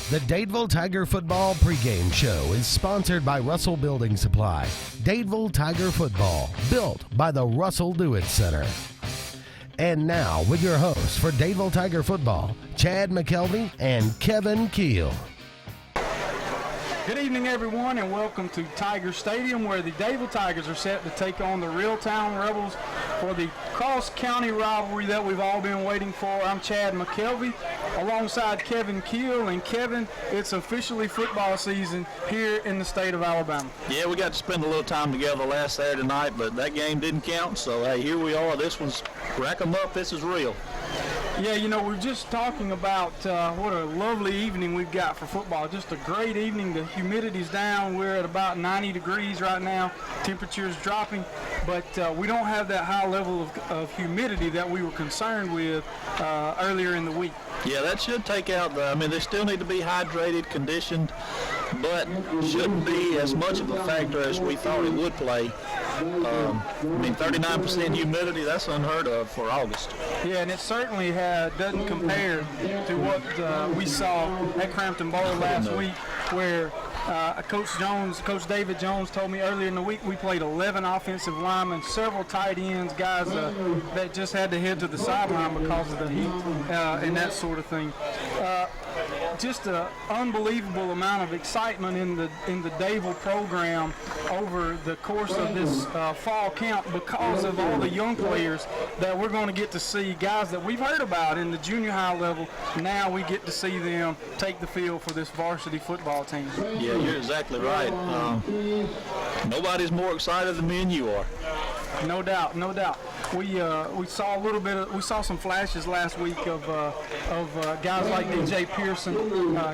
The Dadeville Tiger Football pregame show is sponsored by Russell Building Supply. Dadeville Tiger Football, built by the Russell Do-It Center. And now, with your hosts for Dadeville Tiger Football, Chad McKelvey and Kevin Keel. Good evening, everyone, and welcome to Tiger Stadium, where the Dadeville Tigers are set to take on the Reeltown Rebels for the cross-county rivalry that we've all been waiting for. I'm Chad McKelvey, alongside Kevin Keel. And Kevin, it's officially football season here in the state of Alabama. Yeah, we got to spend a little time together last Saturday night, but that game didn't count, so hey, here we are. This one's, rack 'em up, this is real. Yeah, you know, we're just talking about what a lovely evening we've got for football. Just a great evening. The humidity's down. We're at about 90 degrees right now. Temperature's dropping, but we don't have that high level of humidity that we were concerned with earlier in the week. Yeah, that should take out I mean, they still need to be hydrated, conditioned, but shouldn't be as much of a factor as we thought it would play. I mean, 39% humidity, that's unheard of for August. Yeah, and it certainly doesn't compare to what we saw at Crampton Bowl last week, where Coach David Jones told me earlier in the week we played 11 offensive linemen, several tight ends, guys that just had to head to the sideline because of the heat and that sort of thing. Just an unbelievable amount of excitement in the Dadevill program over the course of this fall camp because of all the young players that we're going to get to see, guys that we've heard about in the junior high level. Now we get to see them take the field for this varsity football team. Yeah, you're exactly right. Nobody's more excited than me and you are. No doubt, no doubt. We saw a little bit. We saw some flashes last week of guys like DJ Pearson,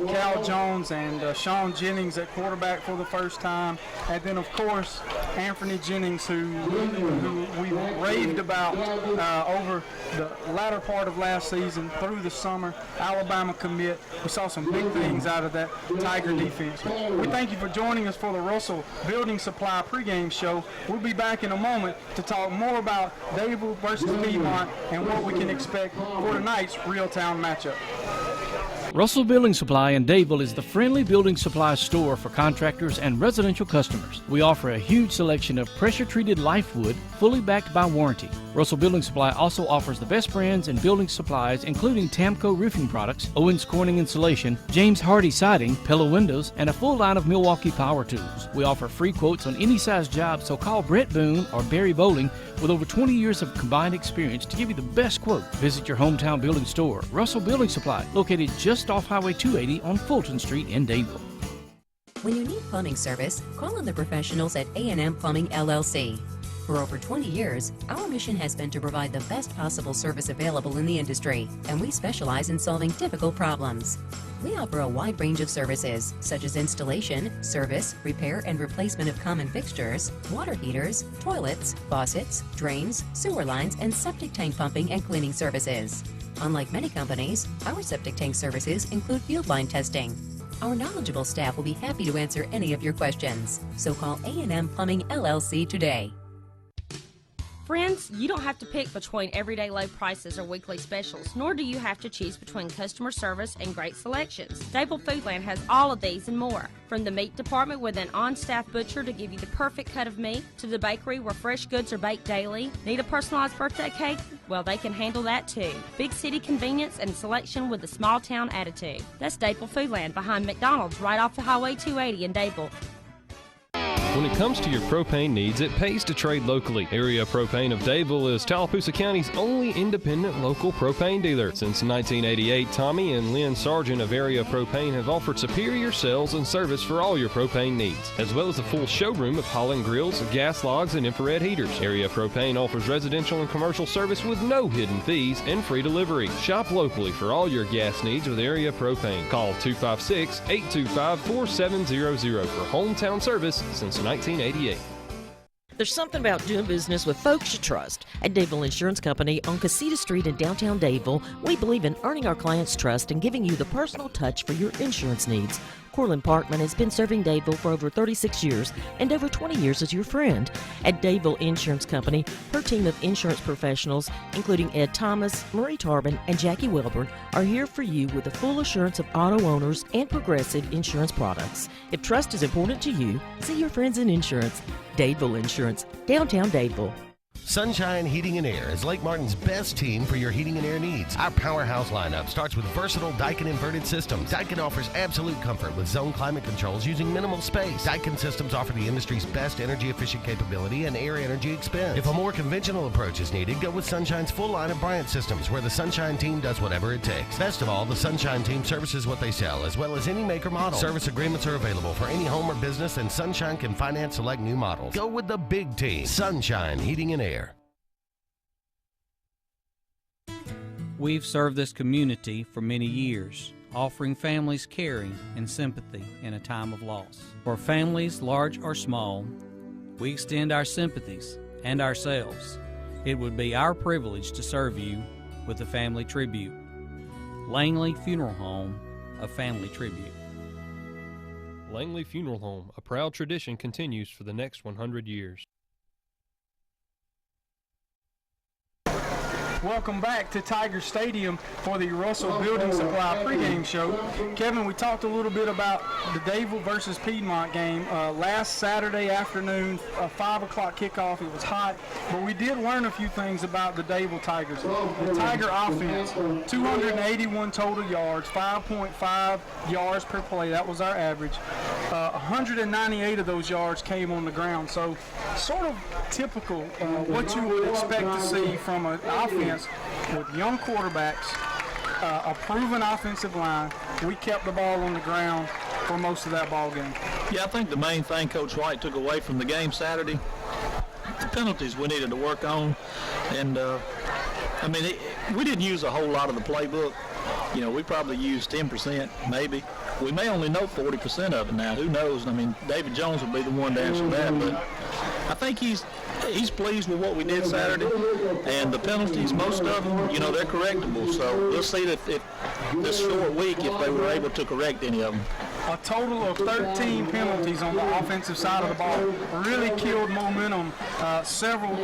Cal Jones, and Sean Jennings at quarterback for the first time, and then of course Anthony Jennings, who we raved about over the latter part of last season through the summer. Alabama commit. We saw some big things out of that Tiger defense. We thank you for joining us for the Russell Building Supply pregame show. We'll be back in a moment to talk more about Dadevill versus Piedmont and what we can expect for tonight's Reeltown matchup. Russell Building Supply in Dadevill is the friendly building supply store for contractors and residential customers. We offer a huge selection of pressure-treated life wood, fully backed by warranty. Russell Building Supply also offers the best brands in building supplies, including Tamco roofing products, Owens Corning insulation, James Hardy siding, Pella windows, and a full line of Milwaukee power tools. We offer free quotes on any size job, so call Brett Boone or Barry Bowling with over 20 years of combined experience to give you the best quote. Visit your hometown building store, Russell Building Supply, located just off Highway 280 on Fulton Street in Dadeville. When you need plumbing service, call on the professionals at A&M Plumbing LLC. For over 20 years, our mission has been to provide the best possible service available in the industry, and we specialize in solving difficult problems. We offer a wide range of services, such as installation, service, repair and replacement of common fixtures, water heaters, toilets, faucets, drains, sewer lines, and septic tank pumping and cleaning services. Unlike many companies, our septic tank services include field line testing. Our knowledgeable staff will be happy to answer any of your questions, so call A&M Plumbing LLC today. Friends, you don't have to pick between everyday low prices or weekly specials, nor do you have to choose between customer service and great selections. Dadevill Foodland has all of these and more. From the meat department with an on-staff butcher to give you the perfect cut of meat, to the bakery where fresh goods are baked daily. Need a personalized birthday cake? Well, they can handle that too. Big city convenience and selection with a small town attitude. That's Dadevill Foodland behind McDonald's right off the Highway 280 in Dadeville. When it comes to your propane needs, it pays to trade locally. Area Propane of Dadeville is Tallapoosa County's only independent local propane dealer. Since 1988, Tommy and Lynn Sargent of Area Propane have offered superior sales and service for all your propane needs, as well as a full showroom of Holland grills, gas logs, and infrared heaters. Area Propane offers residential and commercial service with no hidden fees and free delivery. Shop locally for all your gas needs with Area Propane. Call 256-825-4700 for hometown service since 1988. There's something about doing business with folks you trust. At Dadevill Insurance Company on Casita Street in downtown Dadeville, we believe in earning our clients' trust and giving you the personal touch for your insurance needs. Corlin Parkman has been serving Dadeville for over 36 years and over 20 years as your friend. At Dadevill Insurance Company, her team of insurance professionals, including Ed Thomas, Marie Tarbin, and Jackie Welborn, are here for you with the full assurance of auto owners and progressive insurance products. If trust is important to you, see your friends in insurance. Dadevill Insurance, downtown Dadeville. Sunshine Heating and Air is Lake Martin's best team for your heating and air needs. Our powerhouse lineup starts with versatile Daikin inverted systems. Daikin offers absolute comfort with zone climate controls using minimal space. Daikin systems offer the industry's best energy efficient capability and air energy expense. If a more conventional approach is needed, go with Sunshine's full line of Bryant systems, where the Sunshine team does whatever it takes. Best of all, the Sunshine team services what they sell, as well as any make or model. Service agreements are available for any home or business, and Sunshine can finance select new models. Go with the big team, Sunshine Heating and Air. We've served this community for many years, offering families caring and sympathy in a time of loss. For families, large or small, we extend our sympathies and ourselves. It would be our privilege to serve you with a family tribute. Langley Funeral Home, a family tribute. Langley Funeral Home, a proud tradition, continues for the next 100 years. Welcome back to Tiger Stadium for the Russell Building Supply pregame show. Kevin, we talked a little bit about the Dadevill versus Piedmont game last Saturday afternoon, a 5 o'clock kickoff. It was hot, but we did learn a few things about the Dadevill Tigers. The Tiger offense, 281 total yards, 5.5 yards per play. That was our average. 198 of those yards came on the ground, so sort of typical what you would expect to see from an offense with young quarterbacks, a proven offensive line. We kept the ball on the ground for most of that ball game. Yeah, I think the main thing Coach White took away from the game Saturday, the penalties we needed to work on. And, we didn't use a whole lot of the playbook. You know, we probably used 10%, maybe. We may only know 40% of it now. Who knows? I mean, David Jones would be the one to answer that. But I think he's pleased with what we did Saturday. And the penalties, most of them, you know, they're correctable. So we'll see if this short week if they were able to correct any of them. A total of 13 penalties on the offensive side of the ball. Really killed momentum on several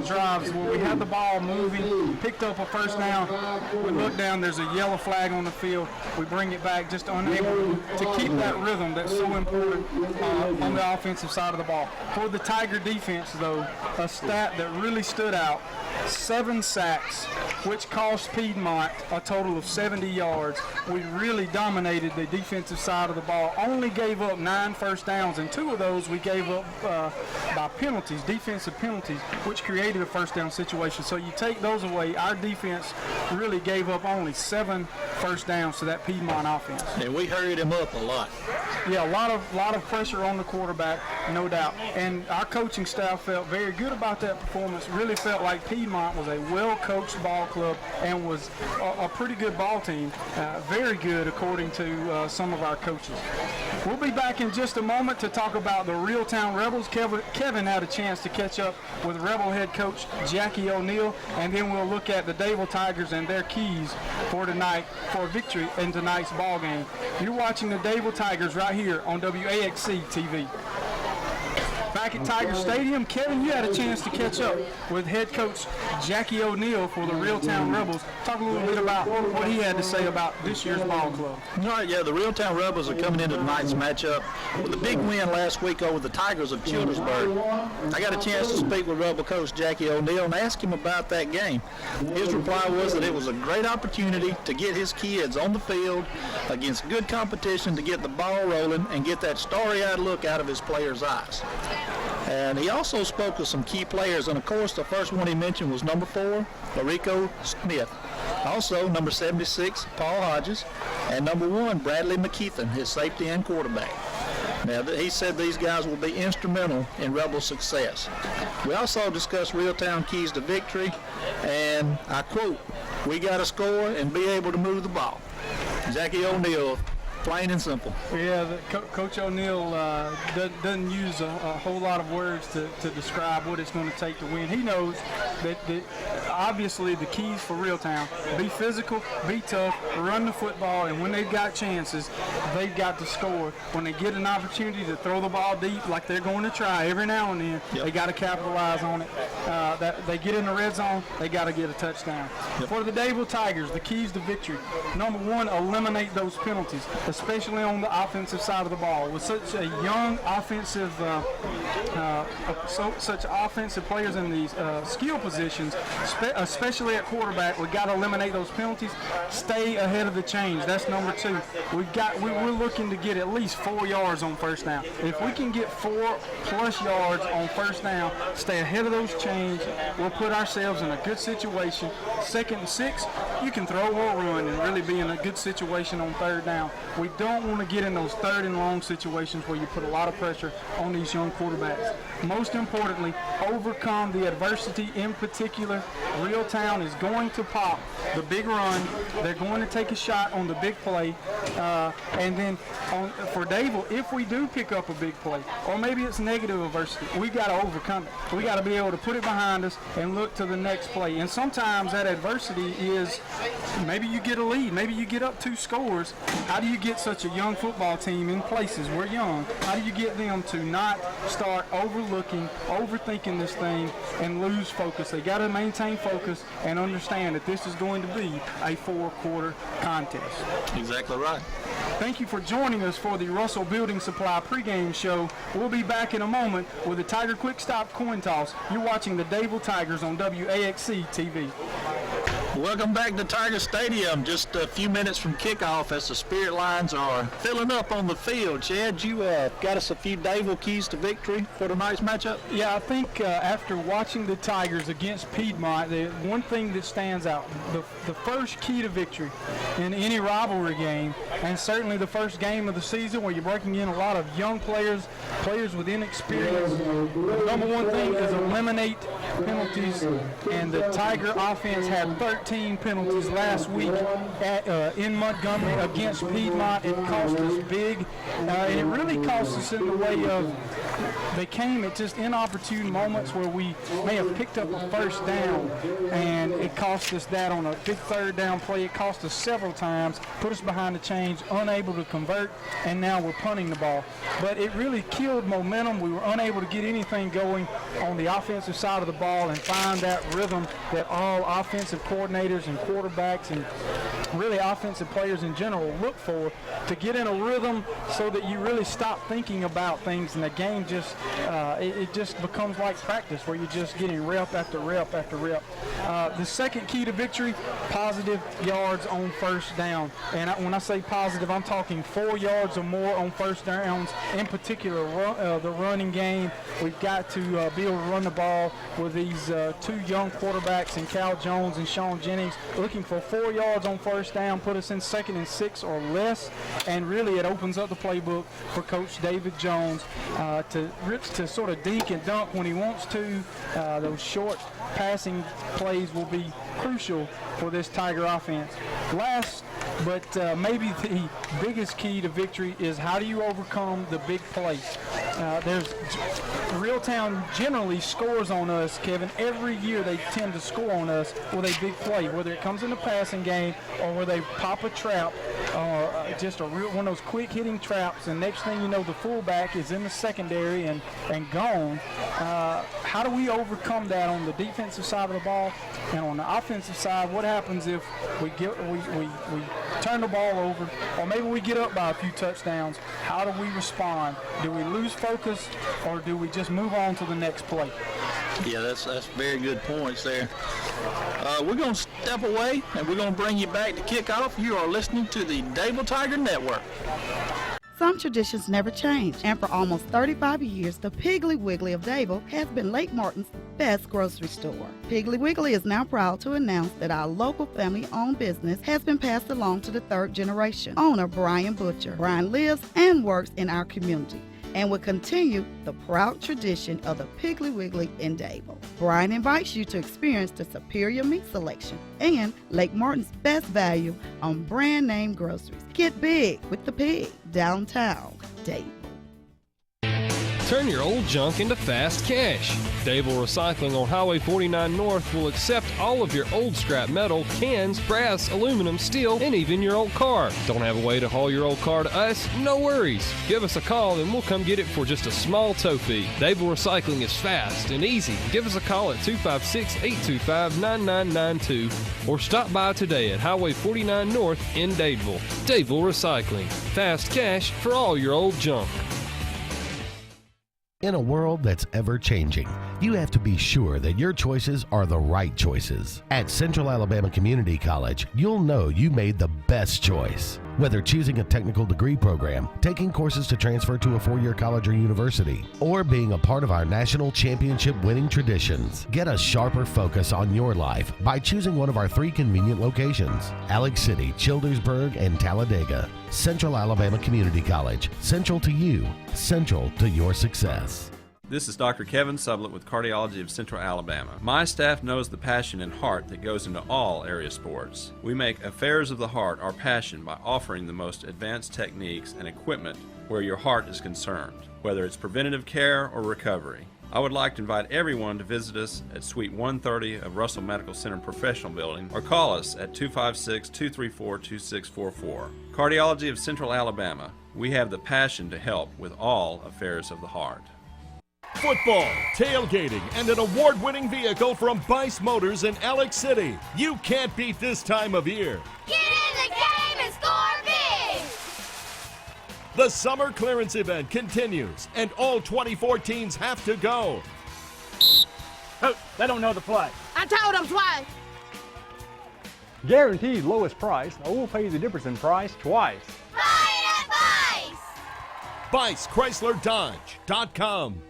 drives where we had the ball moving, picked up a first down. We look down, there's a yellow flag on the field. We bring it back, just unable to keep that rhythm that's so important on the offensive side of the ball. For the Tiger defense, though, a stat that really stood out, 7 sacks, which cost Piedmont a total of 70 yards. We really dominated the defensive side of the ball. Only gave up 9 first downs, and 2 of those we gave up by penalties, defensive penalties, which created a first down situation. So you take those away, our defense really gave up only 7 first downs to that Piedmont offense. And we hurried him up a lot. Yeah, a lot of pressure on the quarterback, no doubt. And our coaching staff felt very good about that performance. Really felt like Piedmont was a well-coached ball club and was a pretty good ball team. Very good, according to some of our coaches. We'll be back in just a moment to talk about the Reeltown Rebels. Kevin had a chance to catch up with Rebel head coach Jackie O'Neill, and then we'll look at the Dadevill Tigers and their keys for tonight for victory in tonight's ball game. You're watching the Dadevill Tigers right here on WAXC TV. Back at Tiger Stadium, Kevin, you had a chance to catch up with head coach Jackie O'Neill for the Reeltown Rebels. Talk a little bit about what he had to say about this year's ball club. All right, yeah, the Reeltown Rebels are coming into tonight's matchup with a big win last week over the Tigers of Childersburg. I got a chance to speak with Rebel coach Jackie O'Neill and ask him about that game. His reply was that it was a great opportunity to get his kids on the field against good competition, to get the ball rolling and get that starry-eyed look out of his players' eyes. And he also spoke with some key players, and of course the first one he mentioned was number 4, Larico Smith. Also number 76, Paul Hodges, and number 1, Bradley McKeithen, his safety and quarterback. Now, he said these guys will be instrumental in Rebel success. We also discussed Reeltown keys to victory, and I quote, "We got to score and be able to move the ball." Jackie O'Neill, plain and simple. Yeah, Coach O'Neill doesn't use a whole lot of words to describe what it's going to take to win. He knows that obviously the keys for Reeltown: be physical, be tough, run the football, and when they've got chances, they've got to score. When they get an opportunity to throw the ball deep, like they're going to try every now and then, they got to capitalize on it. That they get in the red zone, they got to get a touchdown. For the Dadevill Tigers, the keys to victory: number one, eliminate those penalties, especially on the offensive side of the ball. With such a young offensive, such offensive players in these skill positions, especially at quarterback, we got to eliminate those penalties. Stay ahead of the chains. That's number two. We're looking to get at least 4 yards on first down. If we can get 4+ yards on first down, stay ahead of those chains, we'll put ourselves in a good situation. 2nd and 6, you can throw or run and really be in a good situation on 3rd down. We don't want to get in those 3rd and long situations where you put a lot of pressure on these young quarterbacks. Most importantly, overcome the adversity. In particular, Reeltown is going to pop the big run. They're going to take a shot on the big play. And then for Dadevill, if we do pick up a big play, or maybe it's negative adversity, we got to overcome it. We got to be able to put it behind us and look to the next play. And sometimes that adversity is maybe you get a lead, maybe you get up 2 scores. How do you get such a young football team in places? We're young. How do you get them to not start overthinking this thing and lose focus? They got to maintain focus and understand that this is going to be a 4-quarter contest. Exactly right. Thank you for joining us for the Russell Building Supply pregame show. We'll be back in a moment with the Tiger Quick Stop coin toss. You're watching the Dadevill Tigers on WAXC TV. Welcome back to Tiger Stadium. Just a few minutes from kickoff as the Spirit Lions are filling up on the field. Chad, you got us a few Dadevill keys to victory for tonight's matchup? Yeah, I think after watching the Tigers against Piedmont, the one thing that stands out, the first key to victory in any rivalry game, and certainly the first game of the season where you're breaking in a lot of young players with inexperience, the number one thing is eliminate penalties, and the Tiger offense had 13 penalties last week in Montgomery against Piedmont. It cost us big, and it really cost us in the way of they came at just inopportune moments where we may have picked up a first down, and it cost us that on a big 3rd down play. It cost us several times, put us behind the chains, unable to convert, and now we're punting the ball. But it really killed momentum. We were unable to get anything going on the offensive side of the ball and find that rhythm that all offensive coordinators and quarterbacks and really offensive players in general look for, to get in a rhythm so that you really stop thinking about things, and the game just it just becomes like practice where you're just getting rep after rep after rep. The second key to victory: positive yards on first down. And when I say positive, I'm talking 4 yards or more on first downs. In particular, the running game. We've got to be able to run the ball with these 2 young quarterbacks in Cal Jones and Sean Jennings, looking for 4 yards on first down, put us in 2nd and 6 or less, and really it opens up the playbook for Coach David Jones to sort of dink and dunk when he wants to. Those short passing plays will be crucial for this Tiger offense. Last, but maybe the biggest key to victory is how do you overcome the big play. Reeltown generally scores on us, Kevin. Every year they tend to score on us with a big play, whether it comes in the passing game or where they pop a trap or just one of those quick hitting traps, and next thing you know the fullback is in the secondary and gone. How do we overcome that on the defensive side of the ball? And on the offensive side, what happens if we turn the ball over, or maybe we get up by a few touchdowns? How do we respond? Do we lose focus, or do we just move on to the next play? Yeah, that's very good points there. We're going to step away, and we're going to bring you back to kickoff. You are listening to the Dadevill Tiger Network. Some traditions never change, and for almost 35 years, the Piggly Wiggly of Dadevill has been Lake Martin's best grocery store. Piggly Wiggly is now proud to announce that our local family-owned business has been passed along to the 3rd generation. Owner Brian Butcher. Brian lives and works in our community and will continue the proud tradition of the Piggly Wiggly in Dadevill. Brian invites you to experience the superior meat selection and Lake Martin's best value on brand name groceries. Get big with the pig, downtown Dadevill. Turn your old junk into fast cash. Dadevill Recycling on Highway 49 North will accept all of your old scrap metal, cans, brass, aluminum, steel, and even your old car. Don't have a way to haul your old car to us? No worries. Give us a call and we'll come get it for just a small tow fee. Dadevill Recycling is fast and easy. Give us a call at 256-825-9992 or stop by today at Highway 49 North in Dadeville. Dadevill Recycling. Fast cash for all your old junk. In a world that's ever-changing, you have to be sure that your choices are the right choices. At Central Alabama Community College, you'll know you made the best choice. Whether choosing a technical degree program, taking courses to transfer to a four-year college or university, or being a part of our national championship winning traditions, get a sharper focus on your life by choosing one of our 3 convenient locations: Alex City, Childersburg, and Talladega. Central Alabama Community College. Central to you. Central to your success. This is Dr. Kevin Sublett with Cardiology of Central Alabama. My staff knows the passion and heart that goes into all area sports. We make affairs of the heart our passion by offering the most advanced techniques and equipment where your heart is concerned, whether it's preventative care or recovery. I would like to invite everyone to visit us at Suite 130 of Russell Medical Center Professional Building or call us at 256-234-2644. Cardiology of Central Alabama. We have the passion to help with all affairs of the heart. Football, tailgating, and an award-winning vehicle from Bice Motors in Alex City. You can't beat this time of year. Get in the game and score big! The summer clearance event continues, and all 24 teams have to go. Oh, they don't know the play. I told them twice. Guaranteed lowest price, or we'll pay you the difference in price twice. Buy it at Bice! BiceChryslerDodge.com.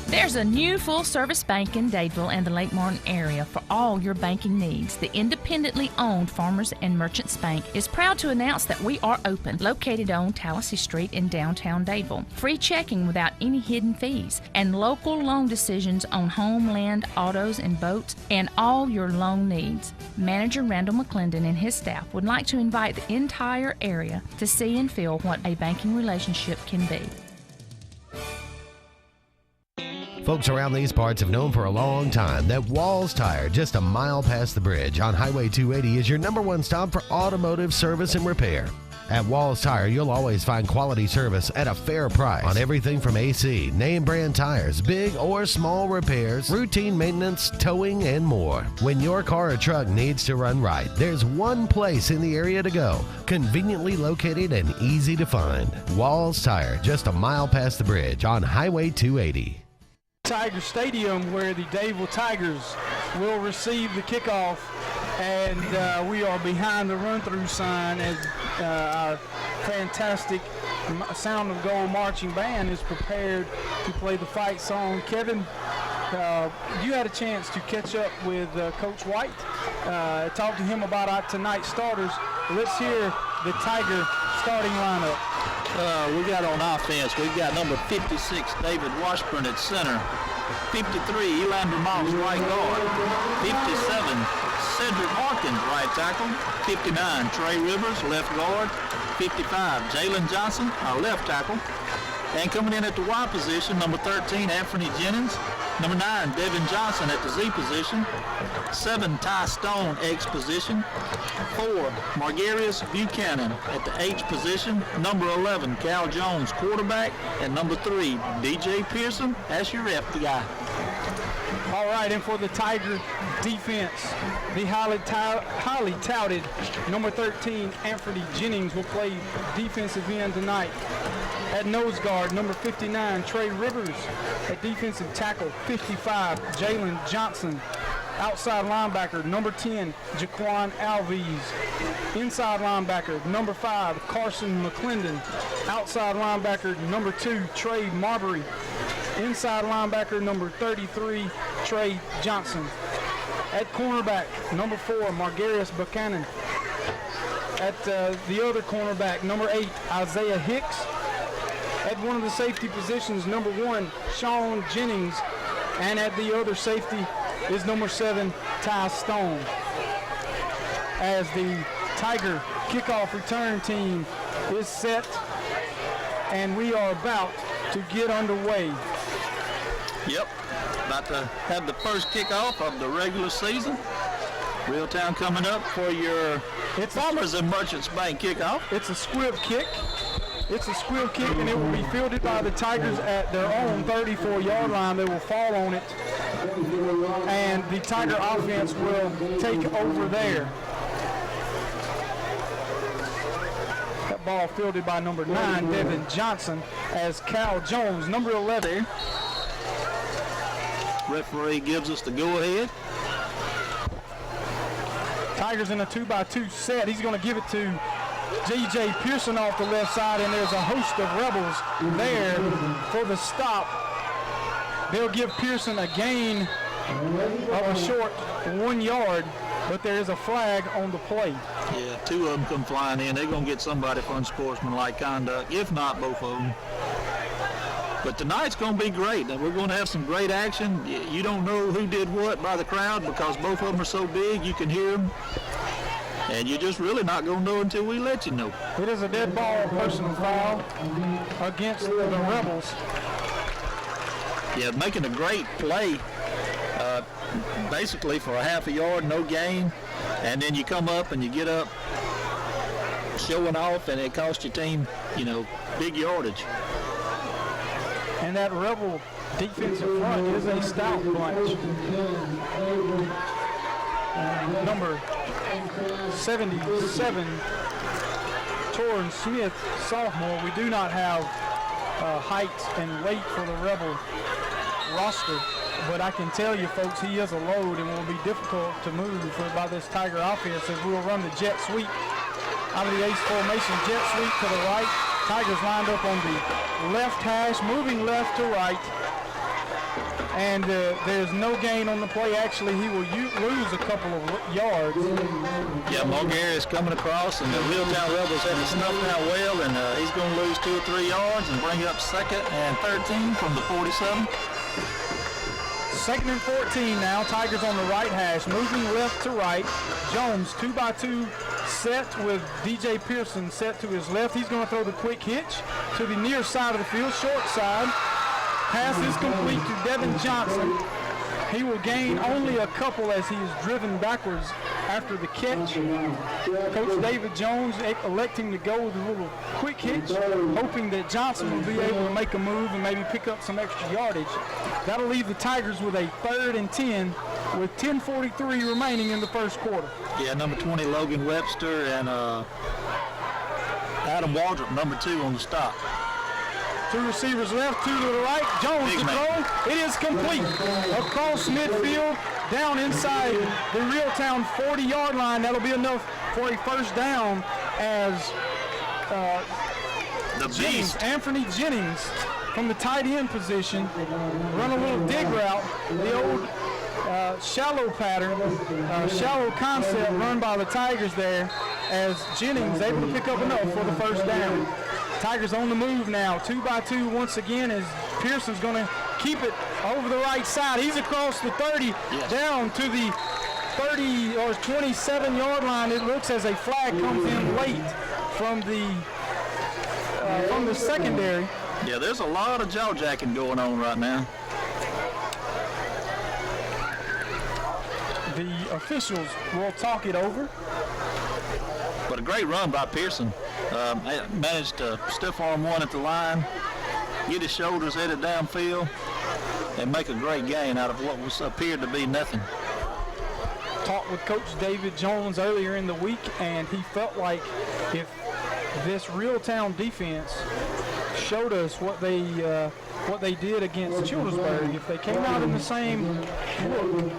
There's a new full-service bank in Dadeville and the Lake Martin area for all your banking needs. The independently owned Farmers and Merchants Bank is proud to announce that we are open, located on Tallahassee Street in downtown Dadeville. Free checking without any hidden fees, and local loan decisions on home, land, autos, and boats, and all your loan needs. Manager Randall McClendon and his staff would like to invite the entire area to see and feel what a banking relationship can be. Folks around these parts have known for a long time that Walls Tire, just a mile past the bridge on Highway 280, is your #1 stop for automotive service and repair. At Walls Tire, you'll always find quality service at a fair price on everything from AC, name brand tires, big or small repairs, routine maintenance, towing, and more. When your car or truck needs to run right, there's one place in the area to go, conveniently located and easy to find. Walls Tire, just a mile past the bridge on Highway 280. Tiger Stadium, where the Dadeville Tigers will receive the kickoff, and we are behind the run-through sign as our fantastic Sound of Gold marching band is prepared to play the fight song. Kevin, you had a chance to catch up with Coach White, talk to him about our tonight's starters. Let's hear the Tiger starting lineup. We got on offense, we've got number 56, David Washburn at center. 53, Elander Moss, right guard. 57, Cedric Harkins, right tackle. 59, Trey Rivers, left guard. 55, Jalen Johnson, our left tackle. And coming in at the Y position, number 13, Anthony Jennings. Number 9, Devin Johnson at the Z position. 7, Ty Stone, X position. 4, Margarius Buchanan at the H position. Number 11, Cal Jones, quarterback. And number 3, DJ Pearson, that's your ref guy. All right, and for the Tiger defense, the highly touted number 13, Anthony Jennings, will play defensive end tonight. At nose guard, number 59, Trey Rivers. At defensive tackle, 55, Jalen Johnson. Outside linebacker, number 10, Jaquan Alves. Inside linebacker, number 5, Carson McClendon. Outside linebacker, number 2, Trey Marbury. Inside linebacker, number 33, Trey Johnson. At cornerback, number 4, Margarius Buchanan. At the other cornerback, number 8, Isaiah Hicks. At one of the safety positions, number 1, Sean Jennings. And at the other safety is number 7, Ty Stone. As the Tiger kickoff return team is set, and we are about to get underway. Yep, about to have the first kickoff of the regular season. Reeltown coming up for your Farmers and Merchants Bank kickoff. It's a squib kick. It's a squib kick, and it will be fielded by the Tigers at their own 34-yard line. They will fall on it, and the Tiger offense will take over there. That ball fielded by number 9, Devin Johnson, as Cal Jones, number 11. Referee gives us the go-ahead. Tigers in a 2-by-2 set. He's going to give it to J.J. Pearson off the left side, and there's a host of Rebels there for the stop. They'll give Pearson a gain of a short 1 yard, but there is a flag on the play. Yeah, 2 of them come flying in. They're going to get somebody for unsportsmanlike conduct, if not both of them. But tonight's going to be great. We're going to have some great action. You don't know who did what by the crowd because both of them are so big, you can hear them. And you're just really not going to know until we let you know. It is a dead ball personal foul against the Rebels. Yeah, making a great play, basically for a half a yard, no gain. And then you come up and you get up showing off, and it costs your team, big yardage. And that Rebel defensive front is a stout bunch. Number 77, Torrin Smith, sophomore. We do not have height and weight for the Rebel roster, but I can tell you, folks, he is a load and will be difficult to move by this Tiger offense as we'll run the jet sweep out of the ace formation. Jet sweep to the right. Tigers lined up on the left hash, moving left to right. And there's no gain on the play. Actually, he will lose a couple of yards. Yeah, Mulgary is coming across, and the Reeltown Rebels have snuffed out well, and he's going to lose 2 or 3 yards and bring up 2nd and 13 from the 47. 2nd and 14 now. Tigers on the right hash, moving left to right. Jones, 2-by-2 set with DJ Pearson set to his left. He's going to throw the quick hitch to the near side of the field, short side. Pass is complete to Devin Johnson. He will gain only a couple as he is driven backwards after the catch. Coach David Jones electing to go with a little quick hitch, hoping that Johnson will be able to make a move and maybe pick up some extra yardage. That'll leave the Tigers with a 3rd and 10 with 10:43 remaining in the first quarter. Yeah, number 20, Logan Webster, and Adam Waldrop, number 2 on the stop. 2 receivers left, 2 to the right. Jones to throw. It is complete. Across midfield, down inside the Reeltown 40-yard line. That'll be enough for a first down as Anthony Jennings from the tight end position run a little dig route. The old shallow pattern, shallow concept run by the Tigers there as Jennings able to pick up enough for the first down. Tigers on the move now, 2-by-2 once again as Pearson's going to keep it over the right side. He's across the 30, down to the 30 or 27-yard line. It looks as a flag comes in late from the secondary. Yeah, there's a lot of jaw-jacking going on right now. The officials will talk it over. But a great run by Pearson. Managed to stiff arm one at the line, get his shoulders headed downfield, and make a great gain out of what appeared to be nothing. Talked with Coach David Jones earlier in the week, and he felt like if this Reeltown defense showed us what they did against Childersburg, if they came out in the same look,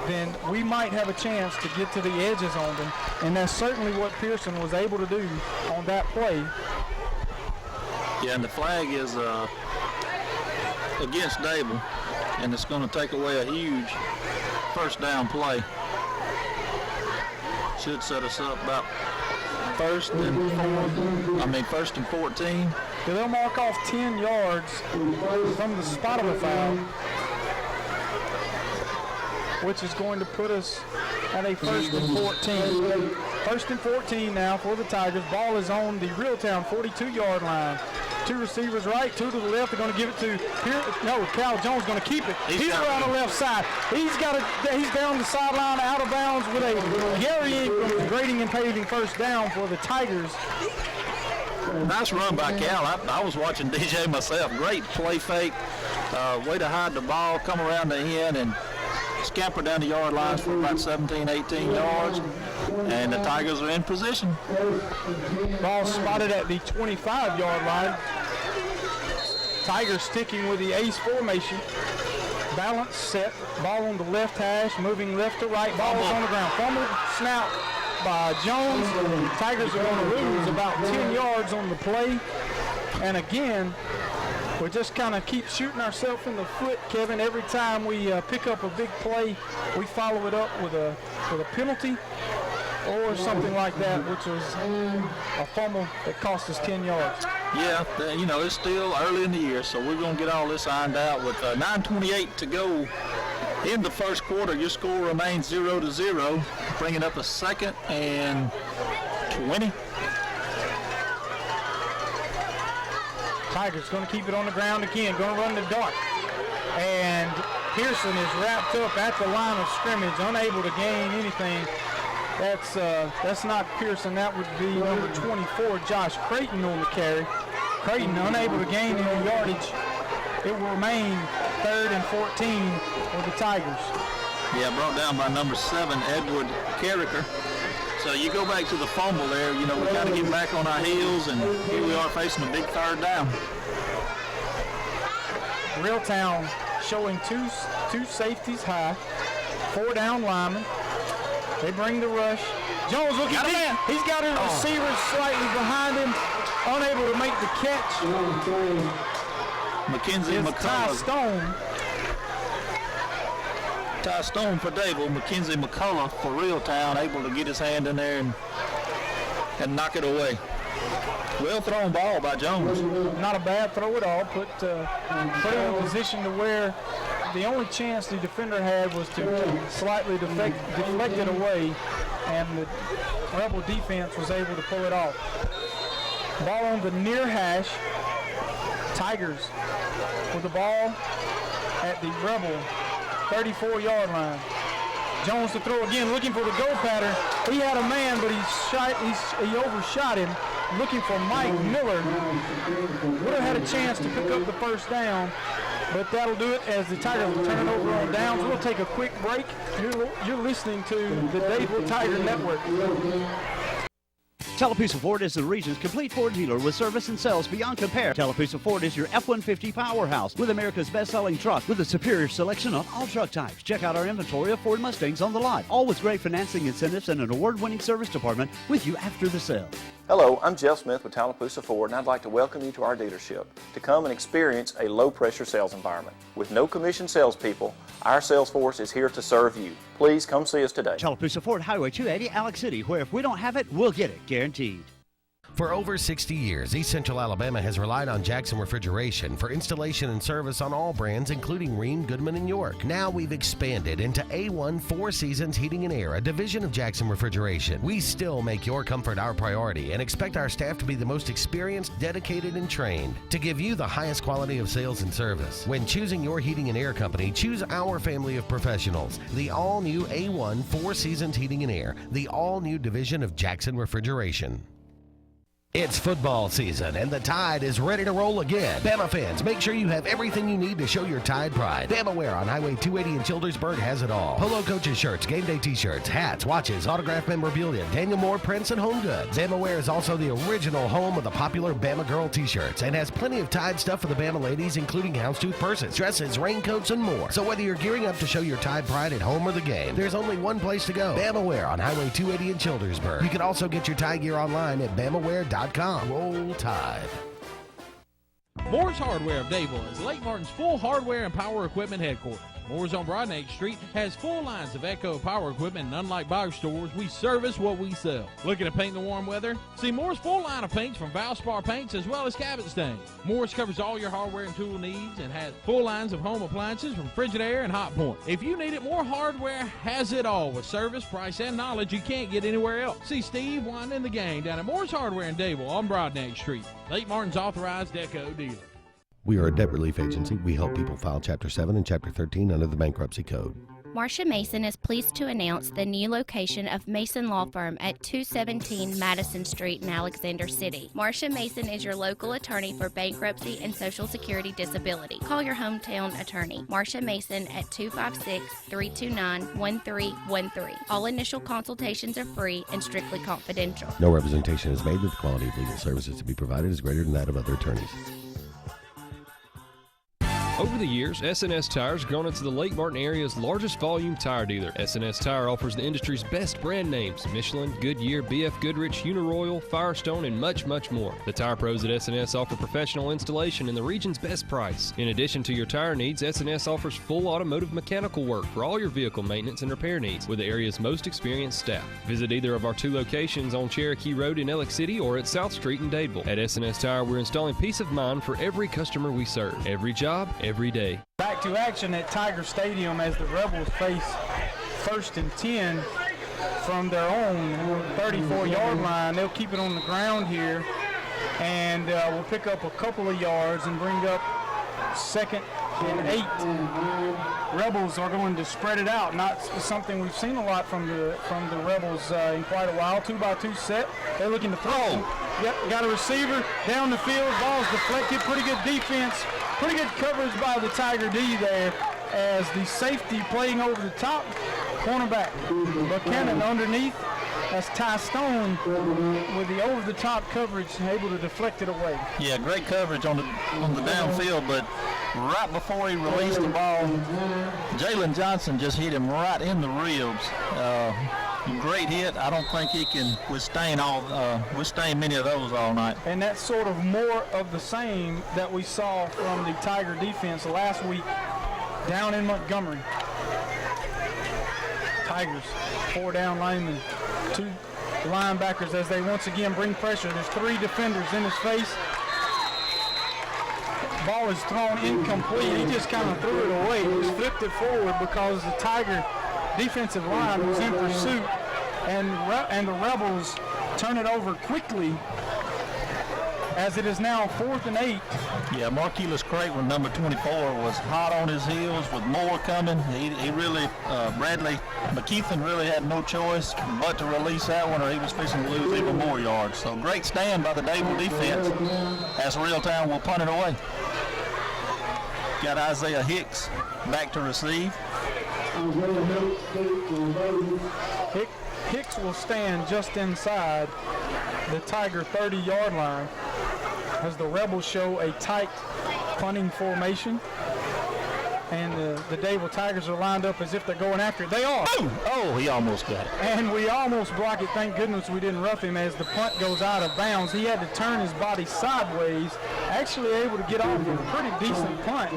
then we might have a chance to get to the edges on them. And that's certainly what Pearson was able to do on that play. Yeah, and the flag is against Dadevill, and it's going to take away a huge first down play. Should set us up about first and 14. They'll mark off 10 yards from the spot of the foul, which is going to put us at a 1st and 14. 1st and 14 now for the Tigers. Ball is on the Reeltown 42-yard line. two receivers right, two to the left. They're going to give it to Cal Jones going to keep it. He's around the left side. He's down the sideline, out of bounds with a Gary Ingram grading and paving first down for the Tigers. Nice run by Cal. I was watching DJ myself. Great play fake. Way to hide the ball, come around the end, and scamper down the yard lines for about 17, 18 yards. And the Tigers are in position. Ball spotted at the 25-yard line. Tigers sticking with the ace formation. Balance set. Ball on the left hash, moving left to right. Ball is on the ground. Fumble snap by Jones. Tigers are going to lose about 10 yards on the play. And again, we just kind of keep shooting ourselves in the foot, Kevin. Every time we pick up a big play, we follow it up with a penalty or something like that, which was a fumble that cost us 10 yards. Yeah, it's still early in the year, so we're going to get all this ironed out. With 9:28 to go in the first quarter, your score remains 0-0, bringing up a 2nd and 20. Tigers going to keep it on the ground again, going to run the dart. And Pearson is wrapped up at the line of scrimmage, unable to gain anything. That's not Pearson. That would be number 24, Josh Creighton, on the carry. Creighton unable to gain any yardage. It will remain 3rd and 14 for the Tigers. Yeah, brought down by number 7, Edward Carricker. So you go back to the fumble there. We got to get back on our heels, and here we are facing a big 3rd down. Reeltown showing two safeties high, 4 down linemen. They bring the rush. Jones looking deep. He's got his receivers slightly behind him, unable to make the catch. Mackenzie McCullough. Ty Stone for Dadevill. Mackenzie McCullough for Reeltown, able to get his hand in there and knock it away. Well thrown ball by Jones. Not a bad throw at all. Put him in a position to where the only chance the defender had was to slightly deflect it away, and the Rebel defense was able to pull it off. Ball on the near hash. Tigers with the ball at the Rebel 34-yard line. Jones to throw again, looking for the go pattern. He had a man, but he overshot him, looking for Mike Miller. Would have had a chance to pick up the first down, but that'll do it as the Tigers will turn it over on downs. We'll take a quick break. You're listening to the Dadevill Tiger Network. Tallapoosa Ford is the region's complete Ford dealer with service and sales beyond compare. Tallapoosa Ford is your F-150 powerhouse with America's best-selling truck with a superior selection on all truck types. Check out our inventory of Ford Mustangs on the lot, all with great financing incentives and an award-winning service department with you after the sale. Hello, I'm Jeff Smith with Tallapoosa Ford, and I'd like to welcome you to our dealership to come and experience a low-pressure sales environment. With no commission salespeople, our sales force is here to serve you. Please come see us today. Tallapoosa Ford, Highway 280, Alex City, where if we don't have it, we'll get it, guaranteed. For over 60 years, East Central Alabama has relied on Jackson Refrigeration for installation and service on all brands, including Rheem, Goodman, and York. Now we've expanded into A1 Four Seasons Heating and Air, a division of Jackson Refrigeration. We still make your comfort our priority and expect our staff to be the most experienced, dedicated, and trained to give you the highest quality of sales and service. When choosing your heating and air company, choose our family of professionals. The all-new A1 Four Seasons Heating and Air, the all-new division of Jackson Refrigeration. It's football season, and the Tide is ready to roll again. Bama fans, make sure you have everything you need to show your Tide pride. Bama Wear on Highway 280 in Childersburg has it all. Polo coaches shirts, game day t-shirts, hats, watches, autographed memorabilia, Daniel Moore prints, and home goods. Bama Wear is also the original home of the popular Bama Girl t-shirts and has plenty of Tide stuff for the Bama ladies, including houndstooth purses, dresses, raincoats, and more. So whether you're gearing up to show your Tide pride at home or the game, there's only one place to go. Bama Wear on Highway 280 in Childersburg. You can also get your Tide gear online at BamaWear.com. Roll Tide. Moore's Hardware of Dadeville is Lake Martin's full hardware and power equipment headquarters. Moore's on Broadneck Street has full lines of Echo power equipment, and unlike box stores, we service what we sell. Looking to paint in the warm weather? See Moore's full line of paints from Valspar Paints as well as Cabot Stains. Moore's covers all your hardware and tool needs and has full lines of home appliances from Frigidaire and Hot Point. If you need it, Moore Hardware has it all with service, price, and knowledge you can't get anywhere else. See Steve winding the gang down at Moore's Hardware in Dadeville on Broadneck Street. Lake Martin's authorized Echo dealer. We are a debt relief agency. We help people file Chapter 7 and Chapter 13 under the Bankruptcy Code. Marcia Mason is pleased to announce the new location of Mason Law Firm at 217 Madison Street in Alexander City. Marcia Mason is your local attorney for bankruptcy and Social Security disability. Call your hometown attorney, Marcia Mason, at 256-329-1313. All initial consultations are free and strictly confidential. No representation is made that the quality of legal services to be provided is greater than that of other attorneys. Over the years, S&S Tires has grown into the Lake Martin area's largest volume tire dealer. S&S Tire offers the industry's best brand names: Michelin, Goodyear, BF Goodrich, Uniroyal, Firestone, and much, much more. The tire pros at S&S offer professional installation and the region's best price. In addition to your tire needs, S&S offers full automotive mechanical work for all your vehicle maintenance and repair needs with the area's most experienced staff. Visit either of our 2 locations on Cherokee Road in Ellick City or at South Street in Dadeville. At S&S Tire, we're installing peace of mind for every customer we serve. Every job, every day. Back to action at Tiger Stadium as the Rebels face 1st and 10 from their own 34-yard line. They'll keep it on the ground here, and we'll pick up a couple of yards and bring up 2nd and 8. Rebels are going to spread it out. Not something we've seen a lot from the Rebels in quite a while. 2-by-2 set. They're looking to throw. Yep, got a receiver down the field. Ball's deflected. Pretty good defense. Pretty good coverage by the Tiger D there as the safety playing over the top. Cornerback Buchanan underneath. That's Ty Stone with the over-the-top coverage, able to deflect it away. Yeah, great coverage on the downfield, but right before he released the ball, Jalen Johnson just hit him right in the ribs. Great hit. I don't think he can withstand many of those all night. And that's sort of more of the same that we saw from the Tiger defense last week down in Montgomery. Tigers, 4 down linemen, 2 linebackers as they once again bring pressure. There's 3 defenders in his face. Ball is thrown incomplete. He just kind of threw it away. He just flipped it forward because the Tiger defensive line was in pursuit, and the Rebels turn it over quickly as it is now 4th and 8. Yeah, Marquelis Creighton, number 24, was hot on his heels with more coming. He really, Bradley McKeithen really had no choice but to release that one, or he was fixing to lose even more yards. So great stand by the Dadevill defense as Reeltown will punt it away. Got Isaiah Hicks back to receive. Hicks will stand just inside the Tiger 30-yard line as the Rebels show a tight punting formation. And the Dadeville Tigers are lined up as if they're going after it. They are. Oh, he almost got it. And we almost block it. Thank goodness we didn't rough him as the punt goes out of bounds. He had to turn his body sideways, actually able to get off a pretty decent punt,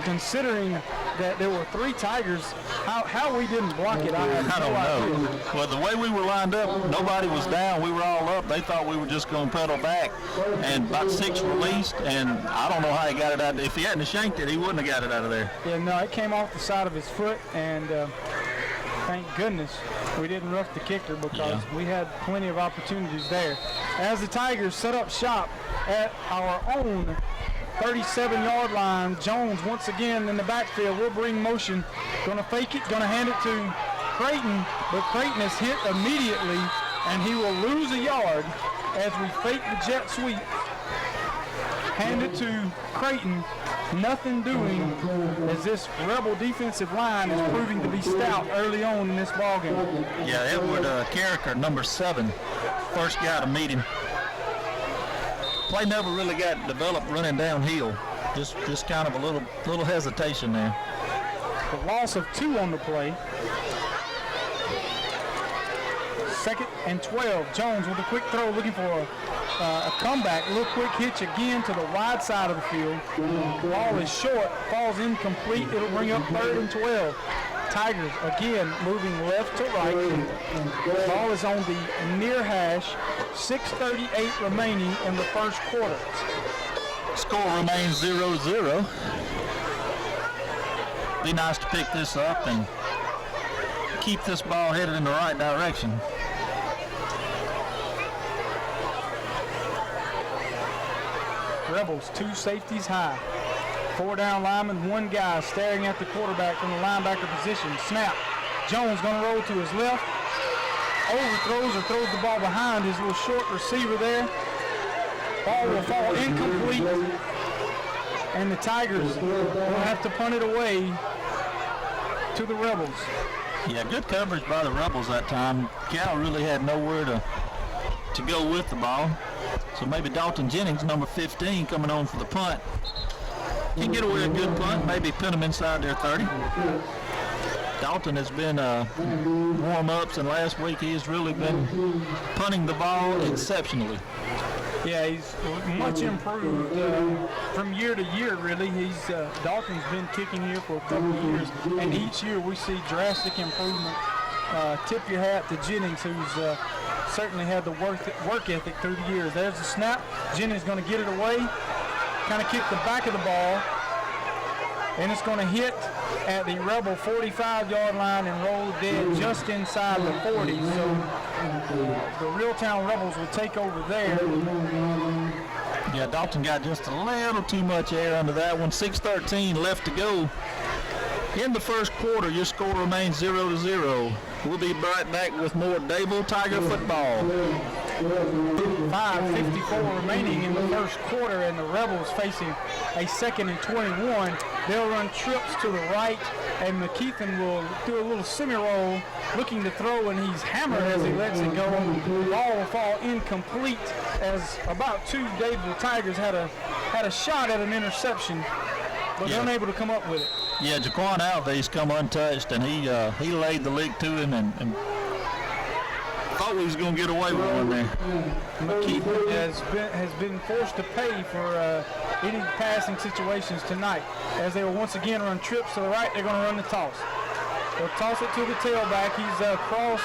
considering that there were 3 Tigers. How we didn't block it, I don't know. Well, the way we were lined up, nobody was down. We were all up. They thought we were just going to pedal back. And about 6 released, and I don't know how he got it out. If he hadn't shanked it, he wouldn't have got it out of there. Yeah, no, it came off the side of his foot, and thank goodness we didn't rough the kicker because we had plenty of opportunities there. As the Tigers set up shop at our own 37-yard line, Jones once again in the backfield will bring motion. Going to fake it, going to hand it to Creighton, but Creighton is hit immediately, and he will lose a yard as we fake the jet sweep. Hand it to Creighton. Nothing doing as this Rebel defensive line is proving to be stout early on in this ballgame. Yeah, Edward Carricker, number 7, first guy to meet him. Play never really got developed running downhill. Just kind of a little hesitation there. The loss of 2 on the play. 2nd and 12. Jones with a quick throw looking for a comeback, a little quick hitch again to the wide side of the field. Ball is short, falls incomplete. It'll bring up 3rd and 12. Tigers again moving left to right. Ball is on the near hash. 6:38 remaining in the first quarter. Score remains 0-0. Be nice to pick this up and keep this ball headed in the right direction. Rebels 2 safeties high. 4 down linemen, 1 guy staring at the quarterback from the linebacker position. Snap. Jones going to roll to his left. Overthrows or throws the ball behind his little short receiver there. Ball will fall incomplete. And the Tigers will have to punt it away to the Rebels. Yeah, good coverage by the Rebels that time. Cal really had nowhere to go with the ball. So maybe Dalton Jennings, number 15, coming on for the punt. Can get away a good punt, maybe pin him inside their 30. Dalton has been warm-ups, and last week he's really been punting the ball exceptionally. Yeah, he's much improved from year to year, really. Dalton's been kicking here for a couple of years, and each year we see drastic improvement. Tip your hat to Jennings, who's certainly had the work ethic through the years. There's the snap. Jennings going to get it away, kind of kick the back of the ball, and it's going to hit at the Rebel 45-yard line and roll dead just inside the 40. So the Reeltown Rebels will take over there. Yeah, Dalton got just a little too much air under that one. 6:13 left to go in the first quarter. Your score remains 0-0. We'll be right back with more Dadevill Tiger football. 5:54 remaining in the first quarter, and the Rebels facing a 2nd and 21. They'll run trips to the right, and McKeithen will do a little semi-roll, looking to throw, and he's hammered as he lets it go. The ball will fall incomplete, as about 2 Dadevill Tigers had a shot at an interception, but unable to come up with it. Yeah, Jaquan Alves come untouched, and he laid the lick to him and thought he was going to get away with one there. McKeithen has been forced to pay for any passing situations tonight, as they will once again run trips to the right. They're going to run the toss. They'll toss it to the tailback. He's across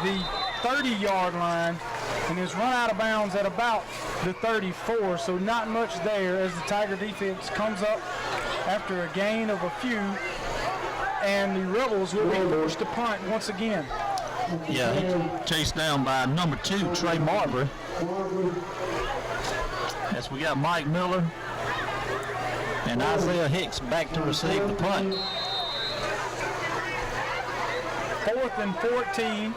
the 30-yard line and is run out of bounds at about the 34, so not much there as the Tiger defense comes up after a gain of a few, and the Rebels will be forced to punt once again. Yeah, he chased down by number 2, Trey Marbury. As we got Mike Miller and Isaiah Hicks back to receive the punt. 4th and 14.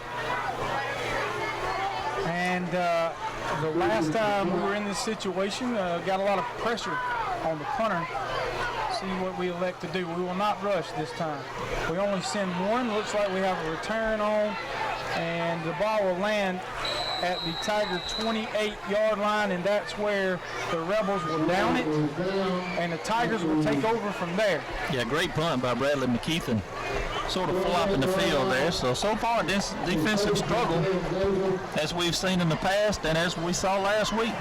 And the last time we were in this situation, got a lot of pressure on the punter. See what we elect to do. We will not rush this time. We only send one. Looks like we have a return on, and the ball will land at the Tiger 28-yard line, and that's where the Rebels will down it, and the Tigers will take over from there. Yeah, great punt by Bradley McKeithen. Sort of flopping the field there. So far, this defensive struggle, as we've seen in the past and as we saw last week.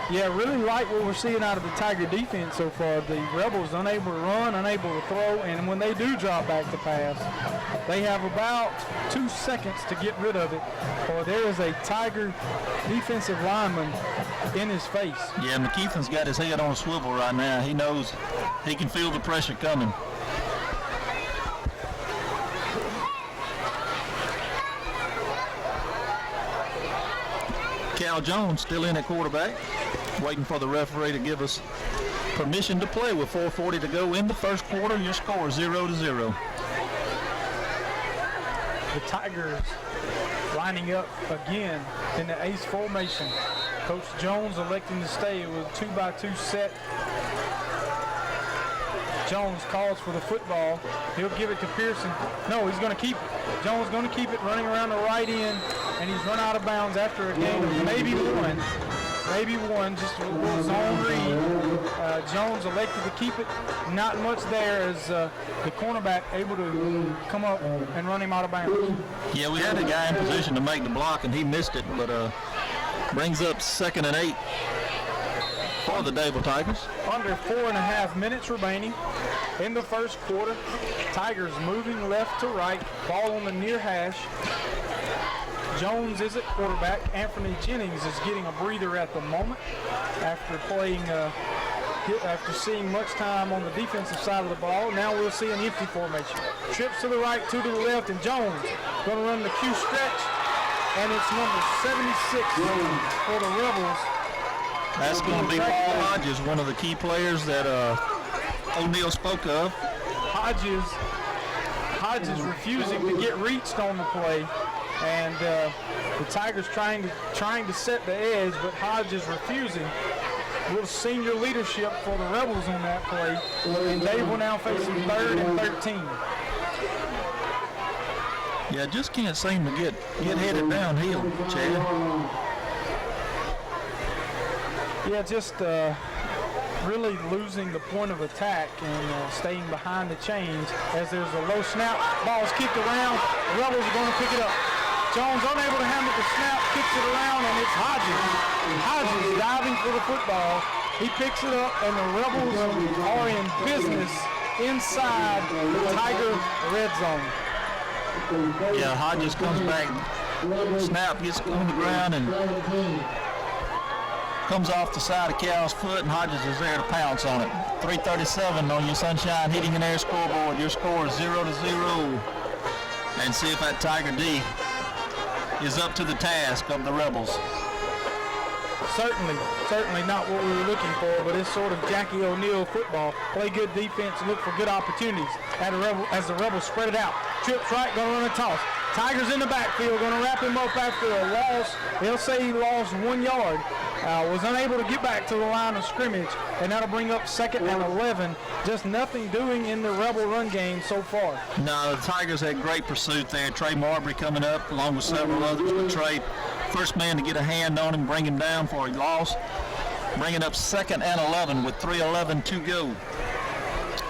Yeah, really like what we're seeing out of the Tiger defense so far. The Rebels unable to run, unable to throw, and when they do drop back to pass, they have about 2 seconds to get rid of it, or there is a Tiger defensive lineman in his face. Yeah, McKeithen's got his head on a swivel right now. He knows he can feel the pressure coming. Cal Jones still in at quarterback, waiting for the referee to give us permission to play with 4:40 to go in the first quarter. Your score is 0-0. The Tigers lining up again in the ace formation. Coach Jones electing to stay with a 2-by-2 set. Jones calls for the football. He'll give it to Pearson. No, he's going to keep it. Jones going to keep it, running around the right end, and he's run out of bounds after a gain of maybe one, just a little zone read. Jones elected to keep it. Not much there as the cornerback able to come up and run him out of bounds. Yeah, we had a guy in position to make the block, and he missed it, but Brings up 2nd and 8 for the Dadevill Tigers. Under 4.5 minutes remaining in the first quarter. Tigers moving left to right. Ball on the near hash. Jones is at quarterback. Anthony Jennings is getting a breather at the moment after playing, after seeing much time on the defensive side of the ball. Now we'll see an empty formation. Trips to the right, 2 to the left, and Jones going to run the Q stretch, and it's number 76 for the Rebels. That's going to be Paul Hodges, one of the key players that O'Neal spoke of. Hodges refusing to get reached on the play, and the Tigers trying to set the edge, but Hodges refusing. A little senior leadership for the Rebels on that play, and Dadevill now facing 3rd and 13. Yeah, just can't seem to get headed downhill, Chad. Yeah, just really losing the point of attack and staying behind the chains as there's a low snap. Ball's kicked around. The Rebels are going to pick it up. Jones unable to handle the snap, kicks it around, and it's Hodges. Hodges diving for the football. He picks it up, and the Rebels are in business inside the Tiger red zone. Yeah, Hodges comes back, snap gets on the ground, and comes off the side of Cal's foot, and Hodges is there to pounce on it. 3:37 on your Sunshine Heating and Air scoreboard. Your score is 0-0. And see if that Tiger D is up to the task of the Rebels. Certainly not what we were looking for, but it's sort of Jackie O'Neal football. Play good defense, look for good opportunities as the Rebels spread it out. Trips right, going to run a toss. Tigers in the backfield, going to wrap him up after a loss. They'll say he lost 1 yard. Was unable to get back to the line of scrimmage, and that'll bring up 2nd and 11. Just nothing doing in the Rebel run game so far. No, the Tigers had great pursuit there. Trey Marbury coming up along with several others, but Trey, first man to get a hand on him, bring him down for a loss. Bringing up 2nd and 11 with 3:11 to go.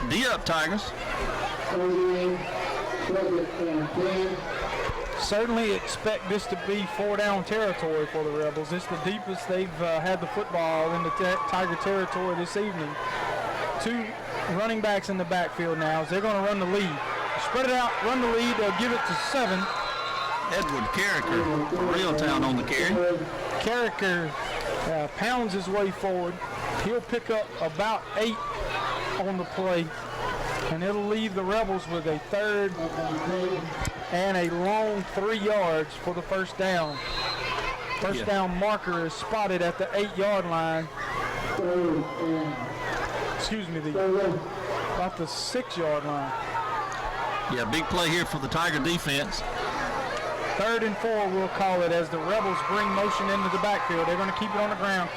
D up, Tigers. Certainly expect this to be 4-down territory for the Rebels. It's the deepest they've had the football in the Tiger territory this evening. 2 running backs in the backfield now as they're going to run the lead. Spread it out, run the lead. They'll give it to 7. Edward Carricker from Reeltown on the carry. Carricker pounds his way forward. He'll pick up about 8 on the play, and it'll leave the Rebels with a 3rd and a long 3 yards for the first down. First down marker is spotted at the 8-yard line. Excuse me, about the 6-yard line. Yeah, big play here for the Tiger defense. 3rd and 4, we'll call it, as the Rebels bring motion into the backfield. They're going to keep it on the ground.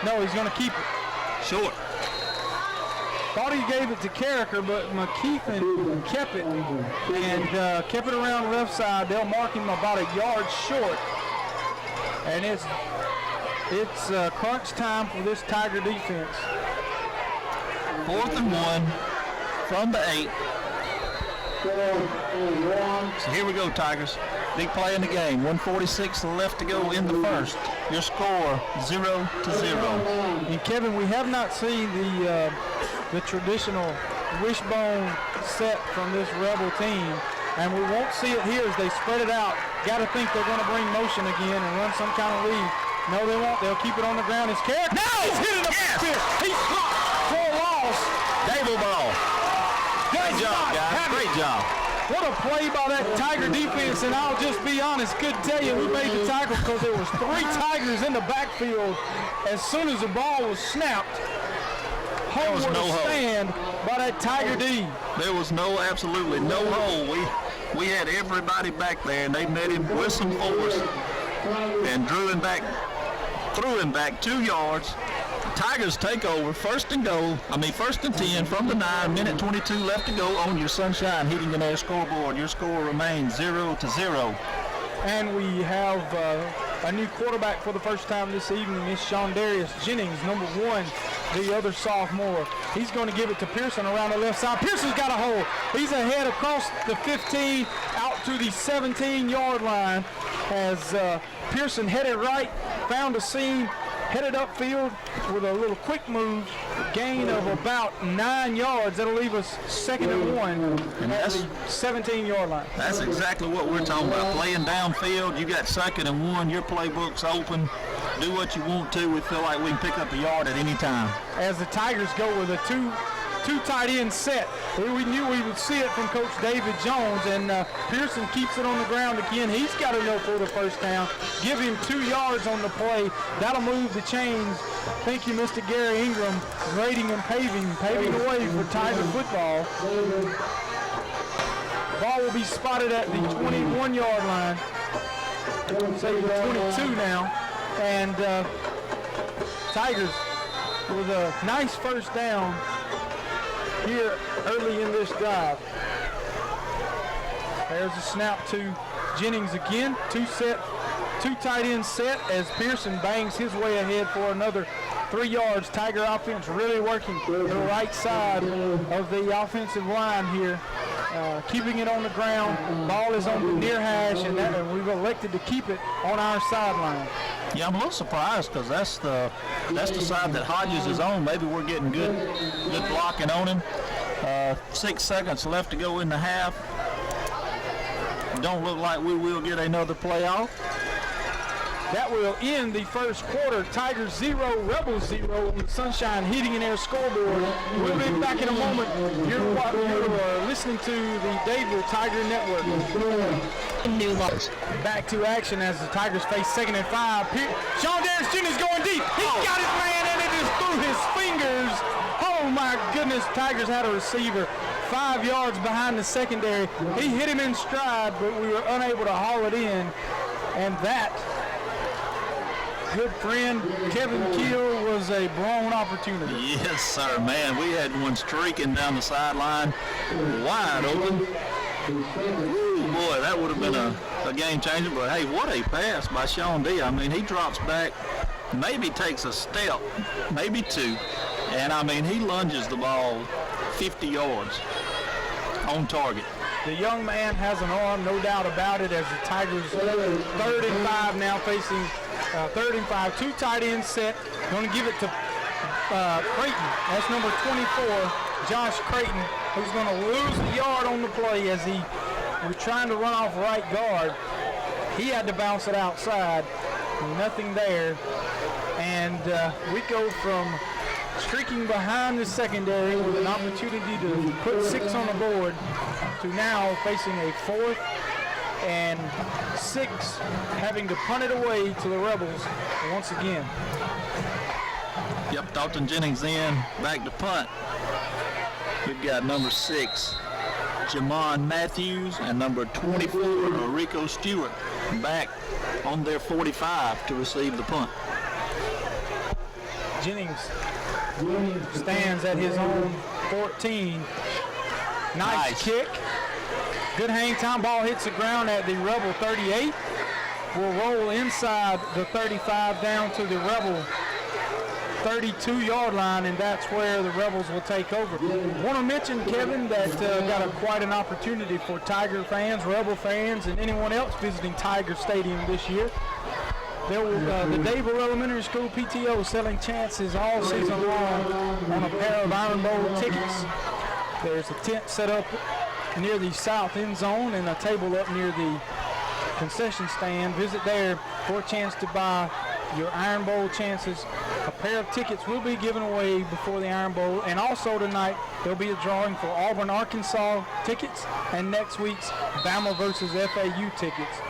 No, he's going to keep it. Short. Thought he gave it to Carricker, but McKeithen kept it and kept it around the left side. They'll mark him about a yard short. And it's crunch time for this Tiger defense. 4th and 1 from the 8. So here we go, Tigers. Big play in the game. 1:46 left to go in the first. Your score 0-0. And Kevin, we have not seen the traditional wishbone set from this Rebel team, and we won't see it here as they spread it out. Got to think they're going to bring motion again and run some kind of lead. No, they won't. They'll keep it on the ground. It's Carrick. No! He's hitting the backfield. He's blocked for a loss. Dadevill ball. Great job, guys. Great job. What a play by that Tiger defense, and I'll just be honest, couldn't tell you who made the tackle because there was 3 Tigers in the backfield. As soon as the ball was snapped, homeward stand by that Tiger D. There was absolutely no hole. We had everybody back there, and they met him with some force and threw him back 2 yards. Tigers take over, 1st and 10 from the 9, minute 22 left to go on your Sunshine Heating and Air scoreboard. Your score remains 0-0. And we have a new quarterback for the first time this evening. It's Shondarius Jennings, number 1, the other sophomore. He's going to give it to Pearson around the left side. Pearson's got a hole. He's ahead across the 15, out out to the 17-yard line as Pearson headed right, found a seam, headed upfield with a little quick move, gain of about 9 yards. That'll leave us 2nd and 1 at the 17-yard line. That's exactly what we're talking about. Playing downfield, you got 2nd and 1, your playbook's open. Do what you want to. We feel like we can pick up a yard at any time. As the Tigers go with a two tight end set. We knew we would see it from Coach David Jones, and Pearson keeps it on the ground again. He's got enough for the first down. Give him 2 yards on the play. That'll move the chains. Thank you, Mr. Gary Ingram, grading and paving the way for Tiger football. Ball will be spotted at the 21-yard line. Say the 22 now. And Tigers with a nice first down here early in this drive. There's a snap to Jennings again. Two tight end set as Pearson bangs his way ahead for another 3 yards. Tiger offense really working the right side of the offensive line here. Keeping it on the ground. Ball is on the near hash, and we've elected to keep it on our sideline. Yeah, I'm a little surprised because that's the side that Hodges is on. Maybe we're getting good blocking on him. 6 seconds left to go in the half. Don't look like we will get another playoff. That will end the first quarter. Tigers 0, Rebels 0 on the Sunshine Heating and Air scoreboard. We'll be back in a moment. You're listening to the Dadeville Tiger Network. New loss. Back to action as the Tigers face 2nd and 5. Sean Darius Jr. is going deep. He's got his man, and it is through his fingers. Oh my goodness, Tigers had a receiver 5 yards behind the secondary. He hit him in stride, but we were unable to haul it in. And that, good friend Kevin Keel, was a blown opportunity. Yes, sir, man. We had one streaking down the sideline, wide open. Ooh, boy, that would have been a game changer. But hey, what a pass by Sean D. I mean, he drops back, maybe takes a step, maybe 2, and I mean, he lunges the ball 50 yards on target. The young man has an arm, no doubt about it, as the Tigers 3rd and 5 now facing 3rd and 5. 2 tight ends set. Going to give it to Creighton. That's number 24, Josh Creighton, who's going to lose a yard on the play as he was trying to run off right guard. He had to bounce it outside. Nothing there. And we go from streaking behind the secondary with an opportunity to put 6 on the board to now facing a 4th and 6, having to punt it away to the Rebels once again. Yep, Dalton Jennings in, back to punt. We've got number 6, Jamon Matthews, and number 24, Rico Stewart, back on their 45 to receive the punt. Jennings stands at his own 14. Nice kick. Good hang time. Ball hits the ground at the Rebel 38. Will roll inside the 35 down to the Rebel 32-yard line, and that's where the Rebels will take over. Want to mention, Kevin, that got quite an opportunity for Tiger fans, Rebel fans, and anyone else visiting Tiger Stadium this year. There will, the Dadevill Elementary School PTO selling chances all season long on a pair of Iron Bowl tickets. There's a tent set up near the south end zone and a table up near the concession stand. Visit there for a chance to buy your Iron Bowl chances. A pair of tickets will be given away before the Iron Bowl, and also tonight there'll be a drawing for Auburn, Arkansas tickets and next week's Bama versus FAU tickets.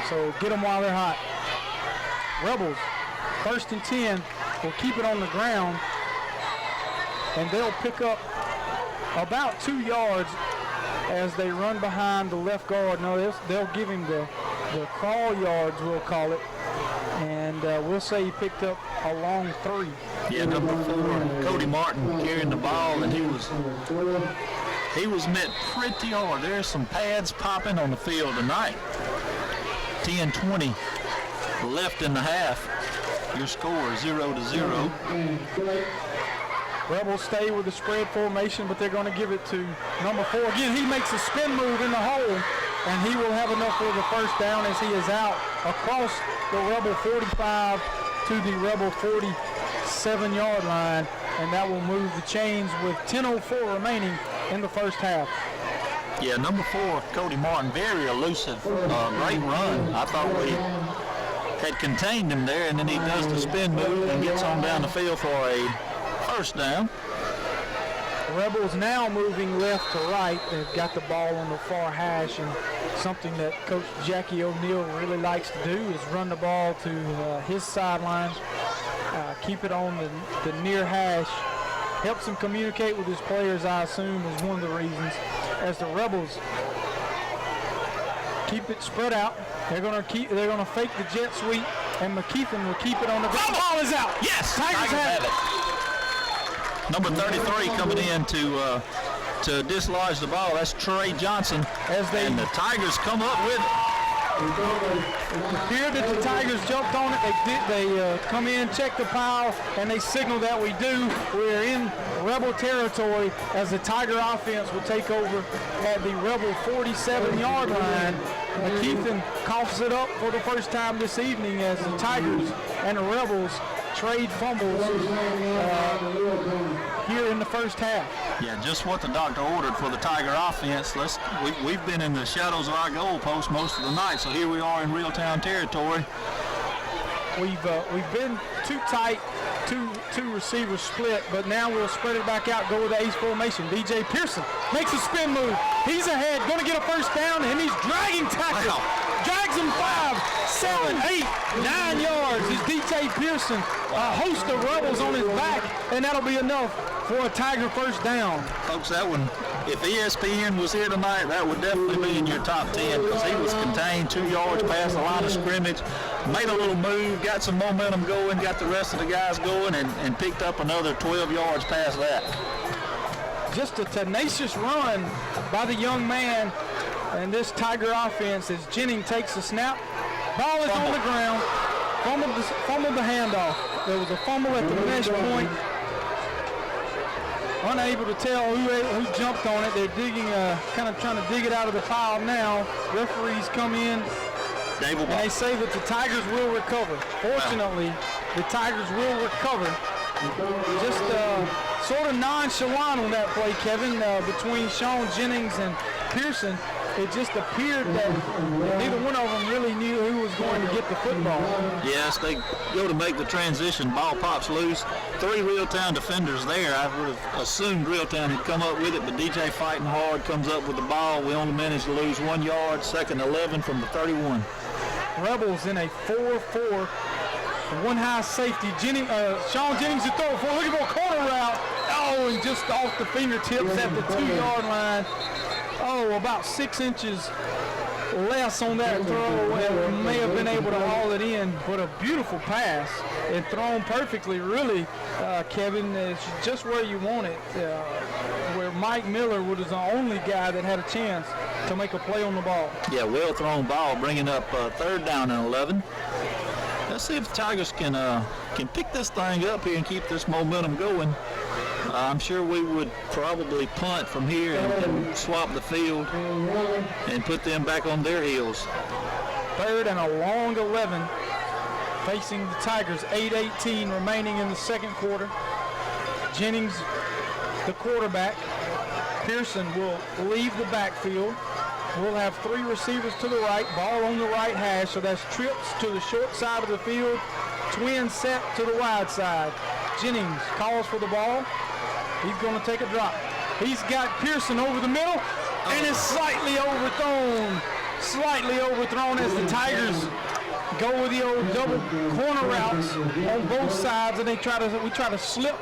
So get them while they're hot. Rebels, 1st and 10, will keep it on the ground, and they'll pick up about 2 yards as they run behind the left guard. No, they'll give him the crawl yards, we'll call it, and we'll say he picked up a long 3. Yeah, number 4, Cody Martin carrying the ball, and he was met pretty hard. There's some pads popping on the field tonight. 10-20 left in the half. Your score is 0-0. Rebels stay with the spread formation, but they're going to give it to number 4. Again, he makes a spin move in the hole, and he will have enough for the first down as he is out across the Rebel 45 to the Rebel 47-yard line, and that will move the chains with 10:04 remaining in the first half. Yeah, number 4, Cody Martin, very elusive, great run. I thought we had contained him there, and then he does the spin move and gets on down the field for a first down. Rebels now moving left to right. They've got the ball on the far hash, and something that Coach Jackie O'Neill really likes to do is run the ball to his sideline, keep it on the near hash. Helps him communicate with his players, I assume, is one of the reasons. As the Rebels keep it spread out, they're gonna fake the jet sweep, and McKeithen will keep it on the ground. Ball is out. Yes, Tigers have it. Number 33 coming in to dislodge the ball. That's Trey Johnson. And the Tigers come up with it. It appeared that the Tigers jumped on it. They come in, check the pile, and they signal that we do. We're in Rebel territory as the Tiger offense will take over at the Rebel 47-yard line. McKeithen coughs it up for the first time this evening as the Tigers and the Rebels trade fumbles here in the first half. Yeah, just what the doctor ordered for the Tiger offense. We've been in the shadows of our goalpost most of the night, so here we are in Reeltown territory. We've been too tight, two receivers split, but now we'll spread it back out, go with the ace formation. DJ Pearson makes a spin move. He's ahead, going to get a first down, and he's dragging tackle. Drags him 5, 7, 8, 9 yards. Is DJ Pearson, a host of Rebels on his back, and that'll be enough for a Tiger first down. Folks, that one, if ESPN was here tonight, that would definitely be in your top 10 because he was contained 2 yards past the line of scrimmage, made a little move, got some momentum going, got the rest of the guys going, and picked up another 12 yards past that. Just a tenacious run by the young man, and this Tiger offense as Jennings takes the snap. Ball is on the ground. Fumbled the handoff. There was a fumble at the mesh point. Unable to tell who jumped on it. They're digging, kind of trying to dig it out of the pile now. Referees come in, and they say that the Tigers will recover. Fortunately, the Tigers will recover. Just sort of nonchalant on that play, Kevin, between Sean Jennings and Pearson. It just appeared that neither one of them really knew who was going to get the football. Yes, they go to make the transition. Ball pops loose. 3 Reeltown defenders there. I would have assumed Reeltown had come up with it, but DJ fighting hard comes up with the ball. We only managed to lose 1 yard, 2nd 11 from the 31. Rebels in a 4-4. One high safety. Sean Jennings to throw it for. Looking for a corner route. Oh, and just off the fingertips at the 2-yard line. Oh, about 6 inches less on that throw, and may have been able to haul it in, but a beautiful pass and thrown perfectly, really, Kevin. It's just where you want it, where Mike Miller was the only guy that had a chance to make a play on the ball. Yeah, well thrown ball, bringing up 3rd down and 11. Let's see if the Tigers can pick this thing up here and keep this momentum going. I'm sure we would probably punt from here and swap the field and put them back on their heels. 3rd and a long 11 facing the Tigers. 8:18 remaining in the second quarter. Jennings, the quarterback. Pearson will leave the backfield. We'll have 3 receivers to the right, ball on the right hash, so that's trips to the short side of the field, twin set to the wide side. Jennings calls for the ball. He's going to take a drop. He's got Pearson over the middle, and it's slightly overthrown as the Tigers go with the old double corner routes on both sides, and we try to slip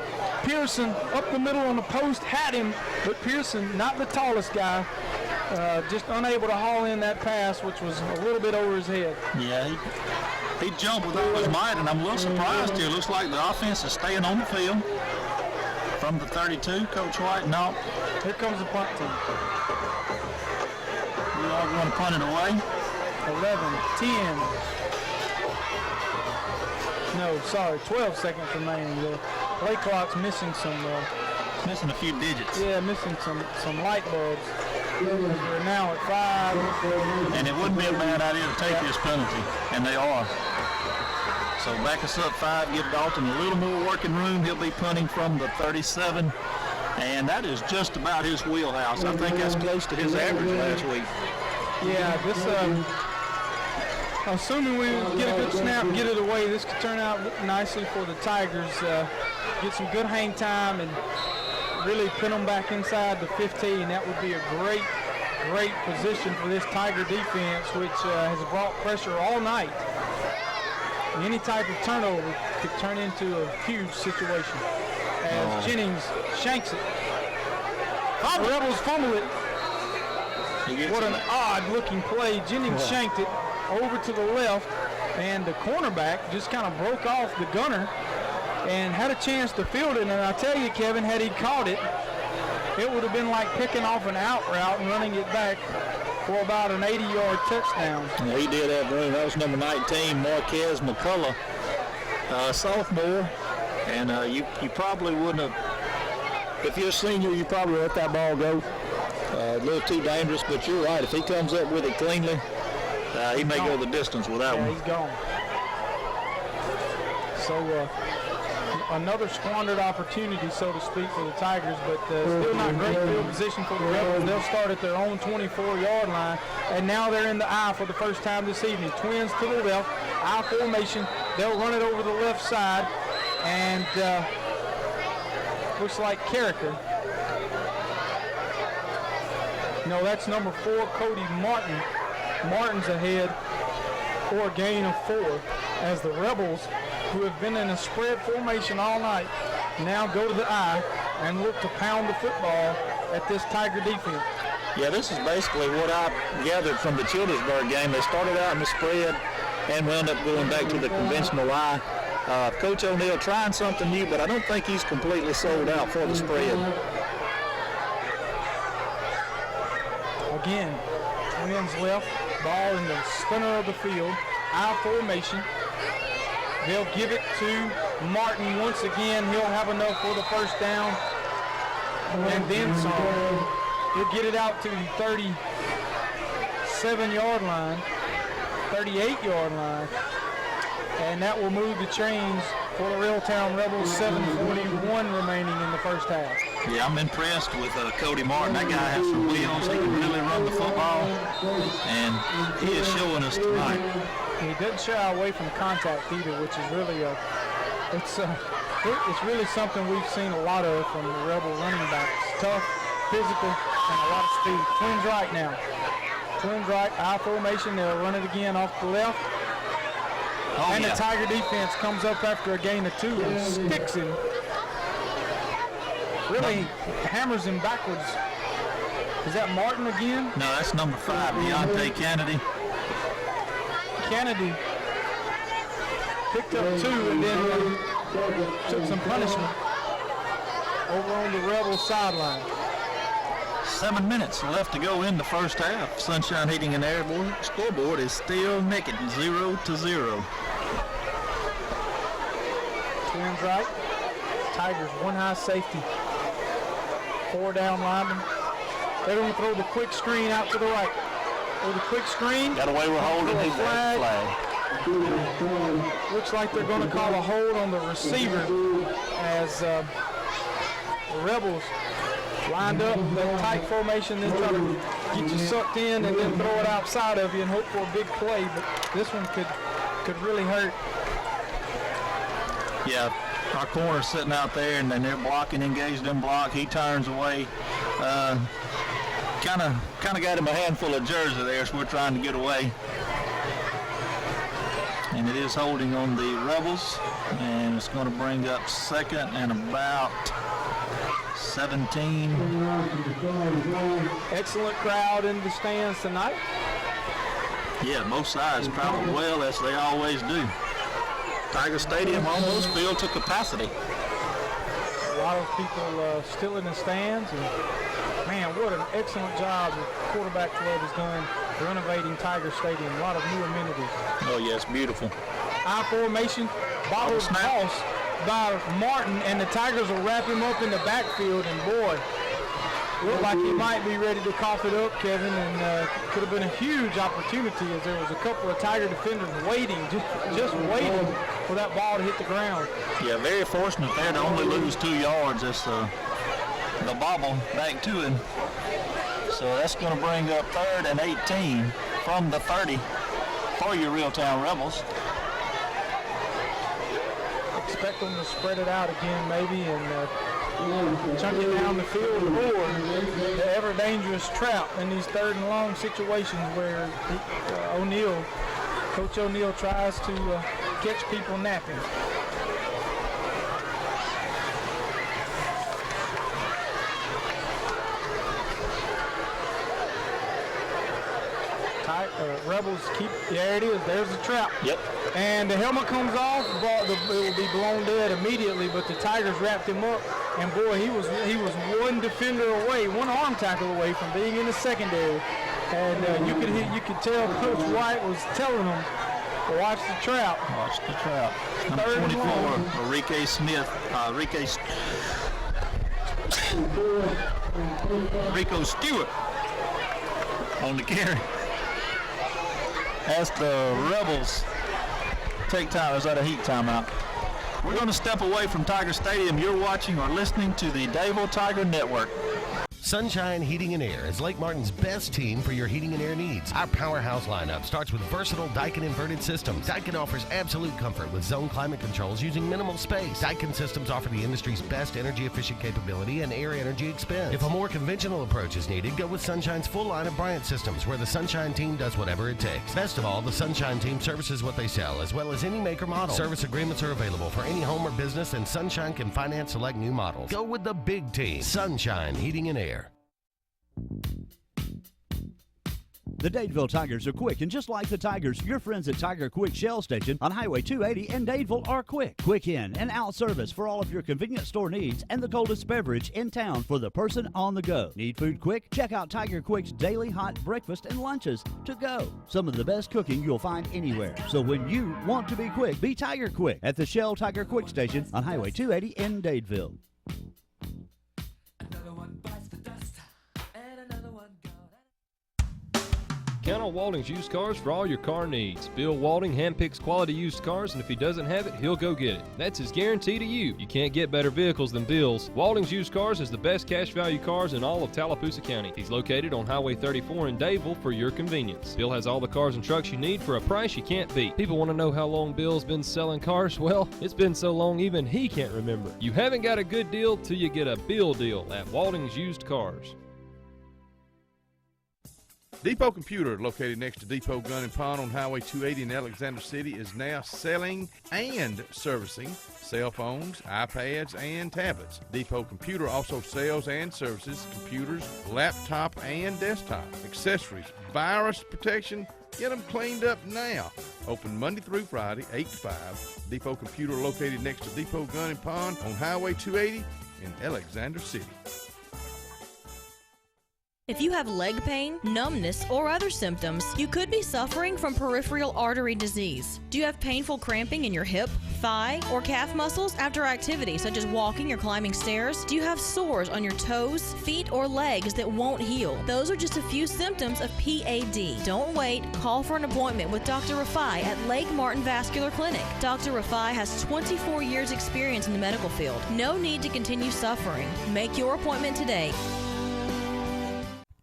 Pearson up the middle on the post, had him, but Pearson, not the tallest guy, just unable to haul in that pass, which was a little bit over his head. Yeah, he jumped with all his might, and I'm a little surprised here. Looks like the offense is staying on the field. From the 32, Coach White, no. Here comes the punt team. We are going to punt it away. 11, 10. No, sorry, 12 seconds remaining. The play clock's missing a few digits. Yeah, missing some light bulbs. We're now at 5. And it wouldn't be a bad idea to take this penalty, and they are. So back us up 5, give Dalton a little more working room. He'll be punting from the 37, and that is just about his wheelhouse. I think that's close to his average last week. Yeah, this, assuming we get a good snap and get it away, this could turn out nicely for the Tigers. Get some good hang time and really pin them back inside the 15. That would be a great position for this Tiger defense, which has brought pressure all night. Any type of turnover could turn into a huge situation as Jennings shanks it. The Rebels fumble it. What an odd-looking play. Jennings shanked it over to the left, and the cornerback just kind of broke off the gunner and had a chance to field it. And I tell you, Kevin, had he caught it, it would have been like picking off an out route and running it back for about an 80-yard touchdown. Yeah, he did have room. That was number 19, Marquez McCullough, sophomore. And you probably wouldn't have, if you're a senior, you probably let that ball go. A little too dangerous, but you're right. If he comes up with it cleanly, he may go the distance with that one. He's gone. So another squandered opportunity, so to speak, for the Tigers, but still not great field position for the Rebels. They'll start at their own 24-yard line, and now they're in the I for the first time this evening. Twins to the left, I formation. They'll run it over the left side, and looks like Carricker. No, that's number 4, Cody Martin. Martin's ahead for a gain of 4 as the Rebels, who have been in a spread formation all night, now go to the I and look to pound the football at this Tiger defense. Yeah, this is basically what I gathered from the Childersburg game. They started out in the spread and wound up going back to the conventional I. Coach O'Neill trying something new, but I don't think he's completely sold out for the spread. Again, Twins left, ball in the center of the field, I formation. They'll give it to Martin once again. He'll have enough for the first down and then some. He'll get it out to the 37-yard line, 38-yard line, and that will move the chains for the Reeltown Rebels. 7:41 remaining in the first half. Yeah, I'm impressed with Cody Martin. That guy has some wheels. He can really run the football, and he is showing us tonight. He doesn't shy away from contact either, which is really it's really something we've seen a lot of from the Rebel running backs. Tough, physical, and a lot of speed. Twins right now. Twins right, I formation. They'll run it again off the left. And the Tiger defense comes up after a gain of 2 and sticks him. Really hammers him backwards. Is that Martin again? No, that's number 5, Deontay Kennedy. Kennedy picked up 2 and then took some punishment over on the Rebel sideline. 7 minutes left to go in the first half. Sunshine Heating and Air scoreboard is still naked, 0-0. Twins right. Tigers 1 high safety. 4 down linemen. They're going to throw the quick screen out to the right. Throw the quick screen. Got away with holding his flag. Looks like they're going to call a hold on the receiver as the Rebels lined up the tight formation, then try to get you sucked in and then throw it outside of you and hope for a big play. But this one could really hurt. Yeah, our corner's sitting out there, and then they're blocking, engaged in block. He turns away. Kind of got him a handful of jersey there, so we're trying to get away. And it is holding on the Rebels, and it's going to bring up second and about 17. Excellent crowd in the stands tonight. Yeah, both sides traveled well, as they always do. Tiger Stadium almost filled to capacity. A lot of people still in the stands, and man, what an excellent job the quarterback club has done renovating Tiger Stadium. A lot of new amenities. Oh yes, beautiful. I formation, bottled toss by Martin, and the Tigers will wrap him up in the backfield, and boy, looked like he might be ready to cough it up, Kevin, and could have been a huge opportunity as there was a couple of Tiger defenders waiting, just waiting for that ball to hit the ground. Yeah, very fortunate there to only lose 2 yards. That's the bobble back to him. So that's going to bring up 3rd and 18 from the 30 for your Reeltown Rebels. Expect them to spread it out again maybe and chunk it down the field, or the ever dangerous trap in these 3rd and long situations where Coach O'Neill tries to catch people napping. Rebels there it is, there's the trap. Yep. And the helmet comes off, it will be blown dead immediately, but the Tigers wrapped him up, and boy, he was one defender away, one arm tackle away from being in the secondary. And you could tell Coach White was telling him, watch the trap. Watch the trap. Number 24, Enrique Smith, Rico Stewart on the carry. As the Rebels take Tigers out of heat timeout. We're going to step away from Tiger Stadium. You're watching or listening to the Dadevill Tiger Network. Sunshine Heating and Air is Lake Martin's best team for your heating and air needs. Our powerhouse lineup starts with versatile Daikin inverted systems. Daikin offers absolute comfort with zone climate controls using minimal space. Daikin systems offer the industry's best energy efficient capability and air energy expense. If a more conventional approach is needed, go with Sunshine's full line of Bryant systems, where the Sunshine team does whatever it takes. Best of all, the Sunshine team services what they sell, as well as any make or model. Service agreements are available for any home or business, and Sunshine can finance select new models. Go with the big team, Sunshine Heating and Air. The Dadeville Tigers are quick, and just like the Tigers, your friends at Tiger Quick Shell Station on Highway 280 in Dadeville are quick. Quick in and out service for all of your convenience store needs and the coldest beverage in town for the person on the go. Need food quick? Check out Tiger Quick's daily hot breakfast and lunches to go. Some of the best cooking you'll find anywhere. So when you want to be quick, be Tiger Quick at the Shell Tiger Quick Station on Highway 280 in Dadeville. Count on Walding's Used Cars for all your car needs. Bill Walding handpicks quality used cars, and if he doesn't have it, he'll go get it. That's his guarantee to you. You can't get better vehicles than Bill's. Walding's Used Cars is the best cash value cars in all of Tallapoosa County. He's located on Highway 34 in Dadevill for your convenience. Bill has all the cars and trucks you need for a price you can't beat. People want to know how long Bill's been selling cars. Well, it's been so long even he can't remember. You haven't got a good deal till you get a Bill deal at Walding's Used Cars. Depot Computer, located next to Depot Gun and Pawn on Highway 280 in Alexander City, is now selling and servicing cell phones, iPads, and tablets. Depot Computer also sells and services computers, laptop, and desktop accessories, virus protection. Get them cleaned up now. Open Monday through Friday, 8 to 5. Depot Computer, located next to Depot Gun and Pawn on Highway 280 in Alexander City. If you have leg pain, numbness, or other symptoms, you could be suffering from peripheral artery disease. Do you have painful cramping in your hip, thigh, or calf muscles after activity such as walking or climbing stairs? Do you have sores on your toes, feet, or legs that won't heal? Those are just a few symptoms of PAD. Don't wait. Call for an appointment with Dr. Rafai at Lake Martin Vascular Clinic. Dr. Rafai has 24 years experience in the medical field. No need to continue suffering. Make your appointment today.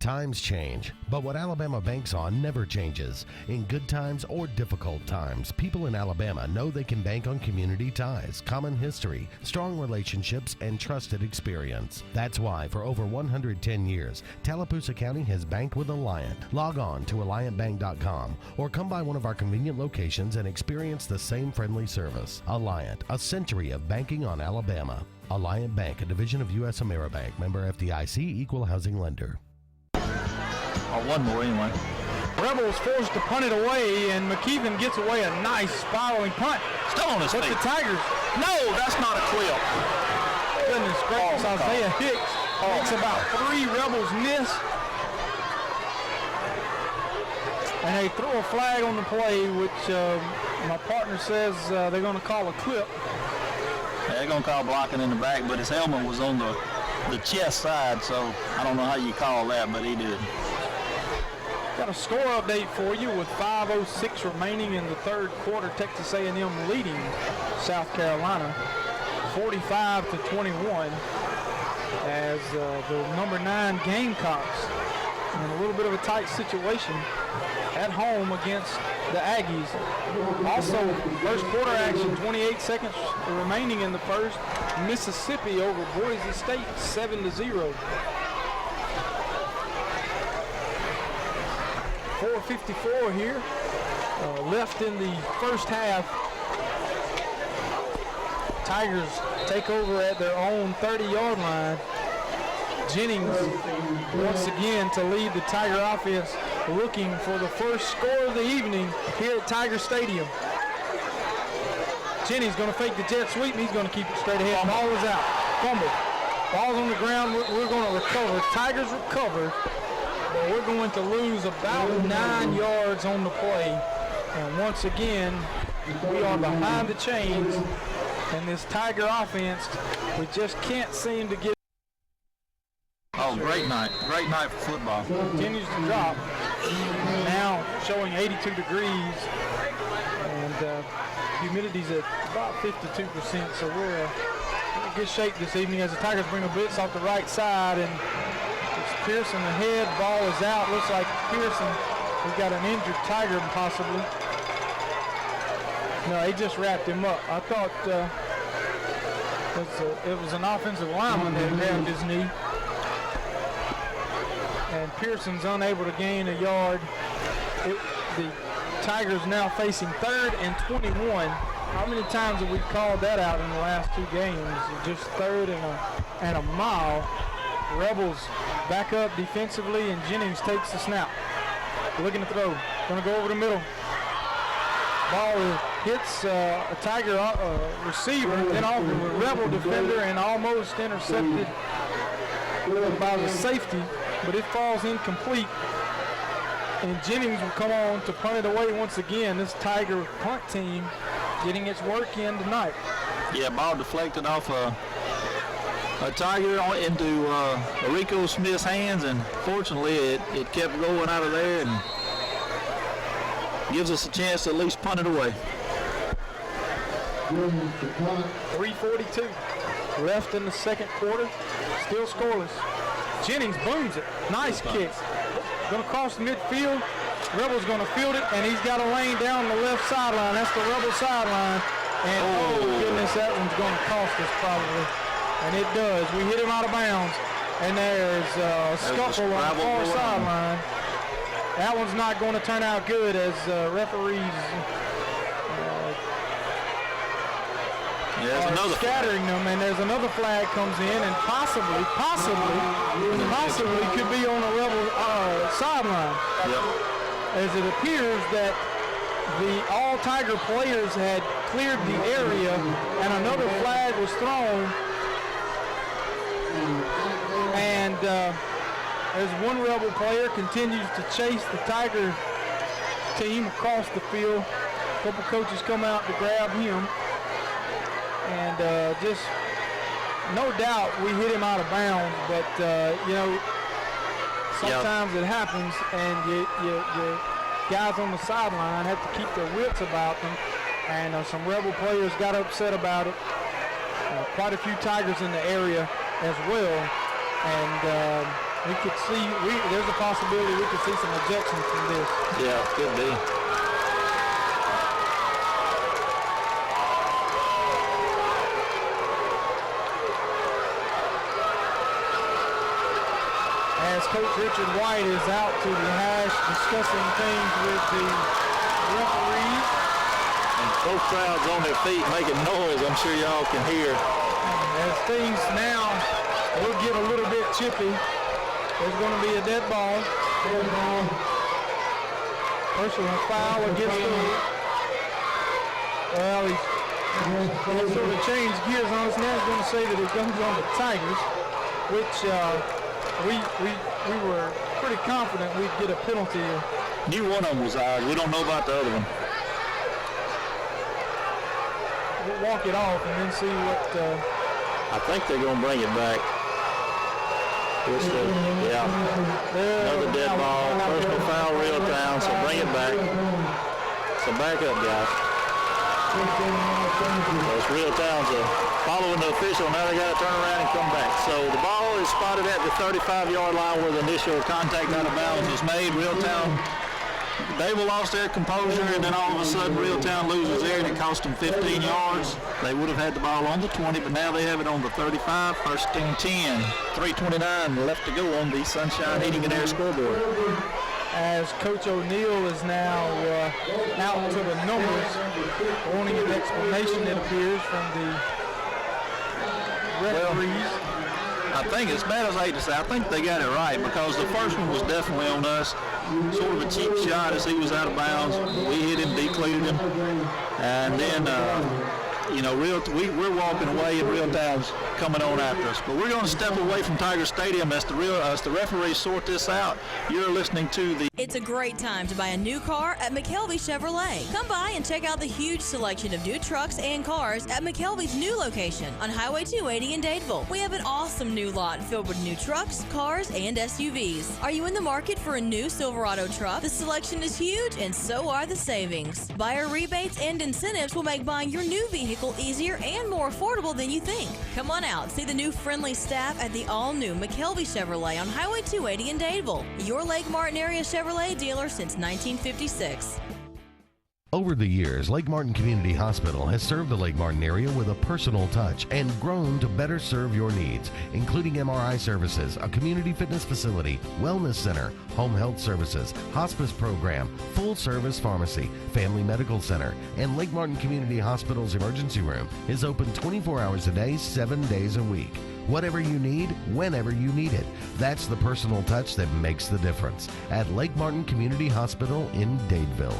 Times change, but what Alabama banks on never changes. In good times or difficult times, people in Alabama know they can bank on community ties, common history, strong relationships, and trusted experience. That's why for over 110 years, Tallapoosa County has banked with Alliant. Log on to AlliantBank.com or come by one of our convenient locations and experience the same friendly service. Alliant, a century of banking on Alabama. Alliant Bank, a division of U.S. AmeriBank, member FDIC, equal housing lender. Or one more anyway. Rebels forced to punt it away, and McKeevan gets away a nice spiraling punt. Still on his feet. But the Tigers. No, that's not a clip. Goodness gracious, Isaiah Hicks makes about 3 Rebels miss. And they throw a flag on the play, which my partner says they're going to call a clip. They're going to call blocking in the back, but his helmet was on the the chest side, so I don't know how you call that, but he did. Got a score update for you with 5:06 remaining in the third quarter. Texas A&M leading South Carolina 45-21 as the number 9 Gamecocks in a little bit of a tight situation at home against the Aggies. Also, first quarter action, 28 seconds remaining in the first. Mississippi over Boise State 7-0. 4:54 here left in the first half. Tigers take over at their own 30-yard line. Jennings once again to lead the Tiger offense, looking for the first score of the evening here at Tiger Stadium. Jennings going to fake the jet sweep, and he's going to keep it straight ahead. Ball is out. Fumble. Ball's on the ground. We're going to recover. Tigers recover. But we're going to lose about 9 yards on the play. And once again, we are behind the chains. And this Tiger offense, we just can't seem to get. Oh, great night for football. Continues to drop. Now showing 82 degrees. And humidity's at about 52%. So we're in good shape this evening as the Tigers bring a blitz off the right side. And it's Pearson ahead. Ball is out. Looks like Pearson, we've got an injured Tiger possibly. No, he just wrapped him up. I thought it was an offensive lineman that grabbed his knee. And Pearson's unable to gain a yard. The Tigers now facing 3rd and 21. How many times have we called that out in the last 2 games? Just 3rd and a mile. Rebels back up defensively, and Jennings takes the snap. Looking to throw. Going to go over the middle. Ball hits a Tiger receiver, then off of a Rebel defender, and almost intercepted by the safety, but it falls incomplete. And Jennings will come on to punt it away once again. This Tiger punt team getting its work in tonight. Yeah, ball deflected off a Tiger into Rico Smith's hands, and fortunately it kept going out of there and gives us a chance to at least punt it away. 3:42 left in the second quarter. Still scoreless. Jennings booms it. Nice kick. Going to cross the midfield. Rebel's going to field it, and he's got a lane down the left sideline. That's the Rebel sideline. And oh goodness, that one's going to cost us probably. And it does. We hit him out of bounds. And there's a scuffle on the far sideline. That one's not going to turn out good as referees are scattering them, and there's another flag comes in, and possibly could be on a Rebel sideline. Yep. As it appears that all Tiger players had cleared the area, and another flag was thrown, and as one Rebel player continues to chase the Tiger team across the field. A couple coaches come out to grab him. And just no doubt we hit him out of bounds, but sometimes it happens, and you guys on the sideline have to keep their wits about them. And some Rebel players got upset about it. Quite a few Tigers in the area as well, and we could see there's a possibility we could see some ejections from this. Yeah, could be. As Coach Richard White is out to the hash discussing things with the referees. And both crowds on their feet making noise, I'm sure y'all can hear. As things now will get a little bit chippy, there's going to be a dead ball. Personal foul against them. Well, he's sort of changed gears on us. Now he's going to say that it comes on the Tigers, which we were pretty confident we'd get a penalty. Knew one of them was ours. We don't know about the other one. We'll walk it off and then see what. I think they're going to bring it back. Another dead ball. Personal foul, Reeltown, so bring it back. So back up, guys. So it's Reeltown's following the official. Now they got to turn around and come back. So the ball is spotted at the 35-yard line where the initial contact out of bounds was made. Reeltown, Dadevill lost their composure, and then all of a sudden Reeltown loses there, and it cost them 15 yards. They would have had the ball on the 20, but now they have it on the 35, first and 10. 3:29 left to go on the Sunshine Heating and Air scoreboard. As Coach O'Neill is now out to the numbers, wanting an explanation, it appears, from the referees. I think, as bad as I hate to say, I think they got it right, because the first one was definitely on us. Sort of a cheap shot as he was out of bounds. We hit him, decleated him, and then we're walking away and Reeltown's coming on after us. But we're going to step away from Tiger Stadium as the referees sort this out. You're listening to the... It's a great time to buy a new car at McKelvey Chevrolet. Come by and check out the huge selection of new trucks and cars at McKelvey's new location on Highway 280 in Dadeville. We have an awesome new lot filled with new trucks, cars, and SUVs. Are you in the market for a new Silverado truck? The selection is huge, and so are the savings. Buyer rebates and incentives will make buying your new vehicle easier and more affordable than you think. Come on out, see the new friendly staff at the all-new McKelvey Chevrolet on Highway 280 in Dadeville. Your Lake Martin area Chevrolet dealer since 1956. Over the years, Lake Martin Community Hospital has served the Lake Martin area with a personal touch and grown to better serve your needs, including MRI services, a community fitness facility, wellness center, home health services, hospice program, full-service pharmacy, family medical center, and Lake Martin Community Hospital's emergency room is open 24 hours a day, 7 days a week. Whatever you need, whenever you need it. That's the personal touch that makes the difference at Lake Martin Community Hospital in Dadeville.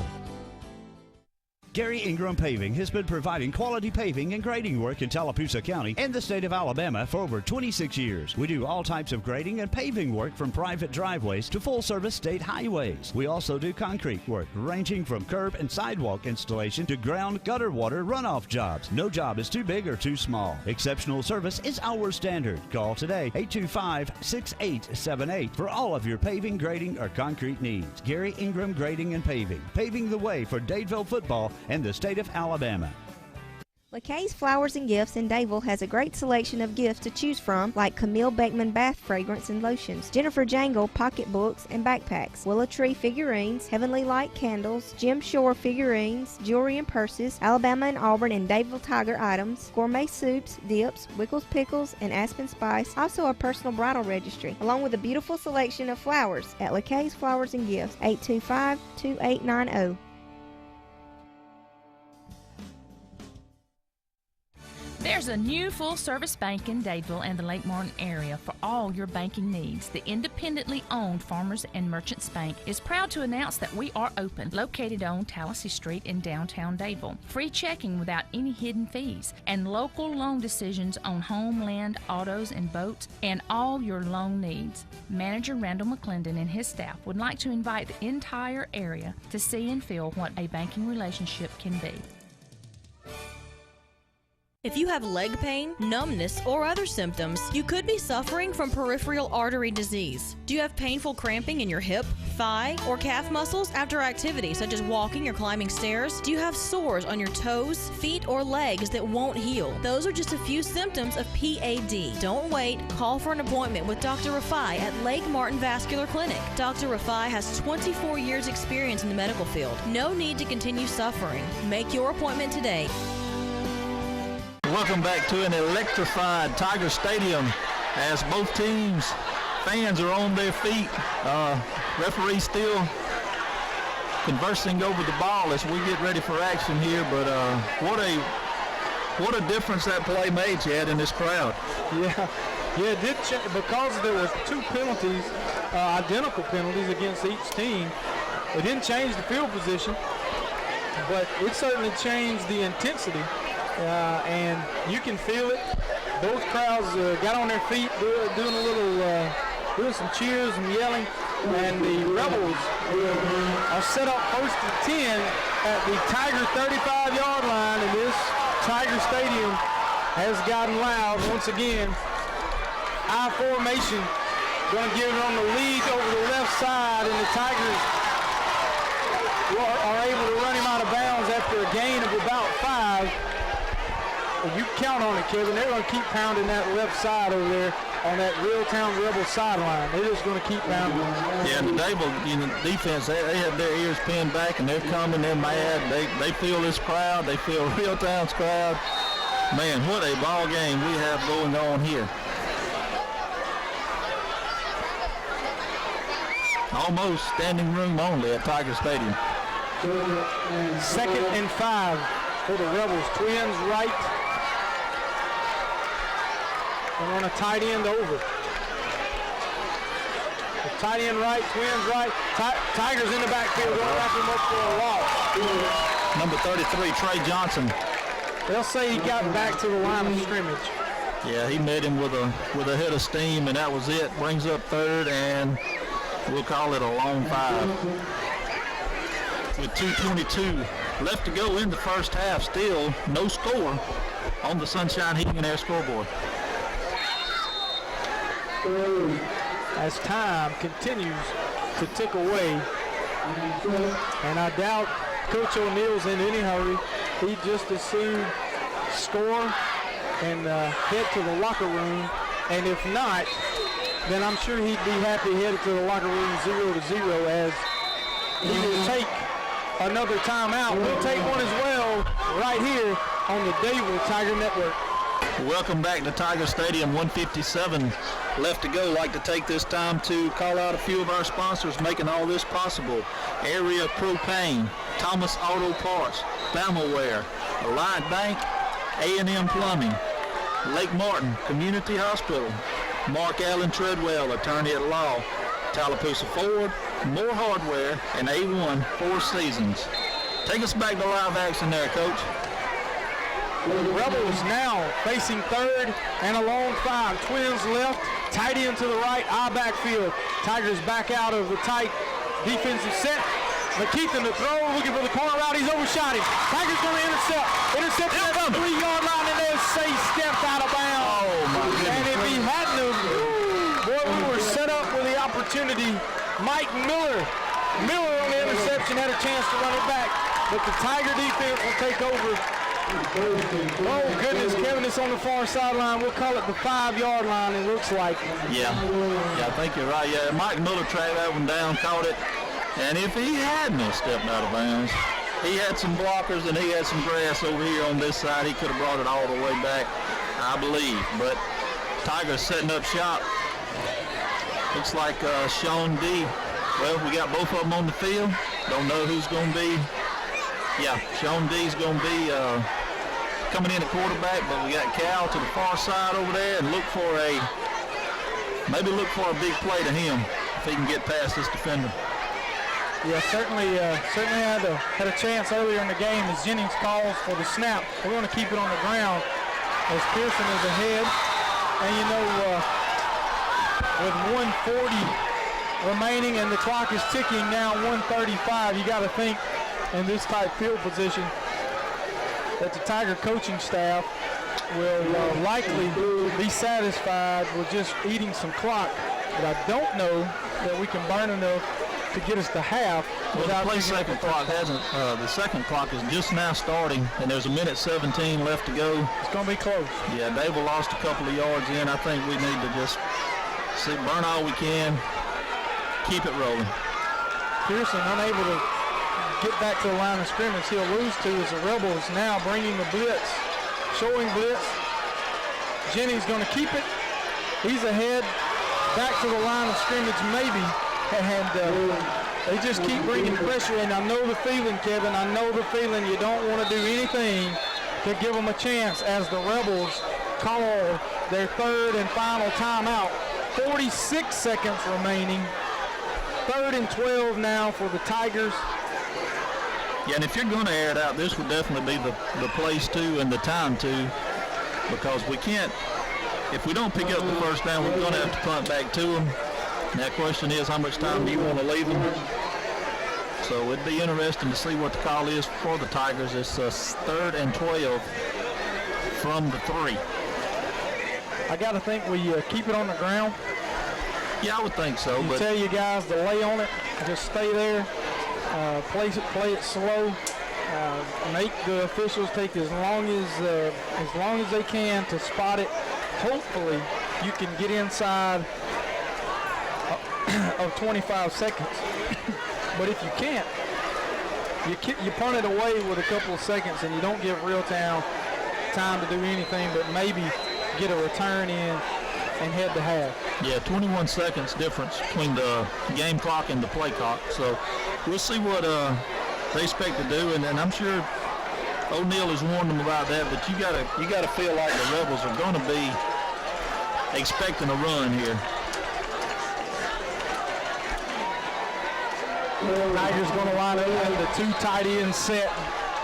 Gary Ingram Paving has been providing quality paving and grading work in Tallapoosa County and the state of Alabama for over 26 years. We do all types of grading and paving work from private driveways to full-service state highways. We also do concrete work ranging from curb and sidewalk installation to ground gutter water runoff jobs. No job is too big or too small. Exceptional service is our standard. Call today, 825-6878 for all of your paving, grading, or concrete needs. Gary Ingram Grading and Paving, paving the way for Dadeville football and the state of Alabama. LeKay's Flowers and Gifts in Dadeville has a great selection of gifts to choose from, like Camille Beckman bath fragrance and lotions, Jennifer Jangle pocketbooks and backpacks, Willow Tree figurines, Heavenly Light candles, Jim Shore figurines, jewelry and purses, Alabama and Auburn and Dadeville Tiger items, gourmet soups, dips, Wickles pickles, and Aspen Spice, also a personal bridal registry, along with a beautiful selection of flowers at LeKay's Flowers and Gifts, 825-2890. There's a new full-service bank in Dadeville and the Lake Martin area for all your banking needs. The independently owned Farmers and Merchants Bank is proud to announce that we are open, located on Tallahassee Street in downtown Dadeville. Free checking without any hidden fees, and local loan decisions on home, land, autos, and boats, and all your loan needs. Manager Randall McClendon and his staff would like to invite the entire area to see and feel what a banking relationship can be. If you have leg pain, numbness, or other symptoms, you could be suffering from peripheral artery disease. Do you have painful cramping in your hip, thigh, or calf muscles after activity such as walking or climbing stairs? Do you have sores on your toes, feet, or legs that won't heal? Those are just a few symptoms of PAD. Don't wait. Call for an appointment with Dr. Rafai at Lake Martin Vascular Clinic. Dr. Rafai has 24 years experience in the medical field. No need to continue suffering. Make your appointment today. Welcome back to an electrified Tiger Stadium as both teams' fans are on their feet. Referee still conversing over the ball as we get ready for action here, but what a difference that play made, Chad, in this crowd. Yeah, it did because there was two penalties, identical penalties against each team. It didn't change the field position, but it certainly changed the intensity. And you can feel it. Both crowds got on their feet, doing some cheers and yelling. And the Rebels are set up first and 10 at the Tiger 35-yard line. And this Tiger Stadium has gotten loud once again. I formation Going to give it on the lead over the left side, and the Tigers are able to run him out of bounds after a gain of about 5. And you count on it, Kevin. They're going to keep pounding that left side over there on that Reeltown Rebel sideline. They're just going to keep pounding. Yeah, and the Dadevill defense, they have their ears pinned back, and they're coming. They're mad. They feel this crowd. They feel Reeltown's crowd. Man, what a ball game we have going on here. Almost standing room only at Tiger Stadium. 2nd and 5 for the Rebels. Twins right. And on a tight end over. The tight end right, Twins right. Tigers in the backfield going to wrap him up for a loss. Number 33, Trey Johnson. They'll say he got back to the line of scrimmage. Yeah, he met him with a head of steam, and that was it. Brings up 3rd, and we'll call it a long 5. With 2:22 left to go in the first half, still no score on the Sunshine Heating and Air scoreboard. As time continues to tick away, and I doubt Coach O'Neill's in any hurry. He'd just as soon score and head to the locker room, and if not, then I'm sure he'd be happy headed to the locker room 0-0, as he will take another timeout. We'll take one as well right here on the Dadevill Tiger Network. Welcome back to Tiger Stadium. 1:57 left to go. Like to take this time to call out a few of our sponsors making all this possible. Area Propane, Thomas Auto Parts, Thermalware, Alliant Bank, A&M Plumbing, Lake Martin Community Hospital, Mark Allen Treadwell, attorney at law, Tallapoosa Ford, More Hardware, and A1 Four Seasons. Take us back to live action there, Coach. The Rebels now facing 3rd and a long 5. Twins left, tight end to the right, eye backfield. Tigers back out of the tight defensive set. McKeith in the throw, looking for the corner route. He's overshot him. Tigers going to intercept. Intercept at the 3-yard line, and there's Say stepped out of bounds. Oh, my goodness. And if he hadn't have, boy, we were set up with the opportunity. Mike Miller on the interception had a chance to run it back, but the Tiger defense will take over. Oh, goodness, Kevin, it's on the far sideline. We'll call it the 5-yard line, it looks like. Yeah, I think you're right. Yeah, Mike Miller tracked that one down, caught it. And if he hadn't stepped out of bounds, he had some blockers and he had some grass over here on this side. He could have brought it all the way back, I believe. But Tigers setting up shop. Looks like Sean D. Well, we got both of them on the field. Don't know who's going to be. Yeah, Sean D's going to be coming in at quarterback, but we got Cal to the far side over there, and maybe look for a big play to him if he can get past this defender. Yeah, certainly had a chance earlier in the game as Jennings calls for the snap. We're going to keep it on the ground as Pearson is ahead. And you know, with 1:40 remaining and the clock is ticking now, 1:35, you got to think in this tight field position that the Tiger coaching staff will likely be satisfied with just eating some clock. But I don't know that we can burn enough to get us to half. Well, the second clock hasn't. The second clock is just now starting, and there's 1:17 left to go. It's going to be close. Yeah, Dadevill lost a couple of yards in. I think we need to just burn all we can, keep it rolling. Pearson unable to get back to the line of scrimmage. He'll lose to as the Rebels now bringing the blitz, showing blitz. Jennings going to keep it. He's ahead, back to the line of scrimmage maybe. And they just keep bringing pressure, and I know the feeling, Kevin. I know the feeling. You don't want to do anything to give them a chance as the Rebels call their 3rd and final timeout. 46 seconds remaining. 3rd and 12 now for the Tigers. Yeah, and if you're going to air it out, this would definitely be the place to and the time to, because we can't, if we don't pick up the first down, we're going to have to punt back to them. Now, the question is, how much time do you want to leave them? So it'd be interesting to see what the call is for the Tigers. It's 3rd and 12 from the 3. I got to think we keep it on the ground. Yeah, I would think so. You But tell your guys to lay on it, just stay there, play it slow. Make the officials take as long as they can to spot it. Hopefully, you can get inside of 25 seconds. But if you can't, you punt it away with a couple of seconds, and you don't give Reeltown time to do anything but maybe get a return in and head to half. yeah, 21 seconds difference between the game clock and the play clock. So we'll see what they expect to do, and I'm sure O'Neal has warned them about that. But you gotta feel like the Rebels are going to be expecting a run here. Tigers going to line up with a 2 tight end set.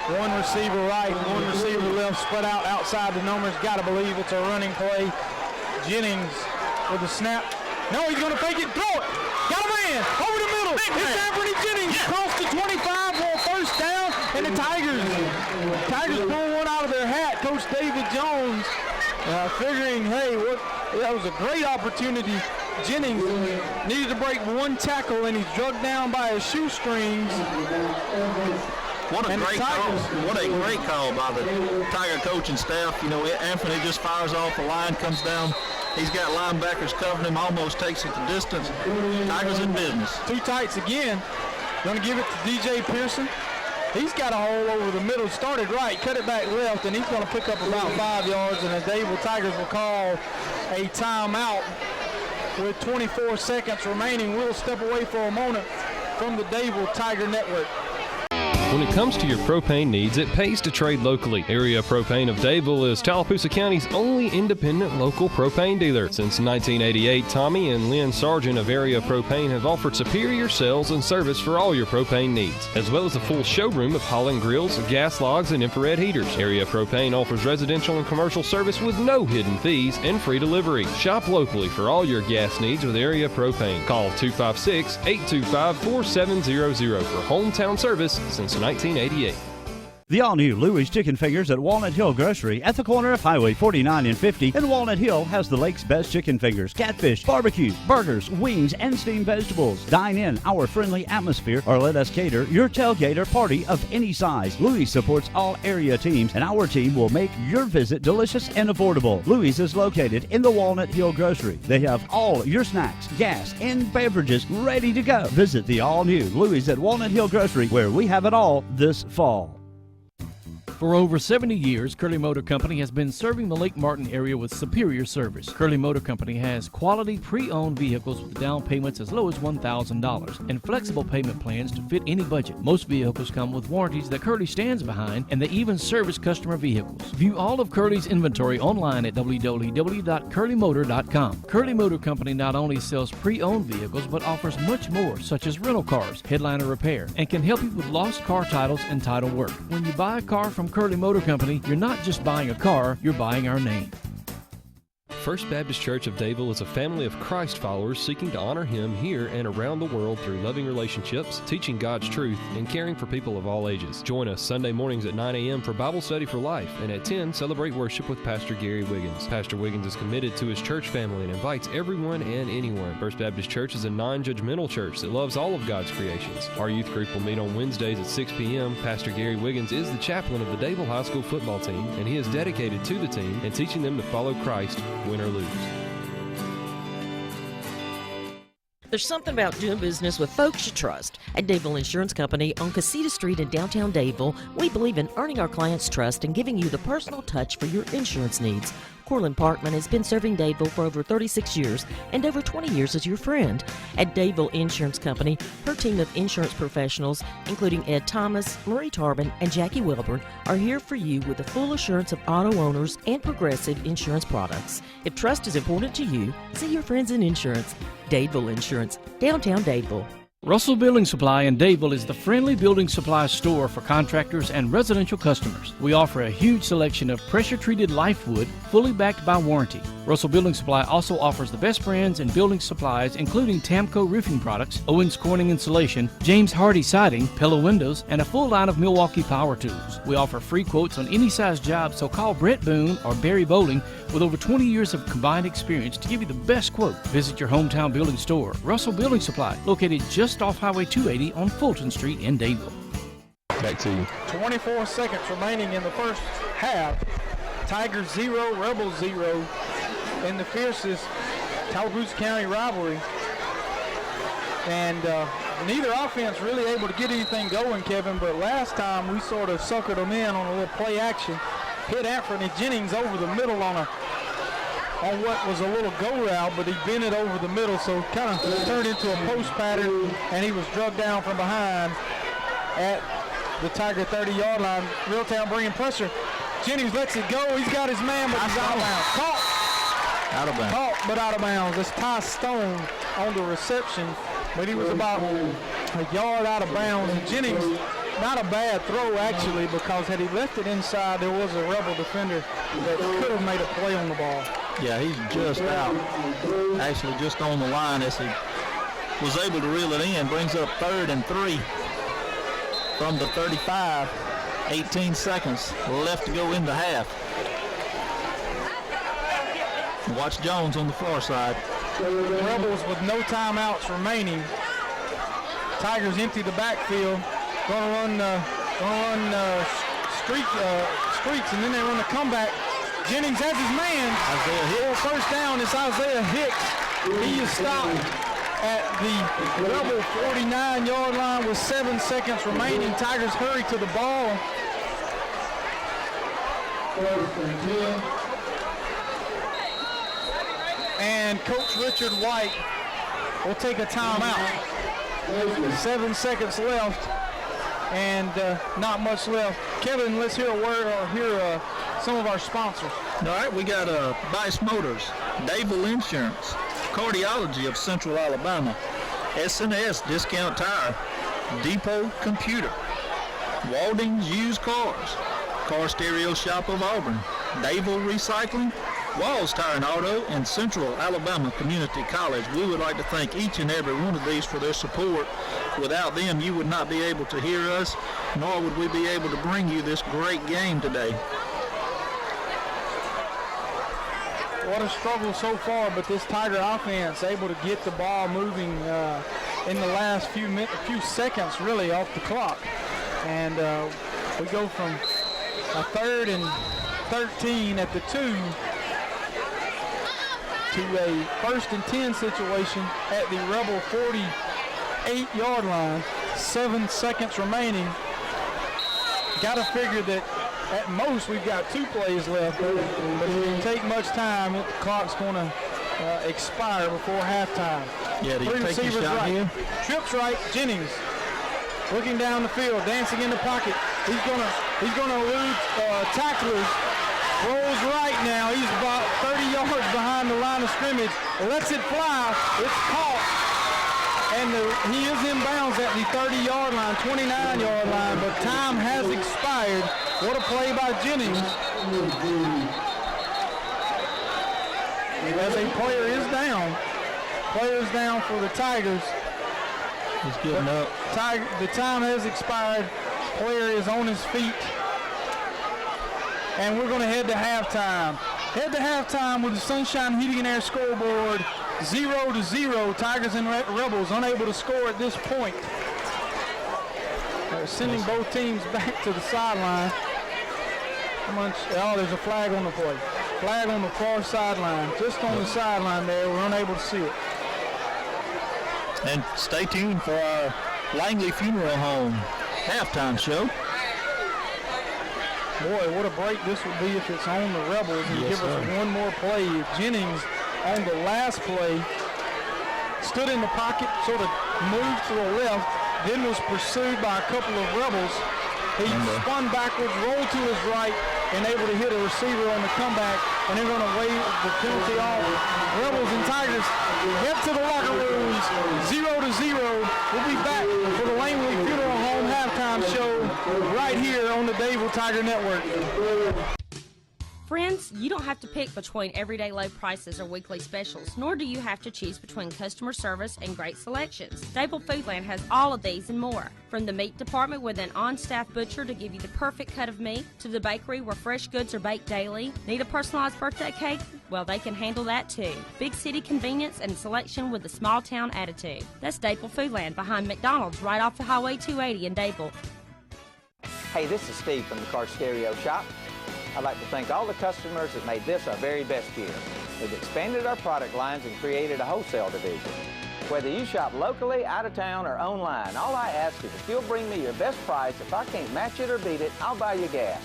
One receiver right, one receiver left, spread out outside the numbers. Got to believe it's a running play. Jennings with the snap. No, he's going to fake it, throw it. Got a man over the middle. It's Anthony Jennings across the 25 for a first down, and the Tigers pull one out of their hat. Coach David Jones figuring, hey, that was a great opportunity. Jennings needed to break one tackle, and he's drugged down by his shoestrings. What a great call! What a great call by the Tiger coaching staff. You know, Anthony just fires off, the line comes down. He's got linebackers covering him, almost takes it the distance. Tigers in business. 2 tights again. Going to give it to DJ Pearson. He's got a hole over the middle. Started right, cut it back left, and he's going to pick up about 5 yards. And the Dadevill Tigers will call a timeout with 24 seconds remaining. We'll step away for a moment from the Dadevill Tiger Network. When it comes to your propane needs, it pays to trade locally. Area Propane of Dadevill is Tallapoosa County's only independent local propane dealer. Since 1988, Tommy and Lynn Sargent of Area Propane have offered superior sales and service for all your propane needs, as well as a full showroom of Holland grills, gas logs, and infrared heaters. Area Propane offers residential and commercial service with no hidden fees and free delivery. Shop locally for all your gas needs with Area Propane. Call 256-825-4700 for hometown service since 1988. The all-new Louie's Chicken Fingers at Walnut Hill Grocery at the corner of Highway 49 and 50 in Walnut Hill has the lake's best chicken fingers, catfish, barbecue, burgers, wings, and steamed vegetables. Dine in our friendly atmosphere or let us cater your tailgater party of any size. Louie's supports all area teams, and our team will make your visit delicious and affordable. Louie's is located in the Walnut Hill Grocery. They have all your snacks, gas, and beverages ready to go. Visit the all-new Louie's at Walnut Hill Grocery, where we have it all this fall. For over 70 years, Curley Motor Company has been serving the Lake Martin area with superior service. Curley Motor Company has quality pre-owned vehicles with down payments as low as $1,000 and flexible payment plans to fit any budget. Most vehicles come with warranties that Curley stands behind, and they even service customer vehicles. View all of Curley's inventory online at www.curleymotor.com. Curley Motor Company not only sells pre-owned vehicles but offers much more, such as rental cars, headliner repair, and can help you with lost car titles and title work. When you buy a car from Curley Motor Company, you're not just buying a car, you're buying our name. First Baptist Church of Dadevill is a family of Christ followers seeking to honor Him here and around the world through loving relationships, teaching God's truth, and caring for people of all ages. Join us Sunday mornings at 9 a.m. for Bible Study for Life, and at 10, celebrate worship with Pastor Gary Wiggins. Pastor Wiggins is committed to his church family and invites everyone and anyone. First Baptist Church is a non-judgmental church that loves all of God's creations. Our youth group will meet on Wednesdays at 6 p.m. Pastor Gary Wiggins is the chaplain of the Dadevill High School football team, and he is dedicated to the team and teaching them to follow Christ, win or lose. There's something about doing business with folks you trust. At Dadevill Insurance Company on Casita Street in downtown Dadevill, we believe in earning our clients' trust and giving you the personal touch for your insurance needs. Corlin Parkman has been serving Dadevill for over 36 years and over 20 years as your friend. At Dadevill Insurance Company, her team of insurance professionals, including Ed Thomas, Marie Tarbin, and Jackie Welborn, are here for you with the full assurance of auto owners and progressive insurance products. If trust is important to you, see your friends in insurance. Dadevill Insurance, downtown Dadeville. Russell Building Supply in Dadeville is the friendly building supply store for contractors and residential customers. We offer a huge selection of pressure-treated life wood, fully backed by warranty. Russell Building Supply also offers the best brands in building supplies, including Tamco roofing products, Owens Corning insulation, James Hardy siding, Pella windows, and a full line of Milwaukee power tools. We offer free quotes on any size job, so call Brett Boone or Barry Bowling with over 20 years of combined experience to give you the best quote. Visit your hometown building store, Russell Building Supply, located just off Highway 280 on Fulton Street in Dadeville. Back to you. 24 seconds remaining in the first half. Tigers 0, Rebels 0 in the fiercest Tallapoosa County rivalry. And neither offense really able to get anything going, Kevin, but last time we sort of suckered them in on a little play action. Hit Anthony Jennings over the middle on what was a little go route, but he bent it over the middle, so kind of turned into a post pattern, and he was drugged down from behind at the Tiger 30-yard line. Reeltown bringing pressure. Jennings lets it go. He's got his man, but he's out of bounds. Caught, but out of bounds. It's Ty Stone on the reception, but he was about a yard out of bounds. And Jennings, not a bad throw, actually, because had he left it inside, there was a Rebel defender that could have made a play on the ball. Yeah, he's just out. Actually, just on the line as he was able to reel it in. Brings up 3rd and 3 from the 35. 18 seconds left to go into half. Watch Jones on the far side. Rebels with no timeouts remaining. Tigers empty the backfield. Gonna run streaks, and then they run the comeback. Jennings has his man. Isaiah Hicks. First down is Isaiah Hicks. He is stopped at the Rebel 49-yard line with 7 seconds remaining. Tigers hurry to the ball. And Coach Richard White will take a timeout. 7 seconds left, and not much left. Kevin, let's hear a word or hear some of our sponsors. All right, we got Bice Motors, Dadevill Insurance, Cardiology of Central Alabama, S&S Discount Tire, Depot Computer, Walding's Used Cars, Car Stereo Shop of Auburn, Dadevill Recycling, Walls Tire and Auto, and Central Alabama Community College. We would like to thank each and every one of these for their support. Without them, you would not be able to hear us, nor would we be able to bring you this great game today. What a struggle so far, but this Tiger offense able to get the ball moving in the last few seconds, really, off the clock. And we go from a 3rd and 13 at the 2 to a 1st and 10 situation at the Rebel 48-yard line. 7 seconds remaining. Got to figure that at most we've got 2 plays left, but it didn't take much time. The clock's going to expire before halftime. Yeah, do you 3 take your receivers shot right. here? Trips right. Jennings looking down the field, dancing in the pocket. He's gonna elude tacklers. Rolls right now. He's about 30 yards behind the line of scrimmage. Lets it fly. It's caught. And he is in bounds at the 30-yard line, 29-yard line, but time has expired. What a play by Jennings. As a player is down. Players down for the Tigers. He's getting up. The time has expired. Player is on his feet. And we're going to head to halftime. Head to halftime with the Sunshine Heating and Air scoreboard 0-0. Tigers and Rebels unable to score at this point. They're sending both teams back to the sideline. Oh, there's a flag on the play. Flag on the far sideline. Just on the sideline there. We're unable to see it. And stay tuned for our Langley Funeral Home halftime show. Boy, what a break this would be if it's on the Rebels and give us one more play. Jennings on the last play stood in the pocket, sort of moved to the left, then was pursued by a couple of Rebels. He spun backwards, rolled to his right, and able to hit a receiver on the comeback, and they're going to waive the penalty off. Rebels and Tigers head to the locker rooms, 0-0. We'll be back for the Langley Funeral Home halftime show right here on the Dadevill Tiger Network. Friends, you don't have to pick between everyday low prices or weekly specials, nor do you have to choose between customer service and great selections. Dadevill Foodland has all of these and more. From the meat department with an on-staff butcher to give you the perfect cut of meat, to the bakery where fresh goods are baked daily. Need a personalized birthday cake? Well, they can handle that too. Big city convenience and selection with a small town attitude. That's Dadevill Foodland behind McDonald's right off the Highway 280 in Dadevill. Hey, this is Steve from the Car Stereo Shop. I'd like to thank all the customers that made this our very best year. We've expanded our product lines and created a wholesale division. Whether you shop locally, out of town, or online, all I ask is if you'll bring me your best price. If I can't match it or beat it, I'll buy you gas.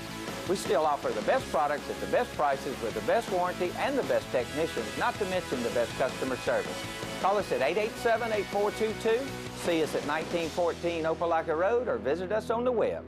We still offer the best products at the best prices with the best warranty and the best technicians, not to mention the best customer service. Call us at 887-8422, see us at 1914 Opelika Road, or visit us on the web.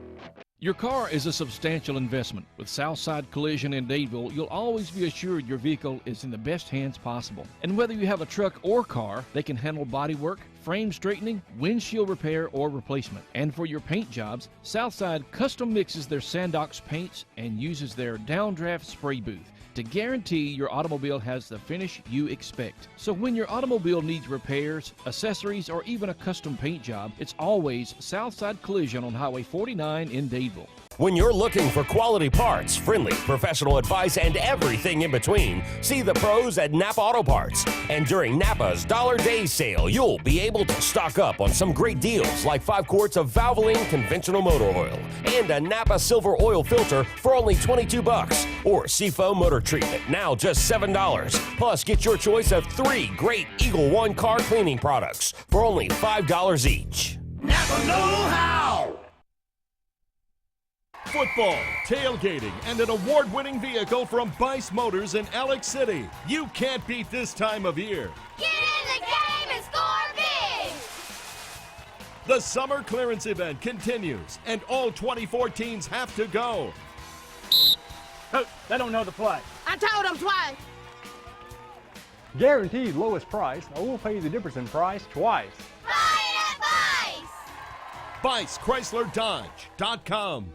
Your car is a substantial investment. With Southside Collision in Dadeville, you'll always be assured your vehicle is in the best hands possible. And whether you have a truck or car, they can handle body work, frame straightening, windshield repair, or replacement. And for your paint jobs, Southside custom mixes their Sandox paints and uses their downdraft spray booth to guarantee your automobile has the finish you expect. So when your automobile needs repairs, accessories, or even a custom paint job, it's always Southside Collision on Highway 49 in Dadeville. When you're looking for quality parts, friendly professional advice, and everything in between, see the pros at Napa Auto Parts. And during Napa's Dollar Day sale, you'll be able to stock up on some great deals like 5 quarts of Valvoline conventional motor oil and a Napa silver oil filter for only $22, or Seafoam motor treatment, now just $7. Plus, get your choice of 3 great Eagle One car cleaning products for only $5 each. Napa know-how! Football, tailgating, and an award-winning vehicle from Bice Motors in Alex City. You can't beat this time of year. Get in the game and score big! The summer clearance event continues, and all 24 teams have to go. Oh, they don't know the play. I told them twice. Guaranteed lowest price, or we'll pay you the difference in price twice. Buy it at Bice! BiceChryslerDodge.com.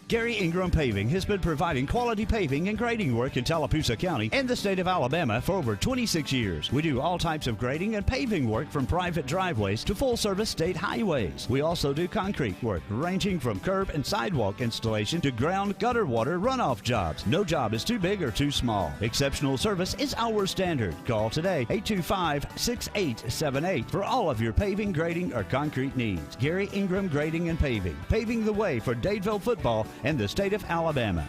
Gary Ingram Paving has been providing quality paving and grading work in Tallapoosa County and the state of Alabama for over 26 years. We do all types of grading and paving work from private driveways to full-service state highways. We also do concrete work ranging from curb and sidewalk installation to ground gutter water runoff jobs. No job is too big or too small. Exceptional service is our standard. Call today, 825-6878 for all of your paving, grading, or concrete needs. Gary Ingram Grading and Paving, paving the way for Dadeville football and the state of Alabama.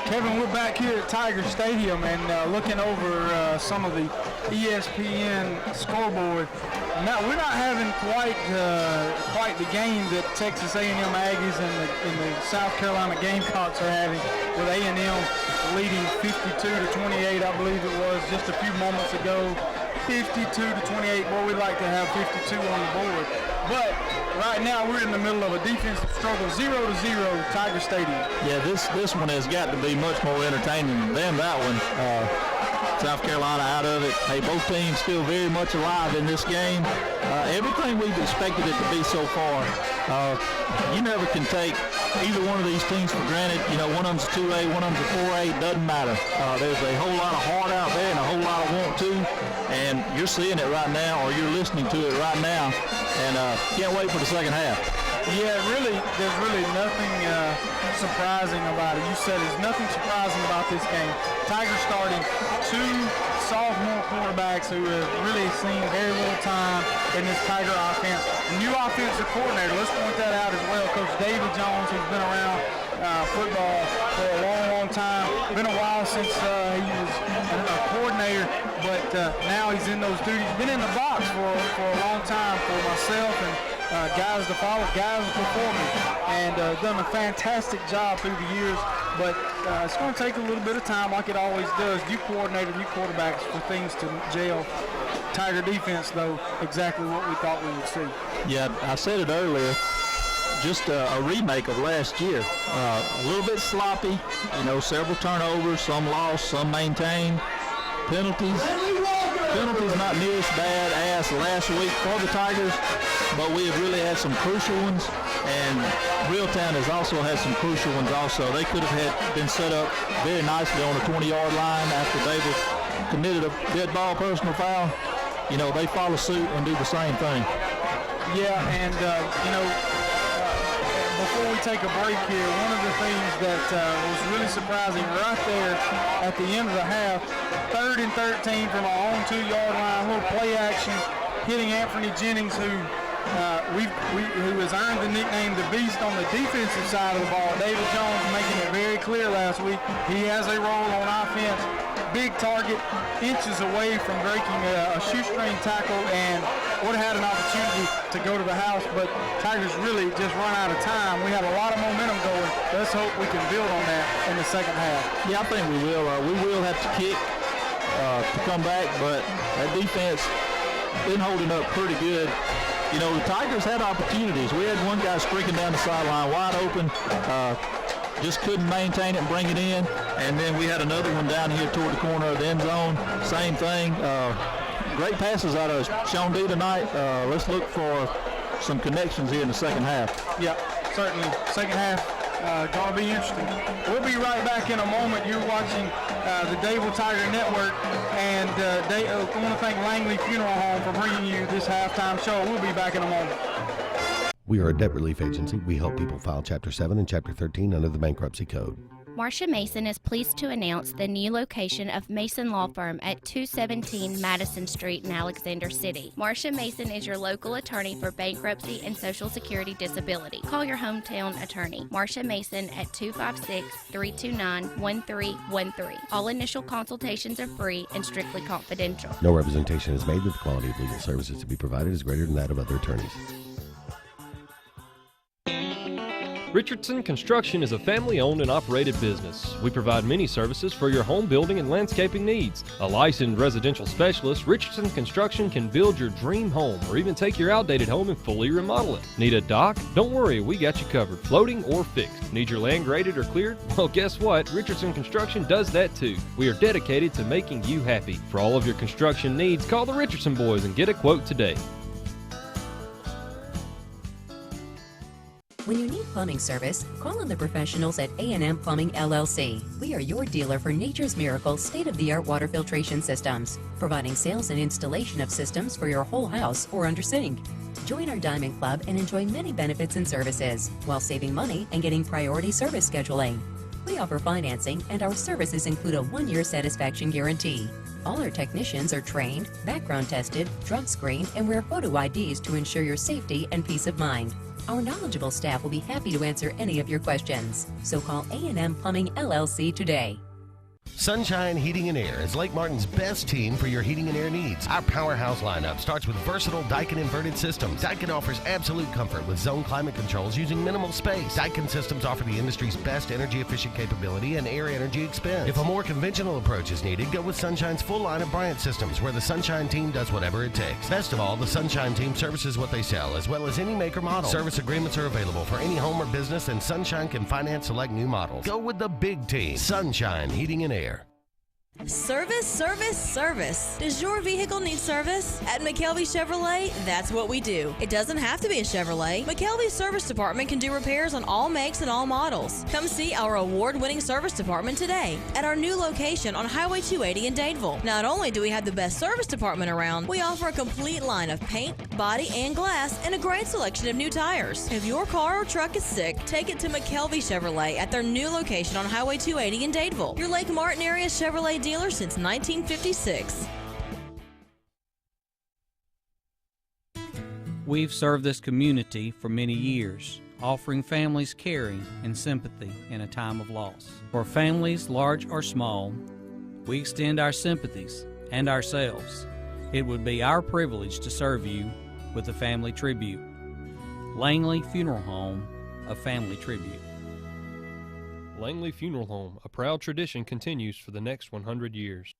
Kevin, we're back here at Tiger Stadium and looking over some of the ESPN scoreboard. Now, we're not having quite the game that Texas A&M Aggies and the South Carolina Gamecocks are having, with A&M leading 52-28, I believe it was just a few moments ago. 52-28. Boy, we'd like to have 52 on the board. But right now we're in the middle of a defensive struggle, 0-0, Tiger Stadium. Yeah, this one has got to be much more entertaining than that one. South Carolina out of it. Hey, both teams still very much alive in this game. Everything we've expected it to be so far. You never can take either one of these teams for granted. You know, one of them's a 2A, one of them's a 4A. It doesn't matter. There's a whole lot of heart out there and a whole lot of want to. And you're seeing it right now, or you're listening to it right now. And can't wait for the second half. Yeah, really, there's really nothing surprising about it. You said there's nothing surprising about this game. Tigers starting 2 sophomore quarterbacks who have really seen very little time in this Tiger offense. A new offensive coordinator, let's point that out as well. Coach David Jones, who's been around football for a long, long time. Been a while since he was a coordinator, but now he's in those duties. Been in the box for a long time for myself and guys to follow, guys before me, and done a fantastic job through the years. But it's going to take a little bit of time, like it always does. New coordinator, new quarterbacks, for things to gel. Tiger defense, though, exactly what we thought we would see. Yeah, I said it earlier. just a remake of last year. A little bit sloppy, several turnovers, some lost, some maintained. Penalties not near as bad as last week for the Tigers, but we have really had some crucial ones, and Reeltown has also had some crucial ones also. They could have been set up very nicely on the 20-yard line after Dadevill committed a dead ball personal foul. They follow suit and do the same thing. Yeah, and before we take a break here, one of the things that was really surprising right there at the end of the half, 3rd and 13 from our own 2-yard line, a little play action, hitting Anthony Jennings, who has earned the nickname the Beast on the defensive side of the ball. David Jones making it very clear last week. He has a role on offense. Big target, inches away from breaking a shoestring tackle, and would have had an opportunity to go to the house, but Tigers really just run out of time. We had a lot of momentum going. Let's hope we can build on that in the second half. Yeah, I think we will. We will have to kick to come back, but that defense been holding up pretty good. The Tigers had opportunities. We had one guy streaking down the sideline wide open, just couldn't maintain it and bring it in. And then we had another one down here toward the corner of the end zone. Same thing. Great passes out of Sean D tonight. Let's look for some connections here in the second half. Yeah, certainly. Second half going to be interesting. We'll be right back in a moment. You're watching the Dadevill Tiger Network, and I want to thank Langley Funeral Home for bringing you this halftime show. We'll be back in a moment. We are a debt relief agency. We help people file Chapter 7 and Chapter 13 under the Bankruptcy Code. Marcia Mason is pleased to announce the new location of Mason Law Firm at 217 Madison Street in Alexander City. Marcia Mason is your local attorney for bankruptcy and Social Security disability. Call your hometown attorney, Marcia Mason, at 256-329-1313. All initial consultations are free and strictly confidential. No representation is made that the quality of legal services to be provided is greater than that of other attorneys. Richardson Construction is a family-owned and operated business. We provide many services for your home building and landscaping needs. A licensed residential specialist, Richardson Construction can build your dream home or even take your outdated home and fully remodel it. Need a dock? Don't worry, we got you covered, floating or fixed. Need your land graded or cleared? Well, guess what? Richardson Construction does that too. We are dedicated to making you happy. For all of your construction needs, call the Richardson boys and get a quote today. When you need plumbing service, call on the professionals at A&M Plumbing LLC. We are your dealer for Nature's Miracle state-of-the-art water filtration systems, providing sales and installation of systems for your whole house or under sink. Join our Diamond Club and enjoy many benefits and services while saving money and getting priority service scheduling. We offer financing, and our services include a 1-year satisfaction guarantee. All our technicians are trained, background tested, drug screened, and wear photo IDs to ensure your safety and peace of mind. Our knowledgeable staff will be happy to answer any of your questions. So call A&M Plumbing LLC today. Sunshine Heating and Air is Lake Martin's best team for your heating and air needs. Our powerhouse lineup starts with versatile Daikin inverted systems. Daikin offers absolute comfort with zone climate controls using minimal space. Daikin systems offer the industry's best energy efficient capability and air energy expense. If a more conventional approach is needed, go with Sunshine's full line of Bryant systems, where the Sunshine team does whatever it takes. Best of all, the Sunshine team services what they sell, as well as any make or model. Service agreements are available for any home or business, and Sunshine can finance select new models. Go with the big team, Sunshine Heating and Air. Service, service, service. Does your vehicle need service? At McKelvey Chevrolet, that's what we do. It doesn't have to be a Chevrolet. McKelvey's service department can do repairs on all makes and all models. Come see our award-winning service department today at our new location on Highway 280 in Dadeville. Not only do we have the best service department around, we offer a complete line of paint, body, and glass, and a great selection of new tires. If your car or truck is sick, take it to McKelvey Chevrolet at their new location on Highway 280 in Dadeville. Your Lake Martin area Chevrolet dealer since 1956. We've served this community for many years, offering families caring and sympathy in a time of loss. For families large or small, we extend our sympathies and ourselves. It would be our privilege to serve you with a family tribute. Langley Funeral Home, a family tribute. Langley Funeral Home, a proud tradition, continues for the next 100 years.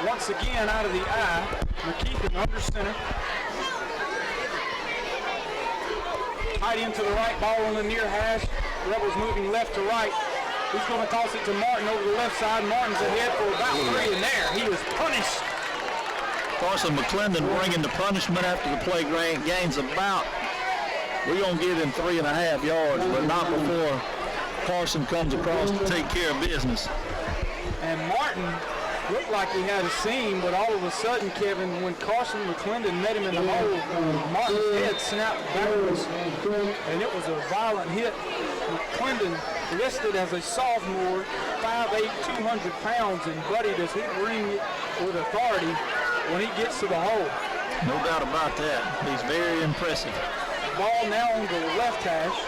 Once again out of the eye. McKeithen under center. Tight into the right, ball on the near hash. Rebels moving left to right. He's going to toss it to Martin over the left side. Martin's ahead for about 3 in there. He was punished. Carson McClendon bringing the punishment after the play gains about, we're going to give him 3.5 yards, but not before Carson comes across to take care of business. And Martin looked like he had a seam, but all of a sudden, Kevin, when Carson McClendon met him in the hole, Martin's head snapped backwards, and it was a violent hit. McClendon, listed as a sophomore, 5'8", 200 pounds, and Buddy, does he ring it with authority when he gets to the hole. No doubt about that. He's very impressive. Ball now on the left hash.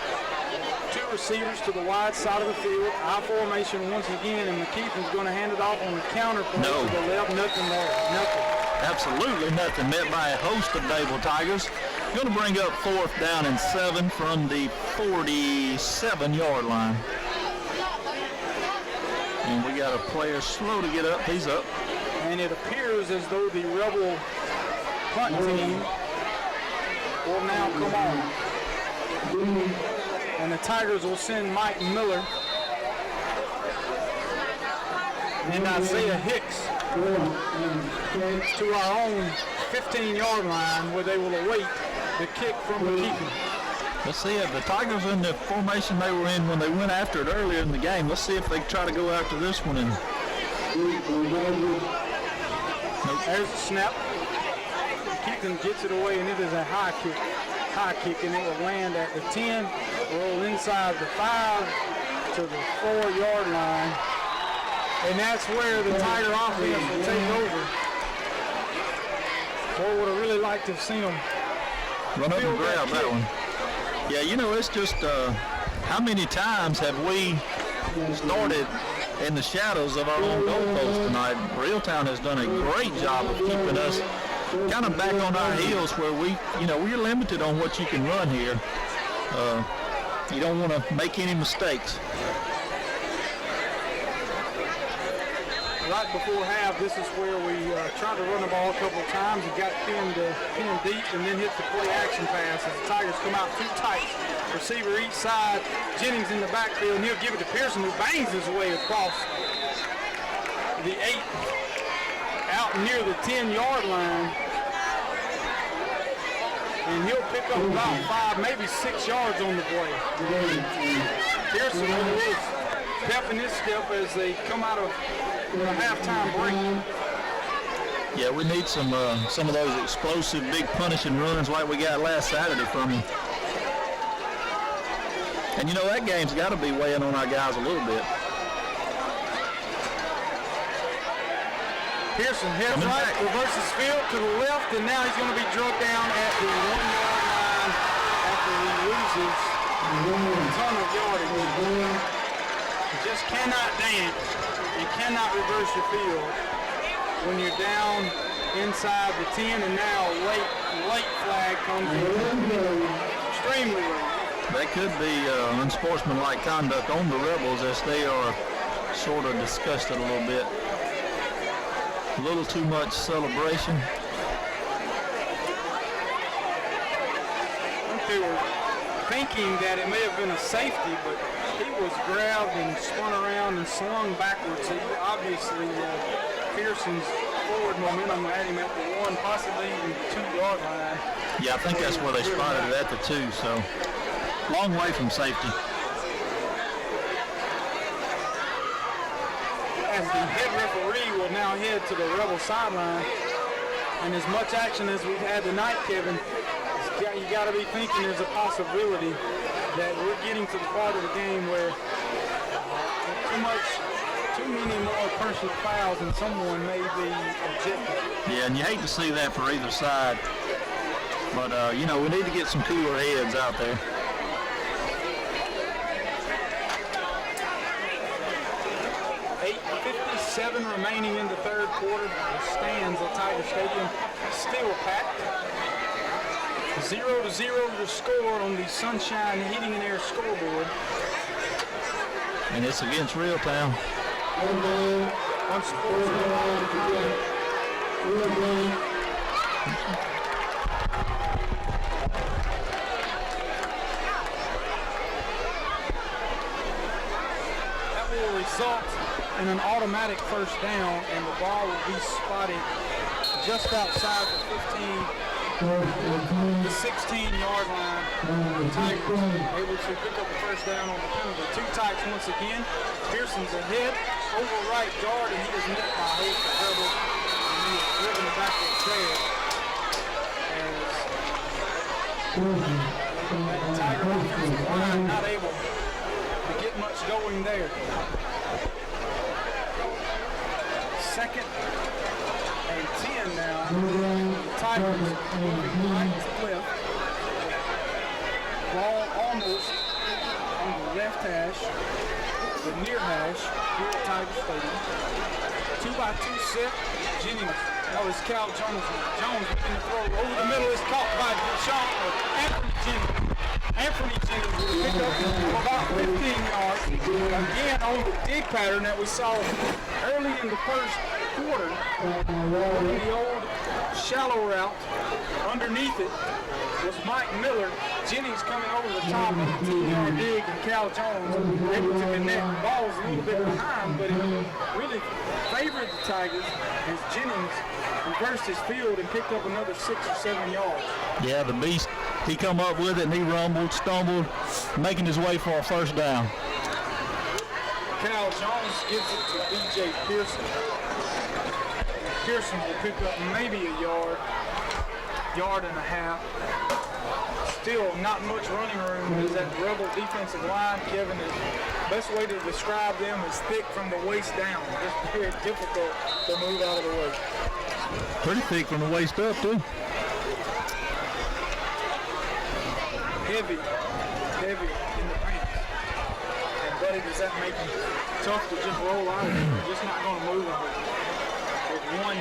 2 receivers to the wide side of the field. I formation once again, and McKeithen's going to hand it off on the counter play to the left. Nothing there. Nothing. Absolutely nothing. Met by a host of Dadevill Tigers. Going to bring up 4th down and 7 from the 47-yard line. And we got a player slow to get up. He's up. And it appears as though the Rebel punt team will now come on. And the Tigers will send Mike Miller and Isaiah Hicks to our own 15-yard line where they will await the kick from McKeithen. Let's see if the Tigers in the formation they were in when they went after it earlier in the game. Let's see if they try to go after this one. And there's a snap. McKeithen gets it away, and it is a high kick, and it will land at the 10, roll inside the 5 to the 4-yard line, and that's where the Tiger offense will take over. Boy, would I really like to have seen them run up and grab that one. Yeah, you know, it's just how many times have we started in the shadows of our own goalpost tonight? Reeltown has done a great job of keeping us kind of back on our heels where we're limited on what you can run here. You don't want to make any mistakes. Right before half, this is where we tried to run the ball a couple of times and got pinned deep and then hit the play action pass as the Tigers come out too tight. Receiver each side, Jennings in the backfield, and he'll give it to Pearson, who bangs his way across the 8 out near the 10-yard line. And he'll pick up about 5, maybe 6 yards on the play. Pearson is pep in his step as they come out of a halftime break. Yeah, we need some of those explosive, big punishing runs like we got last Saturday from him. And you know, that game's got to be weighing on our guys a little bit. Pearson heads right, reverses field to the left, and now he's going to be drugged down at the 1-yard line after he loses a ton of yardage. You just cannot dance. You cannot reverse your field when you're down inside the 10, and now late flag comes in. Extremely late. That could be unsportsmanlike conduct on the Rebels as they are sort of disgusted a little bit. A little too much celebration. I think they were thinking that it may have been a safety, but he was grabbed and spun around and slung backwards. He obviously, Pearson's forward momentum had him at the 1, possibly even 2-yard line. Yeah, I think that's where they spotted it at the 2, so long way from safety. As the head referee will now head to the Rebel sideline, and as much action as we've had tonight, Kevin, you got to be thinking there's a possibility that we're getting to the part of the game where too many more personal fouls and someone may be ejected. Yeah, and you hate to see that for either side, but you know, we need to get some cooler heads out there. 7 remaining in the third quarter. The stands at Tiger Stadium still packed. 0-0 the score on the Sunshine Heating and Air scoreboard. And it's against Reeltown. That will result in an automatic first down, and the ball will be spotted just outside the 16-yard line. The Tigers able to pick up a first down on the penalty. Two Tigers once again. Pearson's ahead over right guard, and he is met by Hope Rebel, and he is driven back to the chair. As Tiger offensive line not able to get much going there. Second and 10 now. The Tigers moving right to left. Ball almost on the left hash, the near hash here at Tiger Stadium. 2-by-2 set. Jennings. That was Cal Jones. Jones in the throw over the middle is caught by Anthony Jennings. Anthony Jennings will pick up about 15 yards. Again on the dig pattern that we saw early in the first quarter. The old shallow route. Underneath it was Mike Miller. Jennings coming over the top of the 2-yard dig, and Cal Jones able to connect. The ball was a little bit behind, but it really favored the Tigers as Jennings reversed his field and picked up another 6 or 7 yards. Yeah, the beast, he come up with it and he rumbled, stumbled, making his way for a first down. Cal Jones gives it to B.J. Pearson. Pearson will pick up maybe a yard and a half. Still not much running room is that Rebel defensive line. Kevin, the best way to describe them is thick from the waist down. It's very difficult to move out of the way. Pretty thick from the waist up, too. Heavy in the pants. And buddy, does that make it tough to just roll out? You're just not going to move with one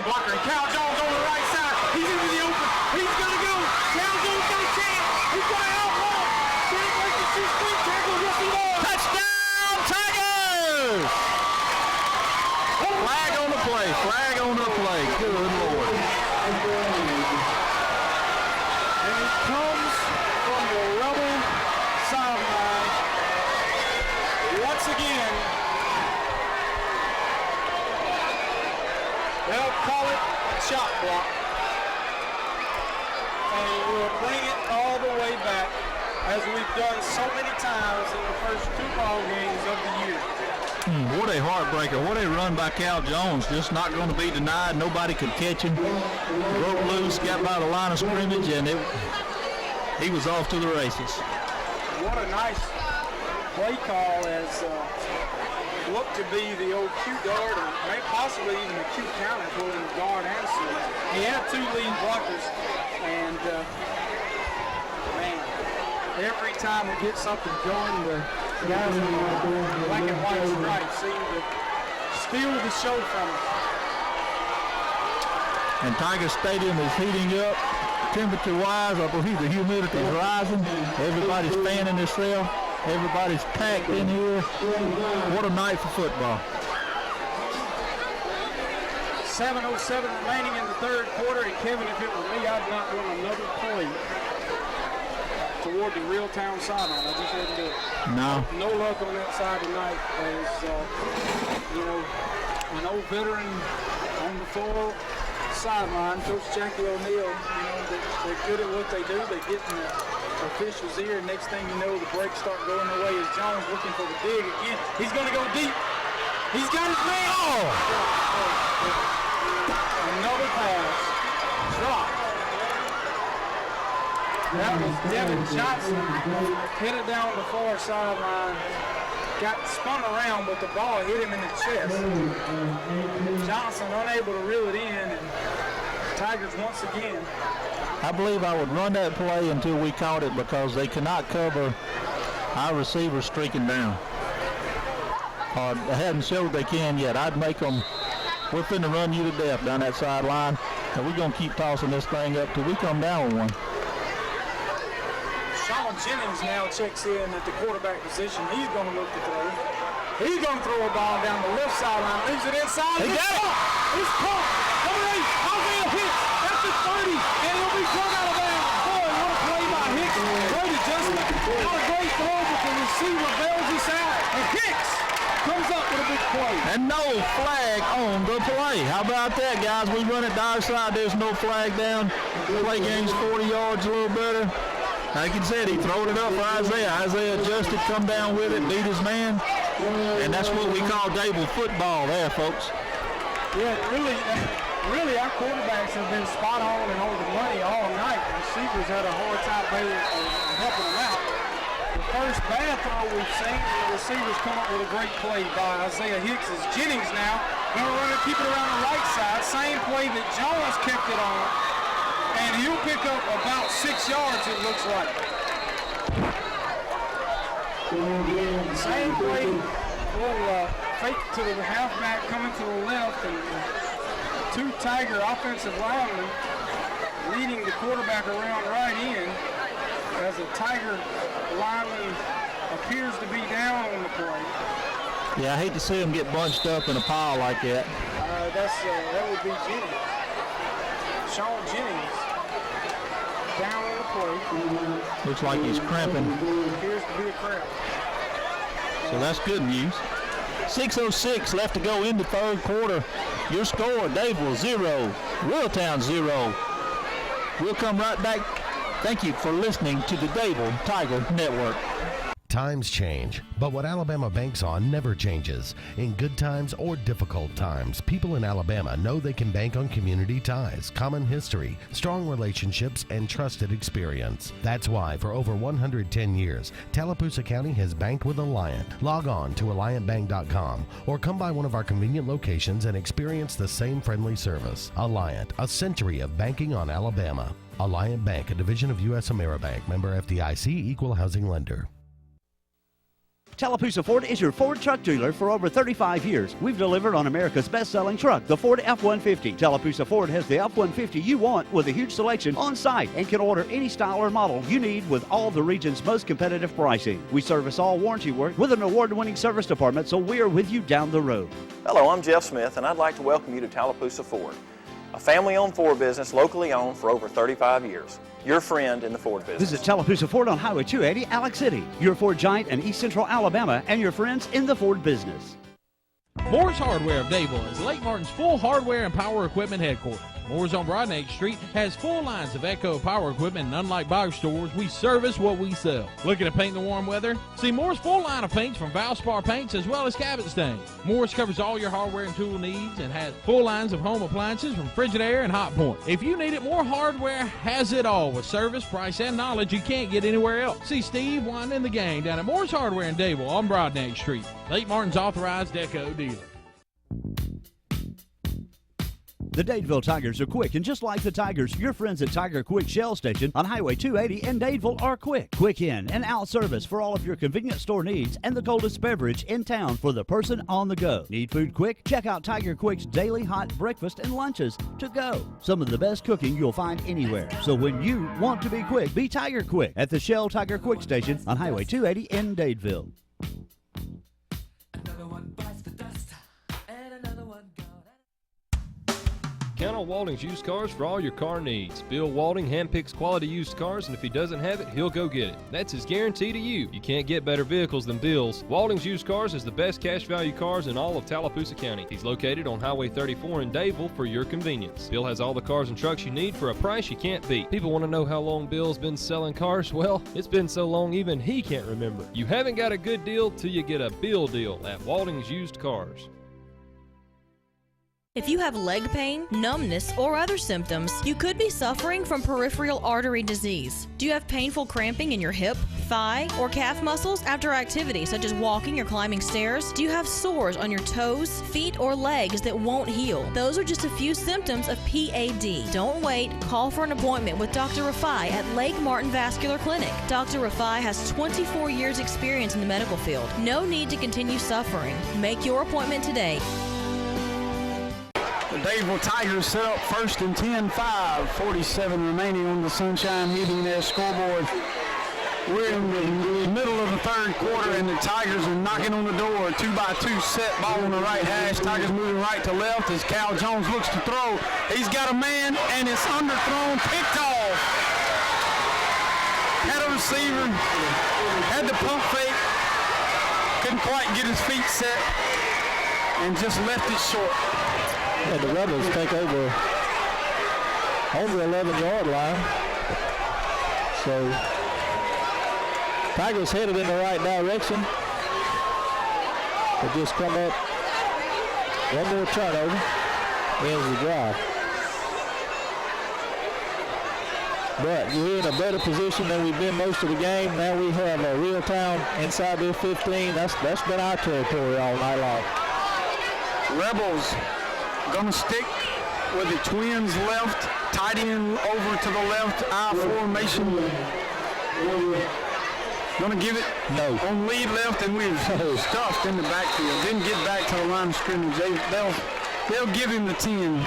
blocker. And Cal Jones on the right side. He's into the open. He's going to go. Cal Jones got a chance. He's got to outlaw. Can he break the 2-3 tackle? Yes, he does. Touchdown, Tigers! Flag on the play. Flag on the play. Good Lord. And he comes from the Rebel sideline once again. They'll call it a chop block. And we'll bring it all the way back as we've done so many times in the first 2 ball games of the year. What a heartbreaker. What a run by Cal Jones. Just not going to be denied. Nobody could catch him. Broke loose, got by the line of scrimmage, and he was off to the races. What a nice play call as looked to be the old Q guard, and maybe possibly even the Q counter for the guard and center. He had 2 lead blockers, and man, every time we get something going, the guys in the black and white stripes seem to steal the show from us. And Tiger Stadium is heating up. Temperature-wise, I believe the humidity is rising. Everybody's fanning themselves. Everybody's packed in here. What a night for football. 7:07 remaining in the third quarter, and Kevin, if it was me, I'd not run another play toward the Reeltown sideline. I just wouldn't do it. No. No luck on that side tonight. As an old veteran on the full sideline, Coach Jackie O'Neal. They're good at what they do. They get in the official's ear. Next thing you know, the brakes start going their way. As Jones looking for the dig again. He's going to go deep. He's got his man. Oh! Another pass. Drop. That was Devin Johnson headed down the far sideline. Got spun around, but the ball hit him in the chest. Johnson unable to reel it in, and Tigers once again. I believe I would run that play until we caught it because they cannot cover our receivers streaking down. They hadn't showed they can yet. I'd make them, we're finna run you to death down that sideline, and we're going to keep tossing this thing up till we come down with one. Sean Jennings now checks in at the quarterback position. He's going to look to throw. He's going to throw a ball down the left sideline. Leaves it inside. He got it. He's caught. Come Isaiah hits at the 30, and he'll be thrown out of bounds. Boy, what a play by Hicks. Great adjustment. Not a great throw, but the receiver bails us out. And Hicks comes up with a big play. And no flag on the play. How about that, guys? We run it to our side. There's no flag down. Play game's 40 yards, a little better. Like you said, he throwed it up for Isaiah. Isaiah adjusted, come down with it, beat his man. And that's what we call Dadevill football there, folks. Yeah, really, our quarterbacks have been spot on and on the money all night. The receivers had a hard time helping them out. The first bad throw we've seen, and the receivers come up with a great play by Isaiah Hicks. As Jennings now going to run and keep it around the right side. Same play that Jones kept it on. And he'll pick up about 6 yards, it looks like. Same play, little fake to the halfback coming to the left, and two Tiger offensive linemen leading the quarterback around right in as a Tiger lineman appears to be down on the play. Yeah, I hate to see him get bunched up in a pile like that. That would be Jennings. Sean Jennings down on the play. Looks like he's cramping. Appears to be a cramp. So that's good news. 6:06 left to go in the third quarter. Your score, Dadeville 0, Reeltown 0. We'll come right back. Thank you for listening to the Dadeville Tiger Network. Times change, but what Alabama banks on never changes. In good times or difficult times, people in Alabama know they can bank on community ties, common history, strong relationships, and trusted experience. That's why for over 110 years, Tallapoosa County has banked with Alliant. Log on to AlliantBank.com or come by one of our convenient locations and experience the same friendly service. Alliant, a century of banking on Alabama. Alliant Bank, a division of U.S. Ameribank, member FDIC, equal housing lender. Tallapoosa Ford is your Ford truck dealer for over 35 years. We've delivered on America's best-selling truck, the Ford F-150. Tallapoosa Ford has the F-150 you want with a huge selection on site and can order any style or model you need with all the region's most competitive pricing. We service all warranty work with an award-winning service department, so we are with you down the road. Hello, I'm Jeff Smith, and I'd like to welcome you to Tallapoosa Ford, a family-owned Ford business locally owned for over 35 years. Your friend in the Ford business. Visit Tallapoosa Ford on Highway 280, Alex City. Your Ford giant in East Central Alabama and your friends in the Ford business. Moore's Hardware of Dadeville is Lake Martin's full hardware and power equipment headquarters. Moore's on Broadneck Street has full lines of Echo power equipment, and unlike box stores, we service what we sell. Looking to paint in the warm weather? See Moore's full line of paints from Valspar Paints as well as cabinet stains. Moore's covers all your hardware and tool needs and has full lines of home appliances from Frigidaire and Hot Point. If you need it, Moore Hardware has it all with service, price, and knowledge you can't get anywhere else. See Steve winding the gang down at Moore's Hardware in Dadeville on Broadneck Street. Lake Martin's authorized Echo dealer. The Dadeville Tigers are quick, and just like the Tigers, your friends at Tiger Quick Shell Station on Highway 280 in Dadeville are quick. Quick in and out service for all of your convenience store needs and the coldest beverage in town for the person on the go. Need food quick? Check out Tiger Quick's daily hot breakfast and lunches to go. Some of the best cooking you'll find anywhere. So when you want to be quick, be Tiger Quick at the Shell Tiger Quick Station on Highway 280 in Dadeville. Count on Walding's Used Cars for all your car needs. Bill Walding handpicks quality used cars, and if he doesn't have it, he'll go get it. That's his guarantee to you. You can't get better vehicles than Bill's. Walding's Used Cars is the best cash value cars in all of Tallapoosa County. He's located on Highway 34 in Dadeville for your convenience. Bill has all the cars and trucks you need for a price you can't beat. People want to know how long Bill's been selling cars. Well, it's been so long even he can't remember. You haven't got a good deal till you get a Bill deal at Walding's Used Cars. If you have leg pain, numbness, or other symptoms, you could be suffering from peripheral artery disease. Do you have painful cramping in your hip, thigh, or calf muscles after activity such as walking or climbing stairs? Do you have sores on your toes, feet, or legs that won't heal? Those are just a few symptoms of PAD. Don't wait. Call for an appointment with Dr. Rafai at Lake Martin Vascular Clinic. Dr. Rafai has 24 years experience in the medical field. No need to continue suffering. Make your appointment today. The Dadeville Tigers set up first and 10, 5, 47 remaining on the Sunshine Heating their scoreboard. We're in the middle of the third quarter, and the Tigers are knocking on the door. 2-by-2 set, ball on the right hash. Tigers moving right to left as Cal Jones looks to throw. He's got a man, and it's underthrown, picked off. Had a receiver, had the pump fake, couldn't quite get his feet set, and just left it short. And the Rebels take over on the 11-yard line. So Tigers headed in the right direction. They just come up. One more turnover. Ends the drive. But we're in a better position than we've been most of the game. Now we have a Reeltown inside their 15. That's been our territory all night long. Rebels gonna stick with the twins left, tight end over to the left, I formation. Gonna give it on lead left, and we're stuffed in the backfield. Didn't get back to the line of scrimmage. They'll give him the 10.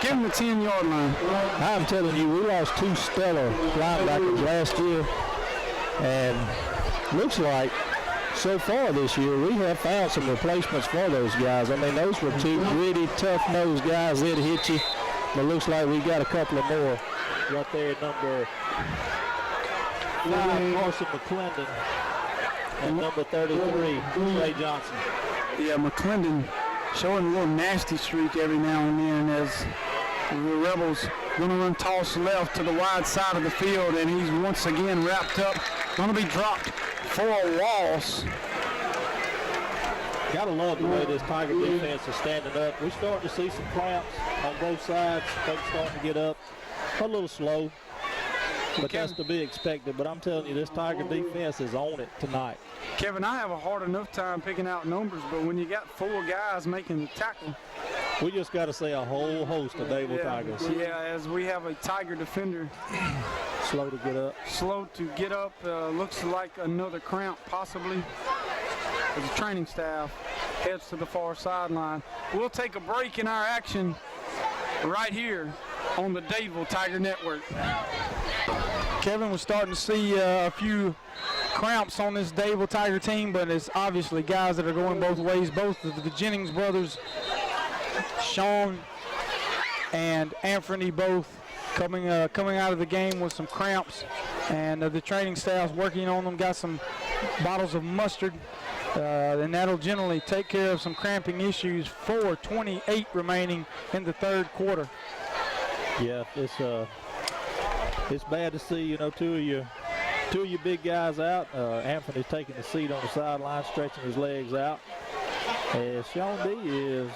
Give him the 10-yard line. I'm telling you, we lost two stellar linebackers last year, and looks like so far this year we have found some replacements for those guys. I mean, those were two gritty, tough-nosed guys that hit you, but looks like we got a couple of more right there, number 5, Carson McClendon, and number 33, Trey Johnson. Yeah, McClendon showing a little nasty streak every now and then as the Rebels going to run toss left to the wide side of the field, and he's once again wrapped up. Going to be dropped for a loss. Gotta love the way this Tiger defense is standing up. We're starting to see some clamps on both sides. They're starting to get up a little slow, but that's to be expected. But I'm telling you, this Tiger defense is on it tonight. Kevin, I have a hard enough time picking out numbers, but when you got 4 guys making the tackle, we just got to say a whole host of Dadevill Tigers. Yeah, as we have a Tiger defender. Slow to get up. Slow to get up. Looks like another cramp, possibly. As the training staff heads to the far sideline. We'll take a break in our action right here on the Dadeville Tiger Network. Kevin was starting to see a few cramps on this Dadeville Tiger team, but it's obviously guys that are going both ways. Both of the Jennings brothers, Sean and Anthony, both coming out of the game with some cramps, and the training staff's working on them. Got some bottles of mustard, and that'll generally take care of some cramping issues. 4:28 remaining in the third quarter. Yeah, it's bad to see, two of your big guys out. Anthony's taking the seat on the sideline, stretching his legs out. And Sean D is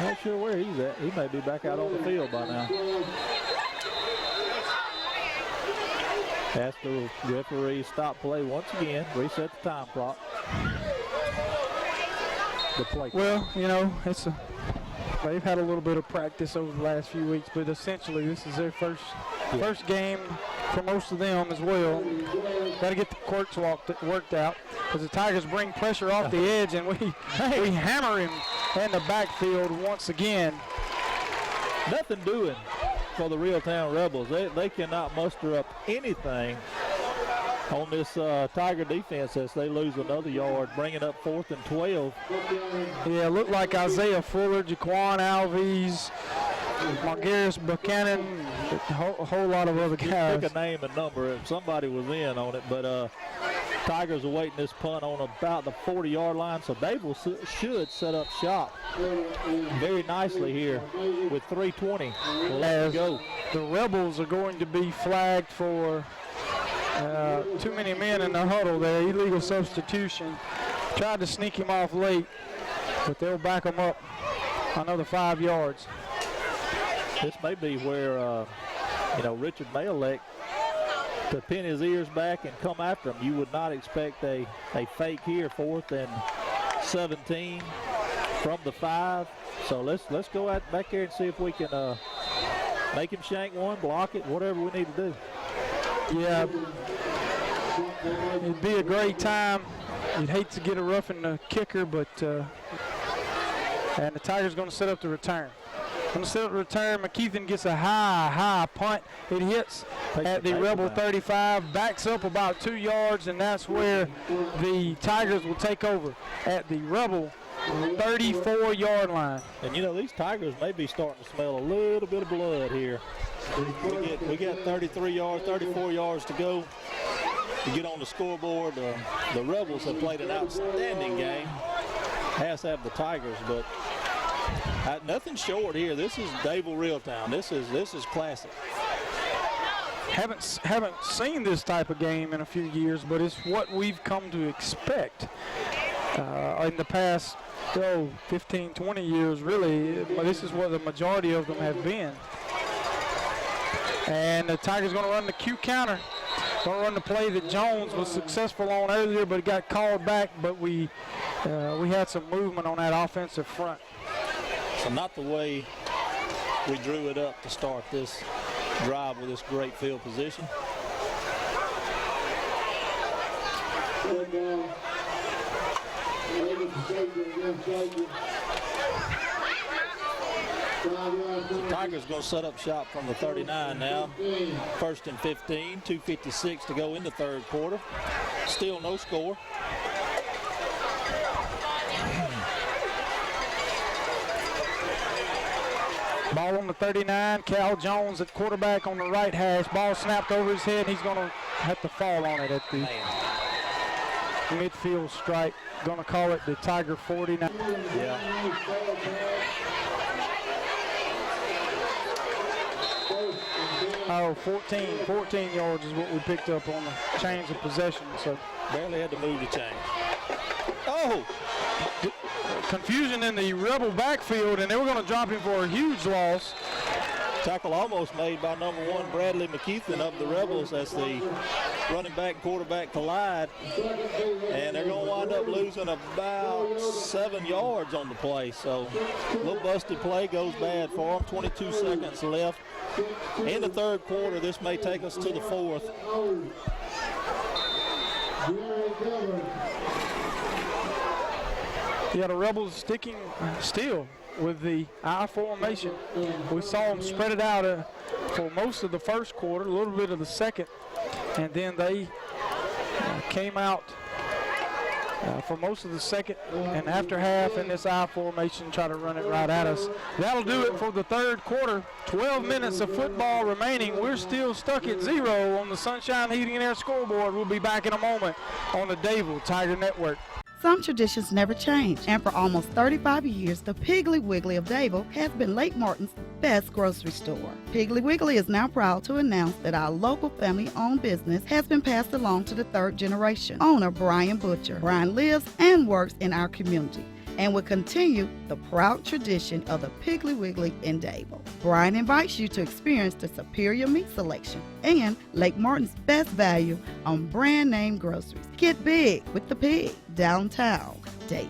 not sure where he's at. He may be back out on the field by now. Ask the referee stop play once again, reset the time clock. The play. Well, they've had a little bit of practice over the last few weeks, but essentially this is their first game for most of them as well. Got to get the quirks worked out because the Tigers bring pressure off the edge, and we hammer him in the backfield once again. Nothing doing for the Reeltown Rebels. They cannot muster up anything on this Tiger defense as they lose another yard, bringing up 4th and 12. Yeah, looked like Isaiah Fuller, Jaquan Alves, Margaris Buchanan, a whole lot of other guys. Pick a name and number if somebody was in on it, but Tigers are waiting this punt on about the 40-yard line, so Dadevill should set up shop very nicely here with 3:20 left to go. The Rebels are going to be flagged for too many men in the huddle there, illegal substitution. Tried to sneak him off late, but they'll back him up another 5 yards. This may be where, Richard may elect to pin his ears back and come after him. You would not expect a fake here, 4th and 17 from the 5. So let's go back here and see if we can make him shank one, block it, whatever we need to do. Yeah, it'd be a great time. You'd hate to get a roughing the kicker, but and the Tigers going to set up the return. On the set return, McKeithen gets a high punt. It hits at the Rebel 35, backs up about 2 yards, and that's where the Tigers will take over at the Rebel 34-yard line. And you know, these Tigers may be starting to smell a little bit of blood here. We got 33 yards, 34 yards to go to get on the scoreboard. The Rebels have played an outstanding game, as have the Tigers, but nothing short here. This is Dadevill Reeltown. This is classic. Haven't seen this type of game in a few years, but it's what we've come to expect in the past 15, 20 years, really. This is what the majority of them have been. And the Tigers going to run the Q counter. Going to run the play that Jones was successful on earlier, but it got called back. But we had some movement on that offensive front. So not the way we drew it up to start this drive with this great field position. The Tigers going to set up shop from the 39 now. 1st and 15, 2:56 to go in the third quarter. Still no score. Ball on the 39, Cal Jones at quarterback on the right hash. Ball snapped over his head. He's going to have to fall on it at the midfield stripe. Going to call it the Tiger 49. Yeah. Oh, 14 yards is what we picked up on the change of possession. So barely had to move the chain. Oh! Confusion in the Rebel backfield, and they were going to drop him for a huge loss. Tackle almost made by number 1 Bradley McKeithen of the Rebels as the running back and quarterback collide. And they're going to wind up losing about 7 yards on the play. So a little busted play goes bad for them. 22 seconds left. In the third quarter, this may take us to the fourth. Yeah, the Rebels sticking still with the I formation. We saw them spread it out for most of the first quarter, a little bit of the second, and then they came out for most of the second and after half in this I formation, try to run it right at us. That'll do it for the third quarter. 12 minutes of football remaining. We're still stuck at 0 on the Sunshine Heating and Air scoreboard. We'll be back in a moment on the Dadevill Tiger Network. Some traditions never change, and for almost 35 years, the Piggly Wiggly of Dadevill has been Lake Martin's best grocery store. Piggly Wiggly is now proud to announce that our local family-owned business has been passed along to the third generation. Owner Brian Butcher. Brian lives and works in our community and will continue the proud tradition of the Piggly Wiggly in Dadevill. Brian invites you to experience the superior meat selection and Lake Martin's best value on brand name groceries. Get big with the pig, downtown Dadevill.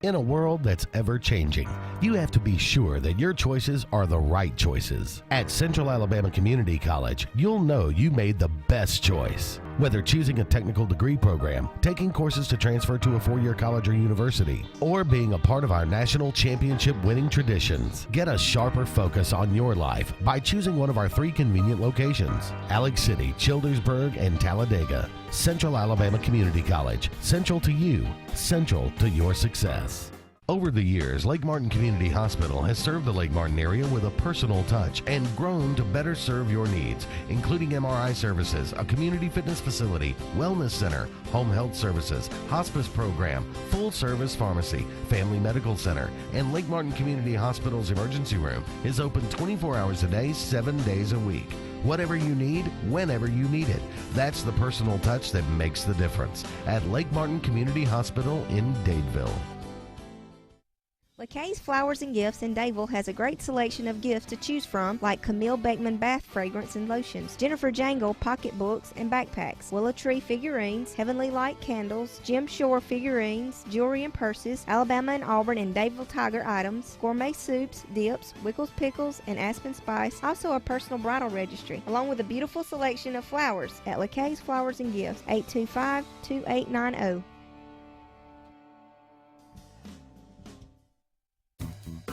In a world that's ever changing, you have to be sure that your choices are the right choices. At Central Alabama Community College, you'll know you made the best choice. Whether choosing a technical degree program, taking courses to transfer to a 4-year college or university, or being a part of our national championship winning traditions, get a sharper focus on your life by choosing one of our 3 convenient locations: Alex City, Childersburg, and Talladega. Central Alabama Community College. Central to you, central to your success. Over the years, Lake Martin Community Hospital has served the Lake Martin area with a personal touch and grown to better serve your needs, including MRI services, a community fitness facility, wellness center, home health services, hospice program, full-service pharmacy, family medical center, and Lake Martin Community Hospital's emergency room is open 24 hours a day, 7 days a week. Whatever you need, whenever you need it. That's the personal touch that makes the difference at Lake Martin Community Hospital in Dadeville. LeKay's Flowers and Gifts in Dadevill has a great selection of gifts to choose from, like Camille Beckman bath fragrance and lotions, Jennifer Jangle pocketbooks and backpacks, Willow Tree figurines, Heavenly Light candles, Jim Shore figurines, jewelry and purses, Alabama and Auburn and Dadevill Tiger items, gourmet soups, dips, Wickles pickles, and Aspen Spice, also a personal bridal registry, along with a beautiful selection of flowers at LeKay's Flowers and Gifts, 825-2890.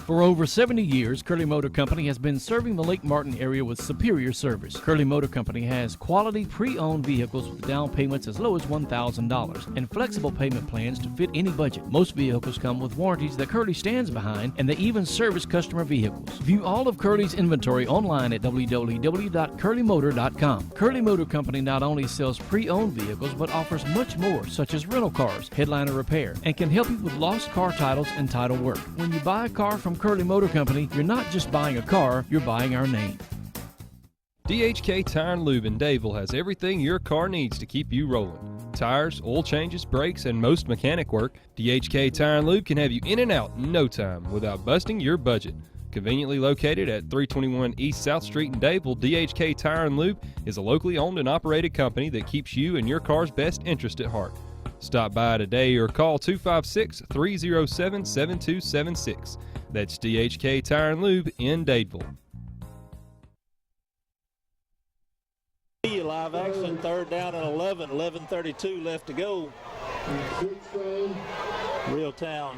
For over 70 years, Curly Motor Company has been serving the Lake Martin area with superior service. Curly Motor Company has quality pre-owned vehicles with down payments as low as $1,000 and flexible payment plans to fit any budget. Most vehicles come with warranties that Curly stands behind, and they even service customer vehicles. View all of Curly's inventory online at www.curlymotor.com. Curly Motor Company not only sells pre-owned vehicles but offers much more, such as rental cars, headliner repair, and can help you with lost car titles and title work. When you buy a car from Curly Motor Company, you're not just buying a car, you're buying our name. DHK Tire and Lube in Dadevill has everything your car needs to keep you rolling. Tires, oil changes, brakes, and most mechanic work. DHK Tire and Lube can have you in and out in no time without busting your budget. Conveniently located at 321 East South Street in Dadevill, DHK Tire and Lube is a locally owned and operated company that keeps you and your car's best interest at heart. Stop by today or call 256-307-7276. That's DHK Tire and Lube in Dadeville. Live action, 3rd down and 11, 11:32 left to go. Reeltown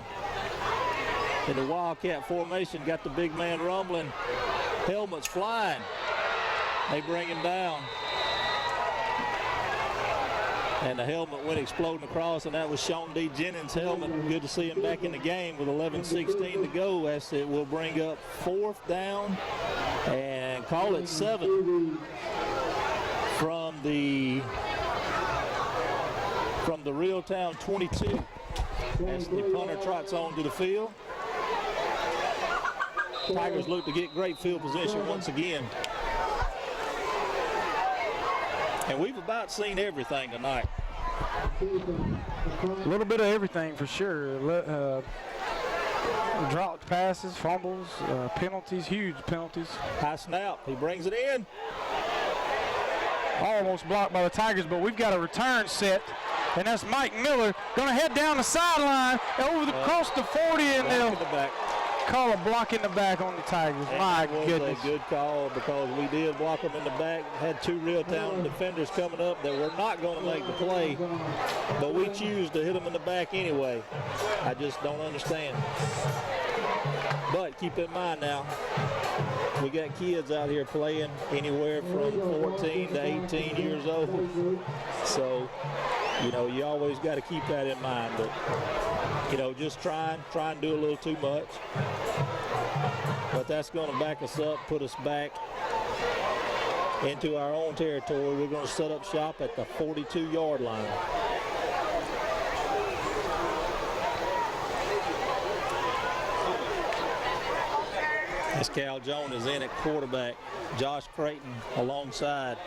in the Wildcat formation, got the big man rumbling. Helmets flying. They bring him down. And the helmet went exploding across, and that was Sean D. Jennings' helmet. Good to see him back in the game with 11:16 to go, as it will bring up 4th down and call it 7 from the Reeltown 22 as the punter trots on to the field. Tigers look to get great field position once again. And we've about seen everything tonight. A little bit of everything for sure. Dropped passes, fumbles, penalties, huge penalties. High snap, he brings it in. Almost blocked by the Tigers, but we've got a return set, and that's Mike Miller going to head down the sideline over the across the 40, and they'll call a block in the back on the Tigers. And my that was goodness. a good call, because we did block them in the back. Had 2 Reeltown defenders coming up that were not going to make the play, but we choose to hit them in the back anyway. I just don't understand. But keep in mind now, we got kids out here playing anywhere from 14 to 18 years old. So, you know, you always got to keep that in mind. But, you know, just try and do a little too much. But that's going to back us up, put us back into our own territory. We're going to set up shop at the 42-yard line. As Cal Jones is in at quarterback, Josh Creighton alongside.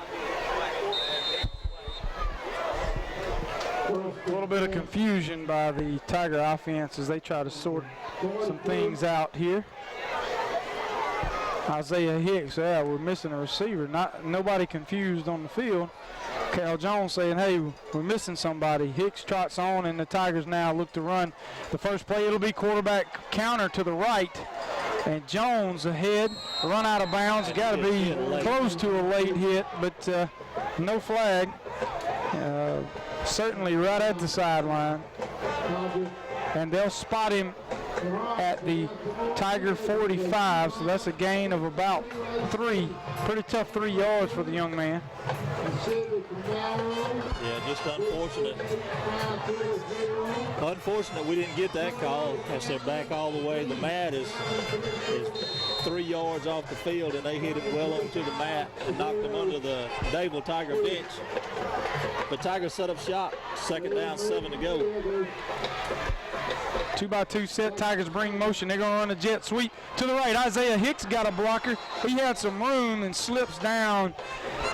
A little bit of confusion by the Tiger offense as they try to sort some things out here. Isaiah Hicks, yeah, we're missing a receiver. Nobody confused on the field. Cal Jones saying, hey, we're missing somebody. Hicks trots on, and the Tigers now look to run the first play. It'll be quarterback counter to the right. And Jones ahead, run out of bounds. Got to be close to a late hit, but no flag. Certainly right at the sideline. And they'll spot him at the Tiger 45, so that's a gain of about 3. Pretty tough 3 yards for the young man. Yeah, just unfortunate. Unfortunate we didn't get that call as they're back all the way. The mat is 3 yards off the field, and they hit him well onto the mat and knocked him under the Dadevill Tiger bench. The Tigers set up shop. 2nd down, 7 to go. 2-by-2 set. Tigers bring motion. They're going to run a jet sweep to the right. Isaiah Hicks got a blocker. He had some room and slips down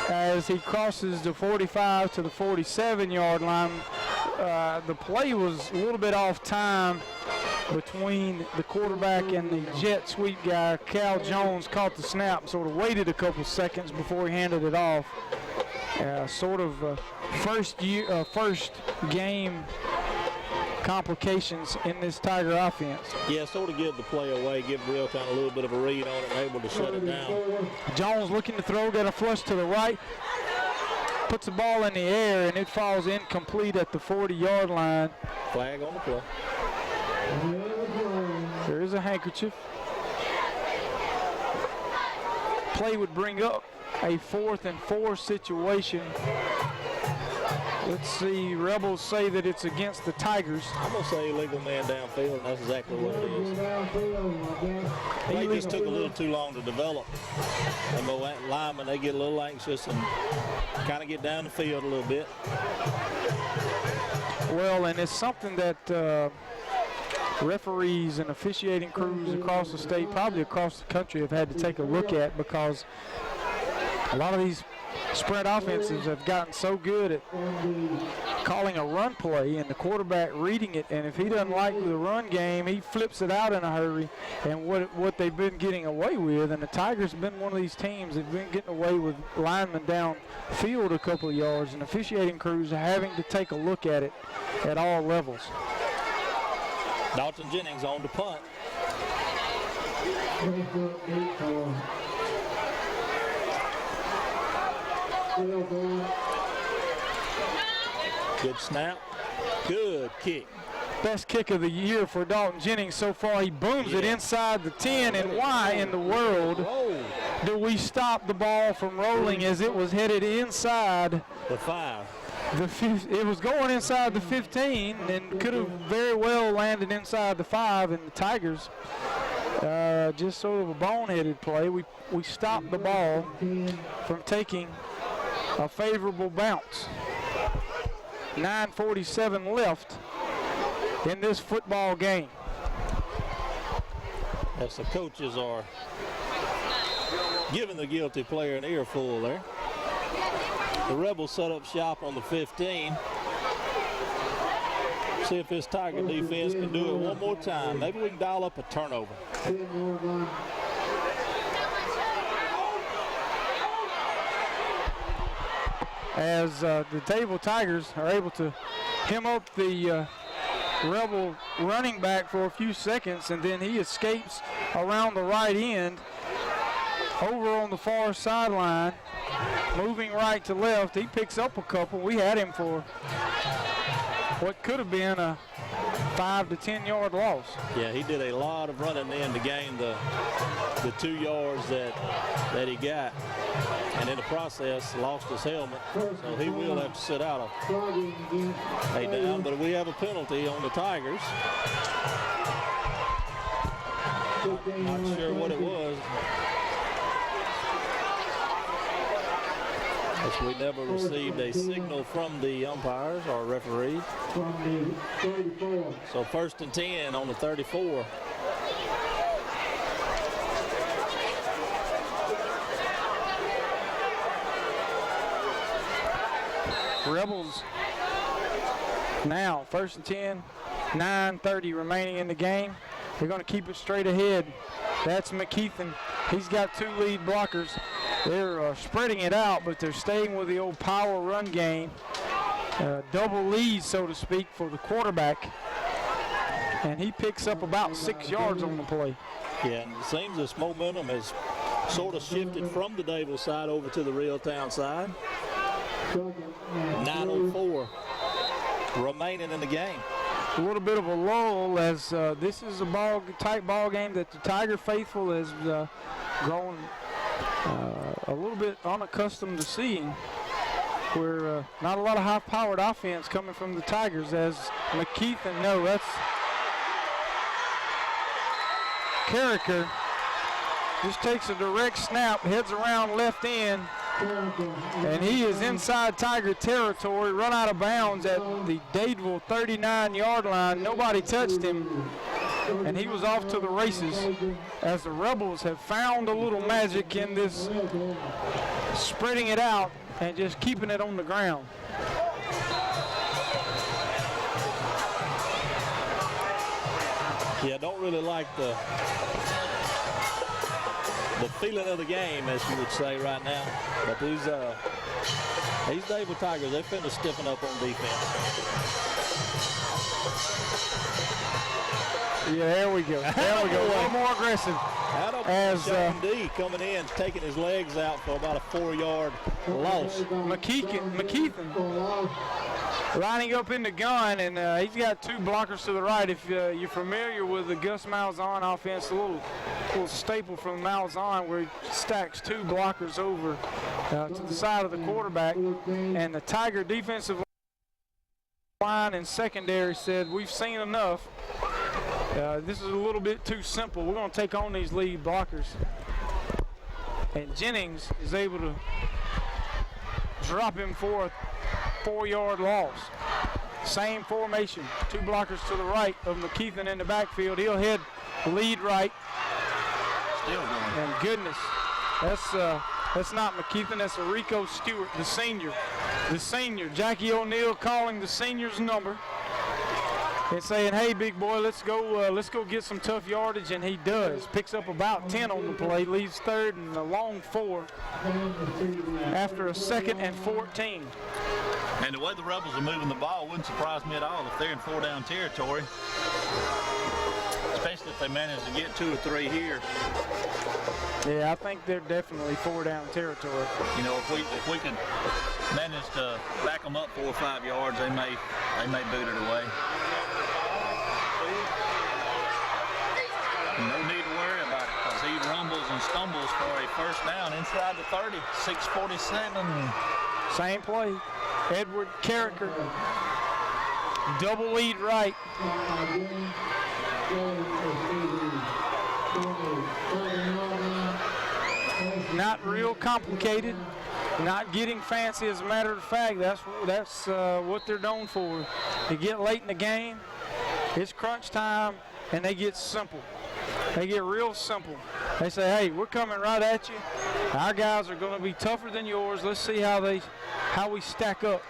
as he crosses the 45 to the 47-yard line. The play was a little bit off time between the quarterback and the jet sweep guy. Cal Jones caught the snap, sort of waited a couple seconds before he handed it off. Sort of first game complications in this Tiger offense. Yeah, sort of give the play away, give Reeltown a little bit of a read on it, and able to shut it down. Jones looking to throw, got a flush to the right, puts the ball in the air, and it falls incomplete at the 40-yard line. Flag on the play. There is a handkerchief. play would bring up a 4th and 4 situation. Let's see, Rebels say that it's against the Tigers. I'm going to say illegal man downfield, and that's exactly what it is. They just took a little too long to develop. And the linemen, they get a little anxious and kind of get down the field a little bit. Well, and it's something that referees and officiating crews across the state, probably across the country, have had to take a look at, because a lot of these spread offenses have gotten so good at calling a run play and the quarterback reading it, and if he doesn't like the run game, he flips it out in a hurry. And what they've been getting away with, and the Tigers have been one of these teams that have been getting away with linemen down field a couple of yards, and officiating crews are having to take a look at it at all levels. Dalton Jennings on to punt. Good snap. Good kick. Best kick of the year for Dalton Jennings so far. He booms it inside the 10, and why in the world do we stop the ball from rolling as it was headed inside the 5? It was going inside the 15 and could have very well landed inside the 5, and the Tigers just sort of a boneheaded play. We stopped the ball from taking a favorable bounce. 9:47 left in this football game. As the coaches are giving the guilty player an earful there. The Rebels set up shop on the 15. See if this Tiger defense can do it one more time. Maybe we can dial up a turnover. As the Dadeville Tigers are able to hem up the Rebel running back for a few seconds, and then he escapes around the right end over on the far sideline, moving right to left. He picks up a couple. We had him for what could have been a 5 to 10 yard loss. Yeah, he did a lot of running in to gain the 2 yards that he got, and in the process lost his helmet, so he will have to sit out a down. But we have a penalty on the Tigers. Not sure what it was. As we never received a signal from the umpires or referees. So 1st and 10 on the 34. Rebels now 1st and 10, 9:30 remaining in the game. They're going to keep it straight ahead. That's McKeithen. He's got 2 lead blockers. They're spreading it out, but they're staying with the old power run game. Double lead, so to speak, for the quarterback. And he picks up about 6 yards on the play. Yeah, and it seems this momentum has sort of shifted from the Dadeville side over to the Reeltown side. 9:04 remaining in the game. A little bit of a lull, as this is a tight ball game that the Tiger faithful has grown a little bit unaccustomed to seeing, where not a lot of high-powered offense coming from the Tigers. As McKeithen, no, that's Carricker, just takes a direct snap, heads around left end, and he is inside Tiger territory, run out of bounds at the Dadeville 39-yard line. Nobody touched him, and he was off to the races, as the Rebels have found a little magic in this spreading it out and just keeping it on the ground. Yeah, I don't really like the feeling of the game, as you would say right now. But these Dadeville Tigers, they're finna stiffen up on defense. Yeah, there we go. There we go. A little more aggressive. As D coming in, taking his legs out for about a 4-yard loss. McKeithen lining up in the gun, and he's got two blockers to the right. If you're familiar with the Gus Malzahn offense, a little staple from Malzahn where he stacks two blockers over to the side of the quarterback, and the Tiger defensive line and secondary said, we've seen enough. This is a little bit too simple. We're going to take on these lead blockers. And Jennings is able to drop him for a 4-yard loss. Same formation, two blockers to the right of McKeithen in the backfield. He'll head lead right. Still going. And goodness, that's not McKeithen, that's Rico Stewart, the senior. The senior, Jackie O'Neal calling the senior's number and saying, hey, big boy, let's go get some tough yardage, and he does. Picks up about 10 on the play, leaves third and a long 4 after a 2nd and 14. And the way the Rebels are moving the ball wouldn't surprise me at all if they're in 4-down territory, especially if they manage to get 2 or 3 here. Yeah, I think they're definitely 4-down territory. You know, if we can manage to back them up 4 or 5 yards, they may boot it away. No need to worry about it because he rumbles and stumbles for a first down inside the 30, 6:47. Same play. Edward Carricker, double lead right. Not real complicated, not getting fancy. As a matter of fact, that's what they're known for. They get late in the game, it's crunch time, and they get simple. They get real simple. They say, hey, we're coming right at you. Our guys are going to be tougher than yours. Let's see how we stack up.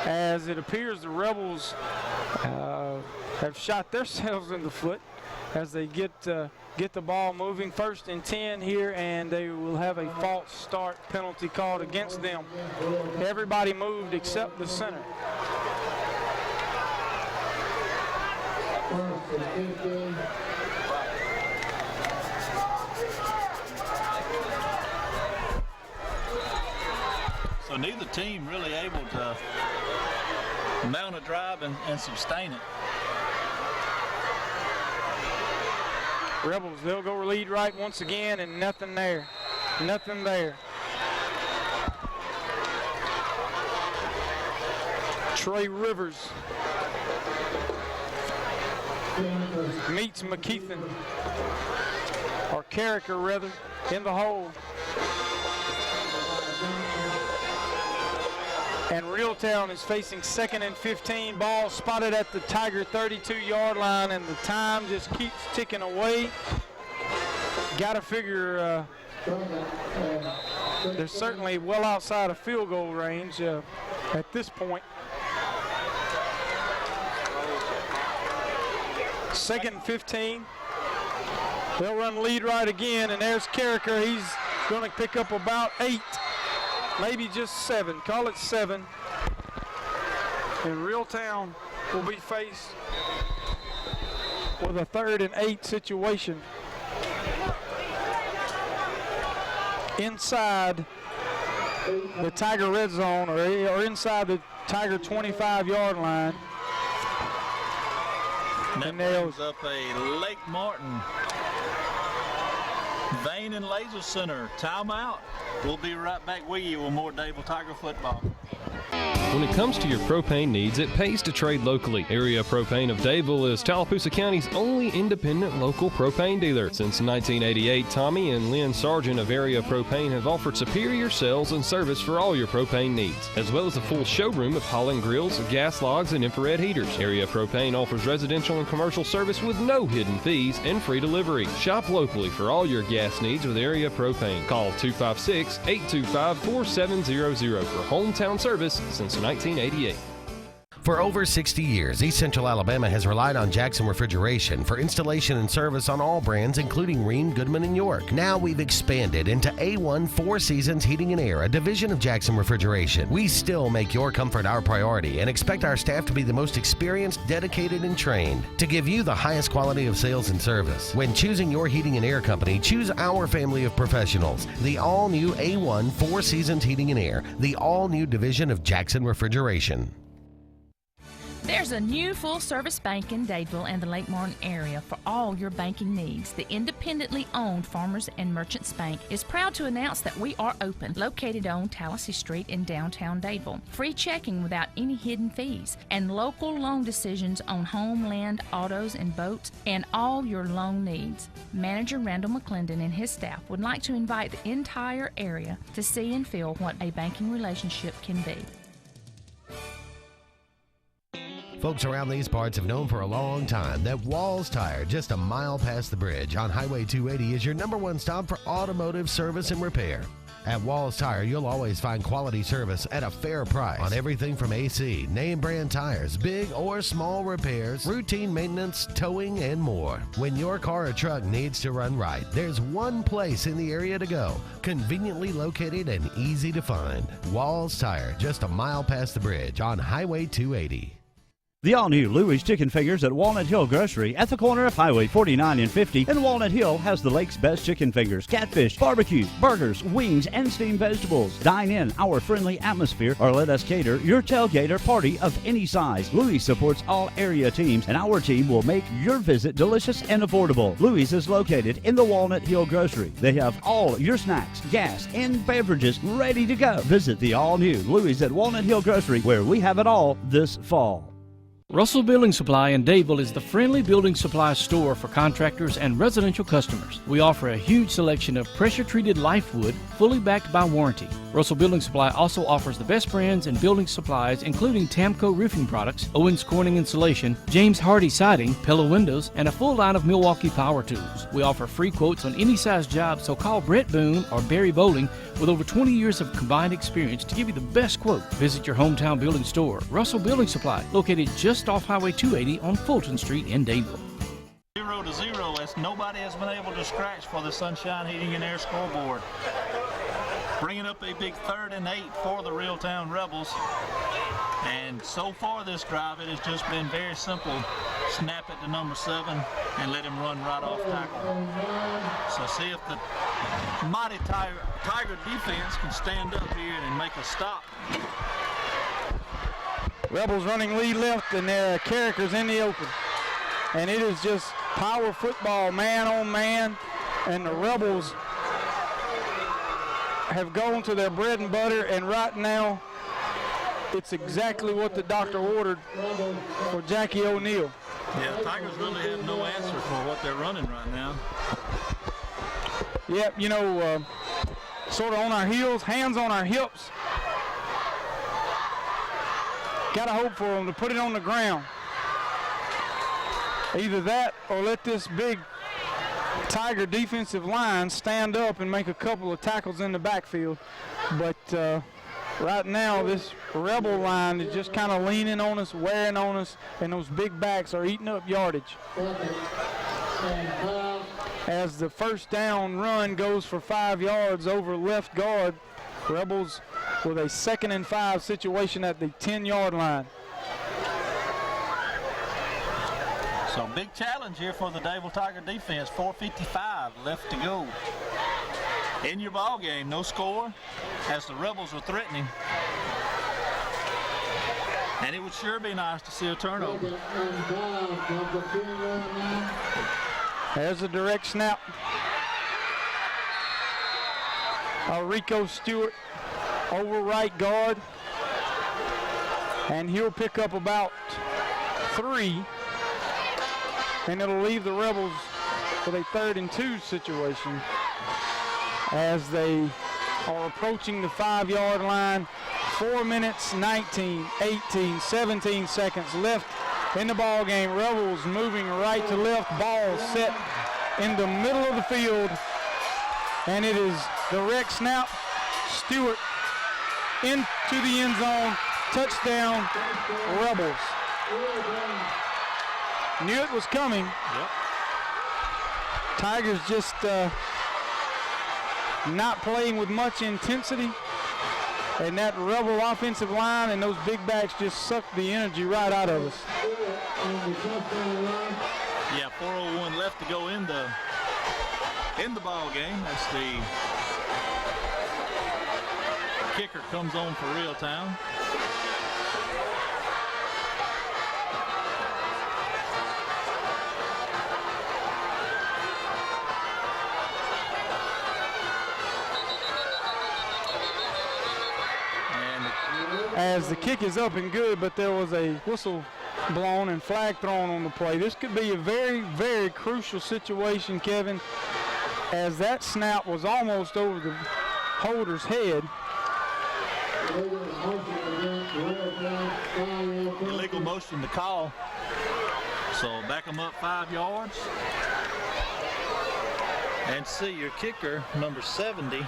As it appears the Rebels have shot themselves in the foot as they get the ball moving. 1st and 10 here, and they will have a false start penalty called against them. Everybody moved except the center. So neither team really able to mount a drive and sustain it. Rebels, they'll go lead right once again, and nothing there. Nothing there. Trey Rivers meets McKeithen, or Carricker rather, in the hole. And Reeltown is facing 2nd and 15. Ball spotted at the Tiger 32-yard line, and the time just keeps ticking away. Got to figure they're certainly well outside of field goal range at this point. 2nd and 15. They'll run lead right again, and there's Carricker. He's going to pick up about 8. Maybe just 7. Call it 7. And Reeltown will be faced with a 3rd and 8 situation inside the Tiger red zone, or inside the Tiger 25-yard line. And that brings up a Lake Martin Vein and Laser Center timeout. We'll be right back with you with more Dadevill Tiger football. When it comes to your propane needs, it pays to trade locally. Area Propane of Dadevill is Tallapoosa County's only independent local propane dealer. Since 1988, Tommy and Lynn Sargent of Area Propane have offered superior sales and service for all your propane needs, as well as a full showroom of Holland grills, gas logs, and infrared heaters. Area Propane offers residential and commercial service with no hidden fees and free delivery. Shop locally for all your gas needs with Area Propane. Call 256-825-4700 for hometown service since 1988. For over 60 years, East Central Alabama has relied on Jackson Refrigeration for installation and service on all brands, including Rheem, Goodman, and York. Now we've expanded into A1 Four Seasons Heating and Air, a division of Jackson Refrigeration. We still make your comfort our priority and expect our staff to be the most experienced, dedicated, and trained to give you the highest quality of sales and service. When choosing your heating and air company, choose our family of professionals. The all-new A1 Four Seasons Heating and Air, the all-new division of Jackson Refrigeration. There's a new full-service bank in Dadeville and the Lake Martin area for all your banking needs. The independently owned Farmers and Merchants Bank is proud to announce that we are open, located on Tallahassee Street in downtown Dadeville. Free checking without any hidden fees, and local loan decisions on home, land, autos, and boats, and all your loan needs. Manager Randall McClendon and his staff would like to invite the entire area to see and feel what a banking relationship can be. Folks around these parts have known for a long time that Walls Tire, just a mile past the bridge on Highway 280, is your #1 stop for automotive service and repair. At Walls Tire, you'll always find quality service at a fair price on everything from AC, name brand tires, big or small repairs, routine maintenance, towing, and more. When your car or truck needs to run right, there's one place in the area to go, conveniently located and easy to find. Walls Tire, just a mile past the bridge on Highway 280. The all-new Louie's Chicken Fingers at Walnut Hill Grocery at the corner of Highway 49 and 50 in Walnut Hill has the lake's best chicken fingers, catfish, barbecue, burgers, wings, and steamed vegetables. Dine in our friendly atmosphere or let us cater your tailgate or party of any size. Louie's supports all area teams, and our team will make your visit delicious and affordable. Louie's is located in the Walnut Hill Grocery. They have all your snacks, gas, and beverages ready to go. Visit the all-new Louie's at Walnut Hill Grocery, where we have it all this fall. Russell Building Supply in Dadeville is the friendly building supply store for contractors and residential customers. We offer a huge selection of pressure-treated life wood, fully backed by warranty. Russell Building Supply also offers the best brands in building supplies, including Tamco roofing products, Owens Corning insulation, James Hardy siding, Pella windows, and a full line of Milwaukee power tools. We offer free quotes on any size job, so call Brett Boone or Barry Bowling with over 20 years of combined experience to give you the best quote. Visit your hometown building store, Russell Building Supply, located just off Highway 280 on Fulton Street in Dadeville. 0-0 as nobody has been able to scratch for the Sunshine Heating and Air scoreboard. Bringing up a big 3rd and 8 for the Reeltown Rebels. And so far this drive, it has just been very simple. Snap it to number 7 and let him run right off tackle. So see if the mighty Tiger defense can stand up here and make a stop. Rebels running lead left, and their Carrickers in the open. And it is just power football, man on man, and the Rebels have gone to their bread and butter, and right now it's exactly what the doctor ordered for Jackie O'Neal. Yeah, Tigers really have no answer for what they're running right now. Yep, you know, sort of on our heels, hands on our hips. Got to hope for them to put it on the ground. Either that or let this big Tiger defensive line stand up and make a couple of tackles in the backfield. But right now, this Rebel line is just kind of leaning on us, wearing on us, and those big backs are eating up yardage. As the first down run goes for 5 yards over left guard, Rebels with a 2nd and 5 situation at the 10-yard line. So big challenge here for the Dadeville Tiger defense. 4:55 left to go in your ball game. No score as the Rebels are threatening. And it would sure be nice to see a turnover. There's a direct snap. Rico Stewart over right guard. And he'll pick up about 3. And it'll leave the Rebels with a 3rd and 2 situation as they are approaching the 5-yard line. 4 minutes, 19, 18, 17 seconds left in the ball game. Rebels moving right to left, ball set in the middle of the field, and it is direct snap. Stewart into the end zone, Touchdown, Rebels. Knew it was coming. Yep. Tigers just not playing with much intensity. And that Rebel offensive line and those big backs just sucked the energy right out of us. Yeah, 4:01 left to go in the ball game. That's the kicker comes on for Reeltown. As the kick is up and good, but there was a whistle blown and flag thrown on the play. This could be a very, very crucial situation, Kevin, as that snap was almost over the holder's head. Illegal motion to call. So back them up 5 yards. And see, your kicker, number 70,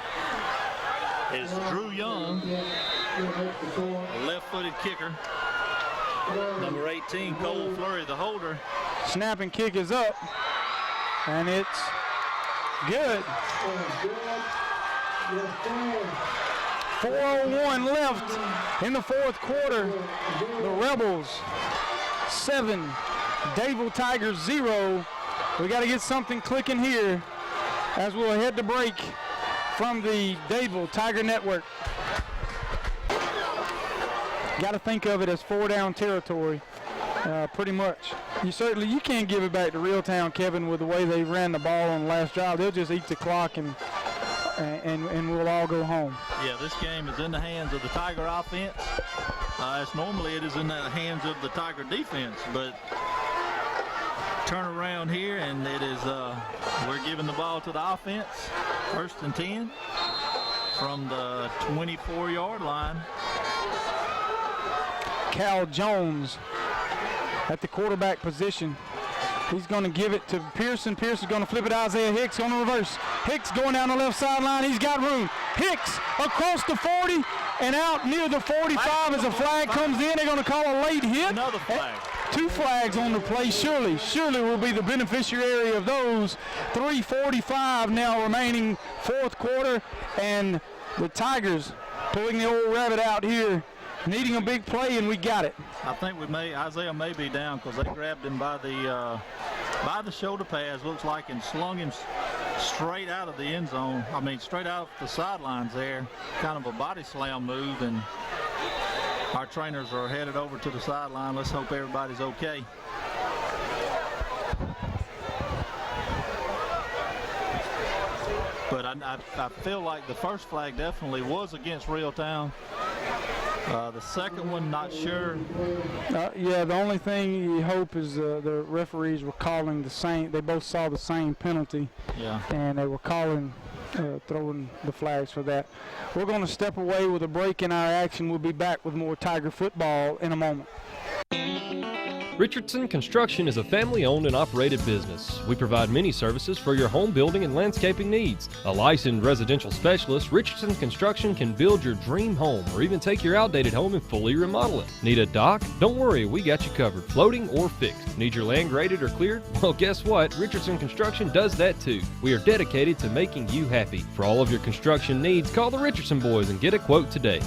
is Drew Young, a left-footed kicker. Number 18, Cole Flurry, the holder. Snap and kick is up, and it's good. 4:01 left in the fourth quarter. The Rebels 7, Dadevill Tigers 0. We got to get something clicking here as we'll head to break from the Dadevill Tiger Network. Got to think of it as 4-down territory, pretty much. You can't give it back to Reeltown, Kevin, with the way they ran the ball on the last drive. They'll just eat the clock and we'll all go home. Yeah, this game is in the hands of the Tiger offense. As normally it is in the hands of the Tiger defense, but turn around here and it is we're giving the ball to the offense. 1st and 10 from the 24-yard line. Cal Jones at the quarterback position. He's going to give it to Pearson. Pearson's going to flip it. Isaiah Hicks on the reverse. Hicks going down the left sideline. He's got room. Hicks across the 40 and out near the 45 as a flag comes in. They're going to call a late hit. Another flag. 2 flags on the play. Surely will be the beneficiary of those. 3:45 now remaining, fourth quarter, and the Tigers pulling the old rabbit out here, needing a big play, and we got it. I think Isaiah may be down because they grabbed him by the shoulder pads, looks like, and slung him straight out of the end zone. I mean, straight out the sidelines there. Kind of a body slam move, and our trainers are headed over to the sideline. Let's hope everybody's okay. But I feel like the first flag definitely was against Reeltown. The second one, not sure. Yeah, the only thing you hope is the referees were calling the same. They both saw the same penalty. Yeah. And they were calling, throwing the flags for that. We're going to step away with a break in our action. We'll be back with more Tiger football in a moment. Richardson Construction is a family-owned and operated business. We provide many services for your home building and landscaping needs. A licensed residential specialist, Richardson Construction can build your dream home or even take your outdated home and fully remodel it. Need a dock? Don't worry, we got you covered, floating or fixed. Need your land graded or cleared? Well, guess what? Richardson Construction does that too. We are dedicated to making you happy. For all of your construction needs, call the Richardson boys and get a quote today.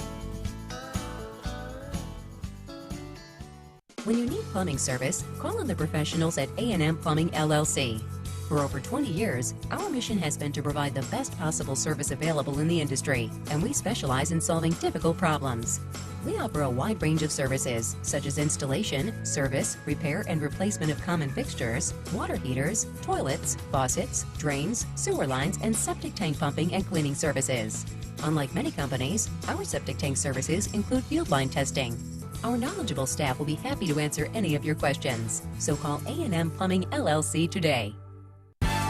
When you need plumbing service, call on the professionals at A&M Plumbing LLC. For over 20 years, our mission has been to provide the best possible service available in the industry, and we specialize in solving difficult problems. We offer a wide range of services, such as installation, service, repair, and replacement of common fixtures, water heaters, toilets, faucets, drains, sewer lines, and septic tank pumping and cleaning services. Unlike many companies, our septic tank services include field line testing. Our knowledgeable staff will be happy to answer any of your questions. So call A&M Plumbing LLC today.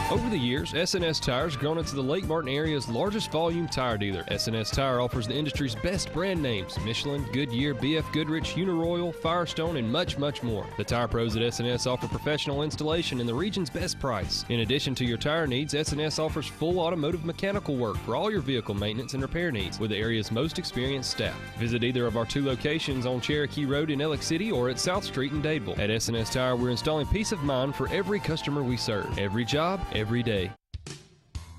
Over the years, S&S Tire has grown into the Lake Martin area's largest volume tire dealer. S&S Tire offers the industry's best brand names: Michelin, Goodyear, BF Goodrich, Uniroyal, Firestone, and much, much more. The tire pros at S&S offer professional installation and the region's best price. In addition to your tire needs, S&S offers full automotive mechanical work for all your vehicle maintenance and repair needs with the area's most experienced staff. Visit either of our 2 locations on Cherokee Road in Alex City or at South Street in Dadeville. At S&S Tire, we're installing peace of mind for every customer we serve. Every job, every day.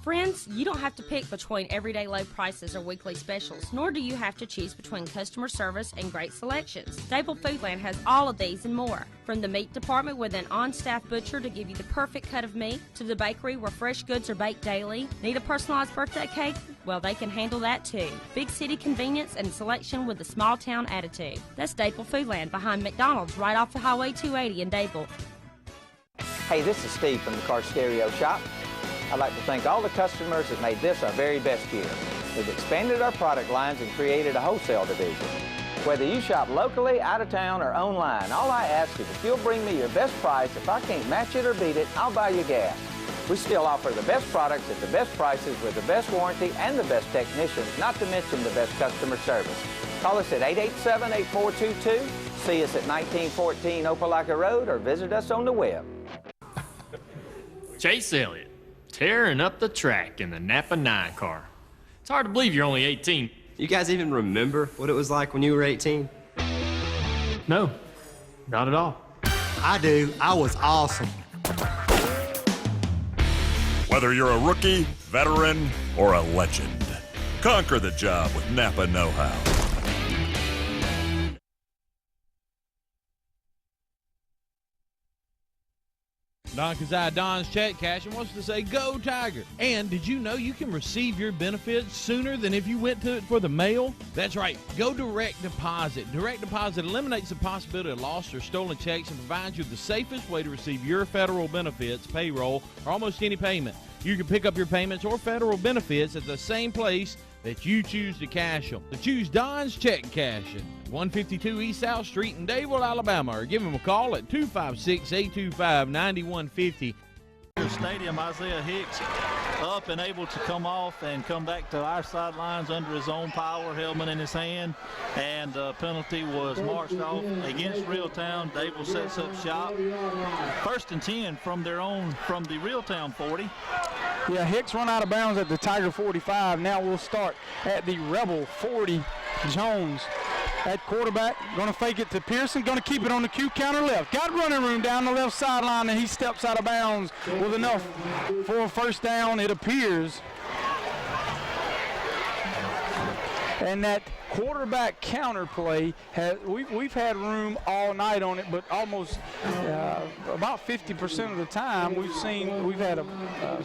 Friends, you don't have to pick between everyday low prices or weekly specials, nor do you have to choose between customer service and great selections. Dadevill Foodland has all of these and more. From the meat department with an on-staff butcher to give you the perfect cut of meat, to the bakery where fresh goods are baked daily. Need a personalized birthday cake? Well, they can handle that too. Big city convenience and selection with a small town attitude. That's Dadevill Foodland behind McDonald's right off the Highway 280 in Dadeville. Hey, this is Steve from the Car Stereo Shop. I'd like to thank all the customers that made this our very best year. We've expanded our product lines and created a wholesale division. Whether you shop locally, out of town, or online, all I ask is if you'll bring me your best price. If I can't match it or beat it, I'll buy you gas. We still offer the best products at the best prices with the best warranty and the best technicians, not to mention the best customer service. Call us at 887-8422, see us at 1914 Opelika Road, or visit us on the web. Chase Elliott, tearing up the track in the Napa 9 car. It's hard to believe you're only 18. You guys even remember what it was like when you were 18? No, not at all. I do. I was awesome. Whether you're a rookie, veteran, or a legend, conquer the job with Napa Know-How. Don Kazai, Don's check cashing, wants to say, go Tiger. And did you know you can receive your benefits sooner than if you went to it for the mail? That's right. Go Direct Deposit. Direct Deposit eliminates the possibility of lost or stolen checks and provides you the safest way to receive your federal benefits, payroll, or almost any payment. You can pick up your payments or federal benefits at the same place that you choose to cash them. So choose Don's Check Cashing, 152 East South Street in Dadeville, Alabama, or give him a call at 256-825-9150. Stadium, Isaiah Hicks up and able to come off and come back to our sidelines under his own power, helmet in his hand, and the penalty was marched off against Reeltown. Dadeville sets up shop. 1st and 10 from the Reeltown 40. Yeah, Hicks run out of bounds at the Tiger 45. Now we'll start at the Rebel 40. Jones at quarterback, going to fake it to Pearson, going to keep it on the Q counter left. Got running room down the left sideline, and he steps out of bounds with enough for a first down, it appears. And that quarterback counter play, we've had room all night on it, but almost about 50% of the time we've had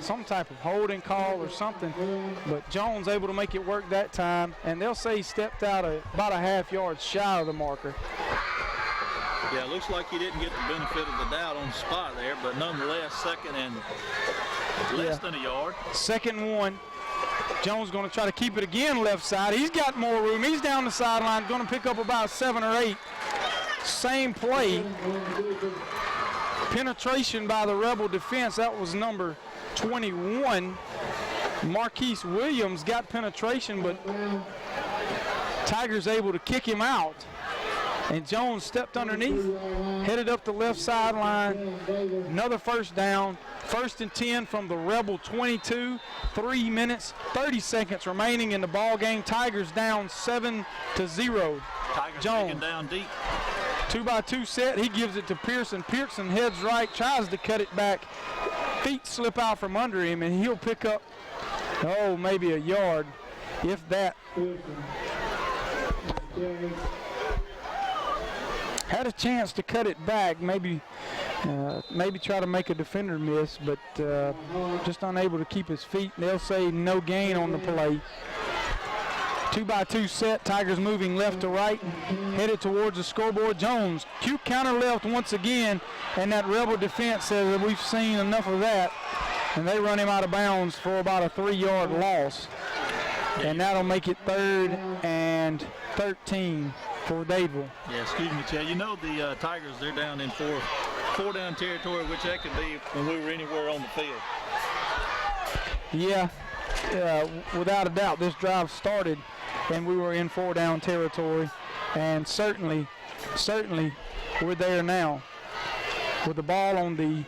some type of holding call or something, but Jones able to make it work that time, and they'll say he stepped out about a half yard shy of the marker. Yeah, it looks like he didn't get the benefit of the doubt on the spot there, but nonetheless, second and less than a yard. 2nd and 1. Jones going to try to keep it again left side. He's got more room. He's down the sideline, going to pick up about 7 or 8. Same play. Penetration by the Rebel defense. That was number 21. Marquise Williams got penetration, but Tigers able to kick him out. And Jones stepped underneath, headed up the left sideline. Another first down. 1st and 10 from the Rebel 22. 3 minutes, 30 seconds remaining in the ball game. Tigers down 7-0. Tigers Jones down deep. 2-by-2 set. He gives it to Pearson. Pearson heads right, tries to cut it back. Feet slip out from under him, and he'll pick up, maybe a yard, if that. Had a chance to cut it back, maybe try to make a defender miss, but just unable to keep his feet. They'll say no gain on the play. 2-by-2 set, Tigers moving left to right, headed towards the scoreboard. Jones, Q counter left once again, and that Rebel defense says that we've seen enough of that, and they run him out of bounds for about a 3-yard loss. And that'll make it 3rd and 13 for Dadeville. Yeah, excuse me, Chad. You know the Tigers, they're down in four down territory, which that could be when we were anywhere on the field. Yeah, without a doubt, this drive started and we were in 4-down territory, and certainly we're there now with the ball on the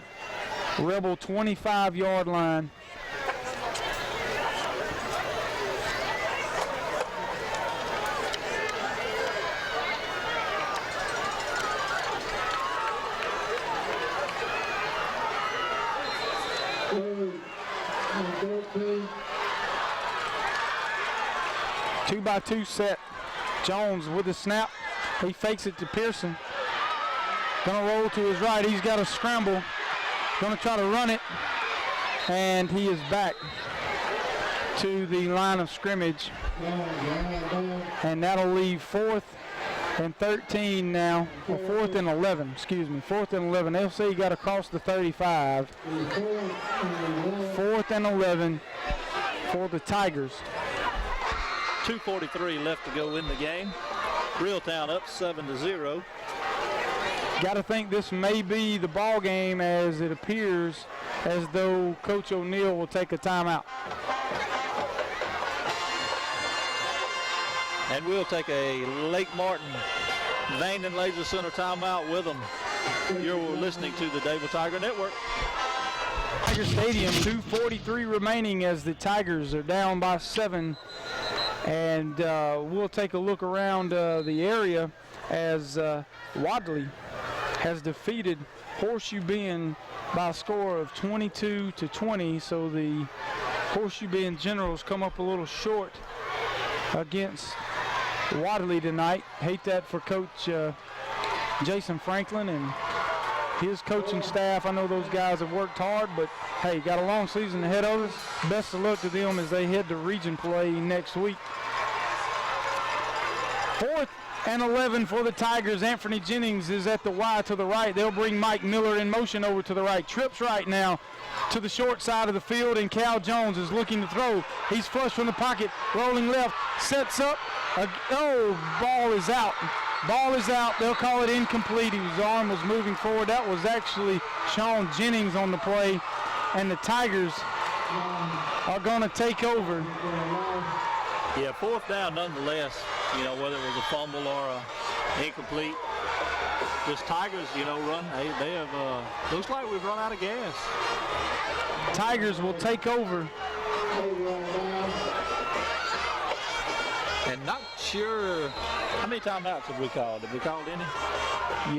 Rebel 25-yard line. Two-by-two set. Jones with the snap. He fakes it to Pearson. Gonna roll to his right. He's got a scramble. Gonna try to run it. And he is back to the line of scrimmage. And that'll leave 4th and 13 now. Or 4th and 11, excuse me. 4th and 11. LC got across the 35. 4th and 11 for the Tigers. 2:43 left to go in the game. Reeltown up 7-0. Got to think this may be the ball game, as it appears as though Coach O'Neill will take a timeout. And we'll take a Lake Martin Vanden Laser Center timeout with them. You're listening to the Dadevill Tiger Network. Tiger Stadium, 2:43 remaining as the Tigers are down by 7. And we'll take a look around the area as Wadley has defeated Horseshoe Bend by a score of 22-20. So the Horseshoe Bend Generals come up a little short against Wadley tonight. Hate that for Coach Jason Franklin and his coaching staff. I know those guys have worked hard, but hey, got a long season ahead of us. Best of luck to them as they head to region play next week. 4th and 11 for the Tigers. Anthony Jennings is at the Y to the right. They'll bring Mike Miller in motion over to the right. Trips right now to the short side of the field, and Cal Jones is looking to throw. He's flush from the pocket, rolling left, sets up. Ball is out. Ball is out. They'll call it incomplete. His arm was moving forward. That was actually Sean Jennings on the play, and the Tigers are going to take over. Yeah, 4th down nonetheless, whether it was a fumble or a incomplete. This Tigers, run, they have, looks like we've run out of gas. Tigers will take over. And not sure, how many timeouts have we called? Have we called any?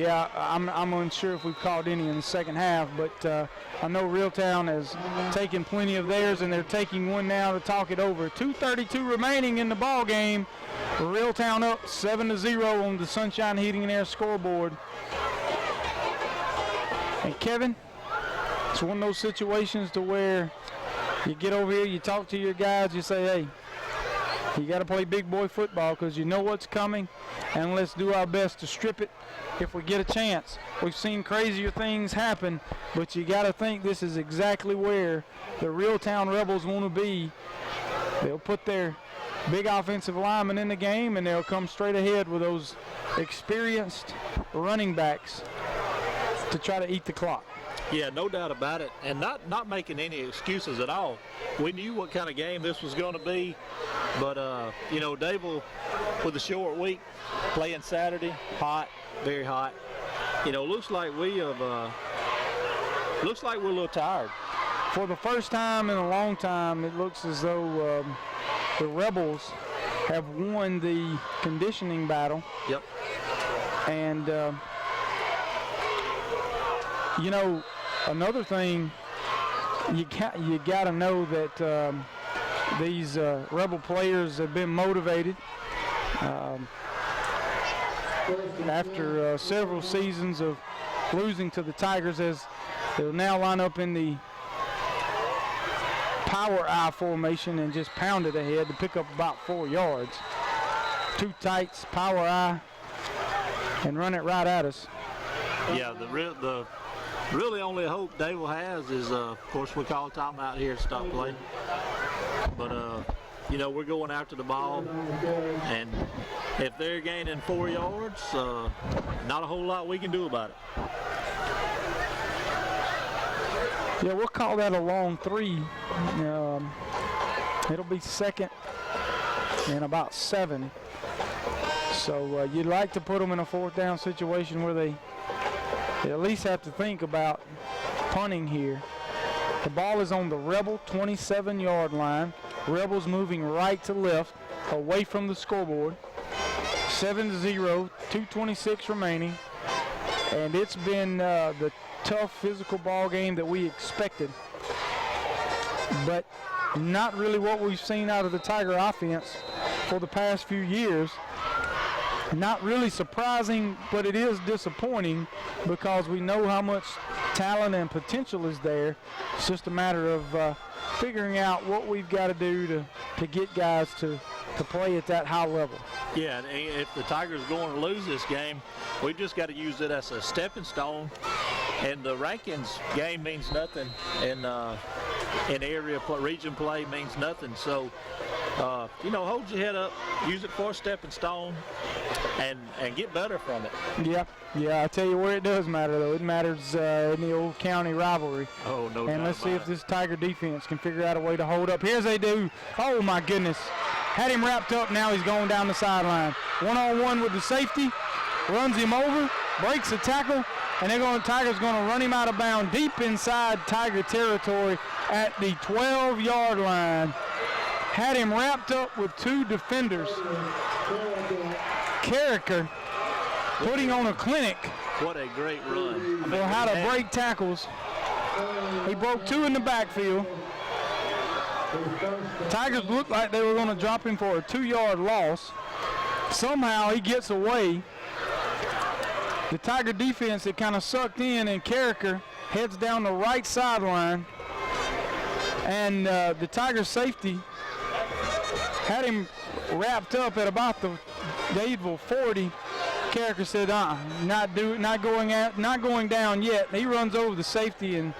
Yeah, I'm unsure if we've called any in the second half, but I know Reeltown has taken plenty of theirs, and they're taking one now to talk it over. 2:32 remaining in the ball game. Reeltown up 7-0 on the Sunshine Heating and Air scoreboard. And Kevin, it's one of those situations to where you get over here, you talk to your guys, you say, hey, you got to play big boy football because you know what's coming, and let's do our best to strip it if we get a chance. We've seen crazier things happen, but you got to think this is exactly where the Reeltown Rebels want to be. They'll put their big offensive linemen in the game, and they'll come straight ahead with those experienced running backs to try to eat the clock. Yeah, no doubt about it, and not making any excuses at all. We knew what kind of game this was going to be, but Dadevill with a short week, playing Saturday, hot, very hot. Looks like we're a little tired. For the first time in a long time, it looks as though the Rebels have won the conditioning battle. Yep. And another thing, you got to know that these Rebel players have been motivated after several seasons of losing to the Tigers, as they'll now line up in the power I formation and just pound it ahead to pick up about 4 yards. 2 tights, power I, and run it right at us. Yeah, the really only hope Dadevill has is, of course, we call timeout here to stop play. But, we're going after the ball, and if they're gaining 4 yards, not a whole lot we can do about it. Yeah, we'll call that a long 3. It'll be second and about 7. So you'd like to put them in a 4th down situation where they at least have to think about punting here. The ball is on the Rebel 27-yard line. Rebels moving right to left, away from the scoreboard. 7-0, 2:26 remaining. And it's been the tough physical ball game that we expected. But not really what we've seen out of the Tiger offense for the past few years. Not really surprising, but it is disappointing because we know how much talent and potential is there. It's just a matter of figuring out what we've got to do to get guys to play at that high level. Yeah, and if the Tigers are going to lose this game, we've just got to use it as a stepping stone. And the rankings game means nothing, and region play means nothing. So, hold your head up, use it for a stepping stone, and get better from it. Yeah, I tell you where it does matter, though. It matters in the old county rivalry. Oh, no doubt. And let's see if this Tiger defense can figure out a way to hold up. Here's they do. Oh, my goodness. Had him wrapped up. Now he's going down the sideline. One-on-one with the safety. Runs him over. Breaks the tackle. And Tiger's going to run him out of bounds deep inside Tiger territory at the 12-yard line. Had him wrapped up with 2 defenders. Carricker putting on a clinic. What a great run. For how to break tackles. He broke 2 in the backfield. Tigers looked like they were going to drop him for a 2-yard loss. Somehow he gets away. The Tiger defense had kind of sucked in, and Carricker heads down the right sideline. And the Tiger safety had him wrapped up at about the Dadeville 40. Carricker said, not going down yet. He runs over the safety, and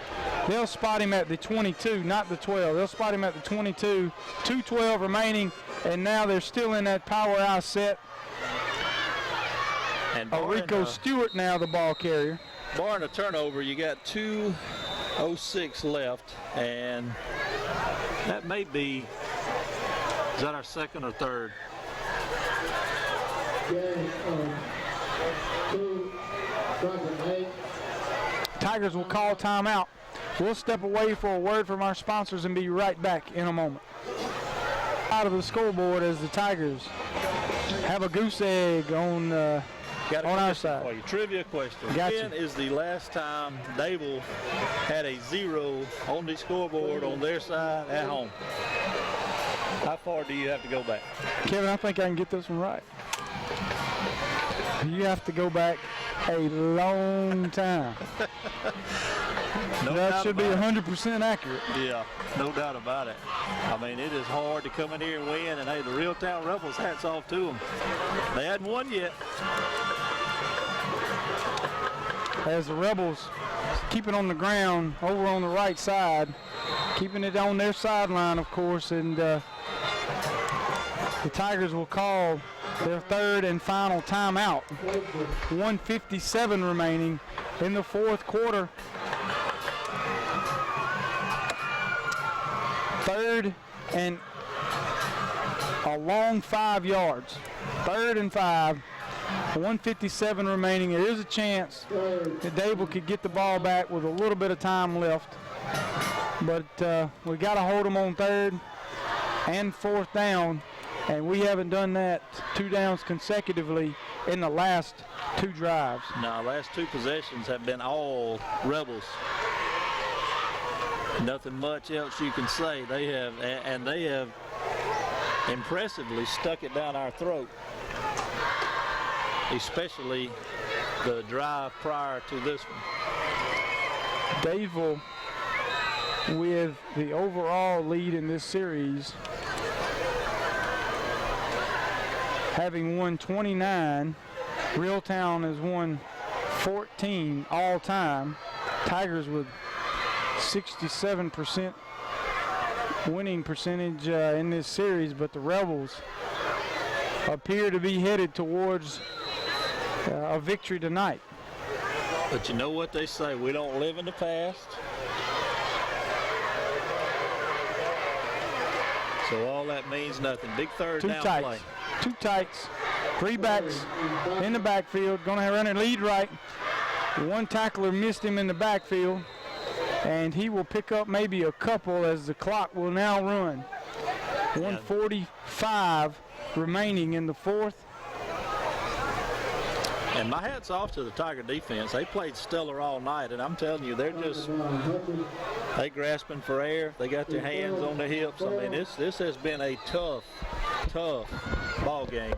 they'll spot him at the 22, not the 12. They'll spot him at the 22. 2:12 remaining, and now they're still in that power out set. And Rico Stewart now the ball carrier. Barring a turnover, you got 2:06 left, and that may be, is that our second or third? Tigers will call timeout. We'll step away for a word from our sponsors and be right back in a moment. Out of the scoreboard as the Tigers have a goose egg on our side. For you. Trivia question. Gotcha. When is the last time Dadevill had a 0 on the scoreboard on their side at home? How far do you have to go back? Kevin, I think I can get this one right. You have to go back a long time. That should be 100% accurate. Yeah, no doubt about it. I mean, it is hard to come in here and win, and hey, the Reeltown Rebels, hats off to them. They hadn't won yet. As the Rebels keep it on the ground over on the right side, keeping it on their sideline, of course, and the Tigers will call their third and final timeout. 1:57 remaining in the fourth quarter. Third and a long 5 yards. 3rd and 5. 1:57 remaining. There is a chance that Dadevill could get the ball back with a little bit of time left. But we got to hold them on 3rd and 4th down. And we haven't done that 2 downs consecutively in the last 2 drives. No, last 2 possessions have been all Rebels. Nothing much else you can say. They have impressively stuck it down our throat, especially the drive prior to this one. Dadevill with the overall lead in this series, having won 29. Reeltown has won 14 all time. Tigers with 67% winning percentage in this series, but the Rebels appear to be headed towards a victory tonight. But you know what they say, we don't live in the past, So all that means nothing. Big third down play. Two tights, 3 backs in the backfield. Going to run a lead right. One tackler missed him in the backfield, and he will pick up maybe a couple as the clock will now run. 1:45 remaining in the fourth. And my hat's off to the Tiger defense. They played stellar all night, and I'm telling you, they grasping for air. They got their hands on their hips. I mean, this has been a tough ball game.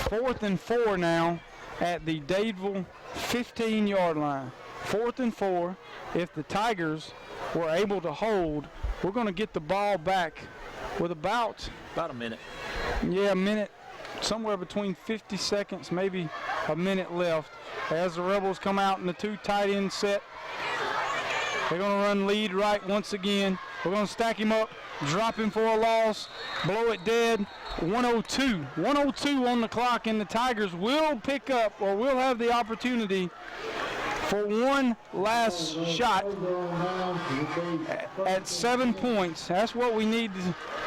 4th and 4 now at the Dadeville 15-yard line. 4th and 4. If the Tigers were able to hold, we're going to get the ball back with about a minute. Yeah, a minute. Somewhere between 50 seconds, maybe a minute left. As the Rebels come out in the 2 tight end set, they're going to run lead right once again. We're going to stack him up, drop him for a loss, blow it dead. 102 on the clock, and the Tigers will pick up, or will have the opportunity for one last shot at 7 points. That's what we need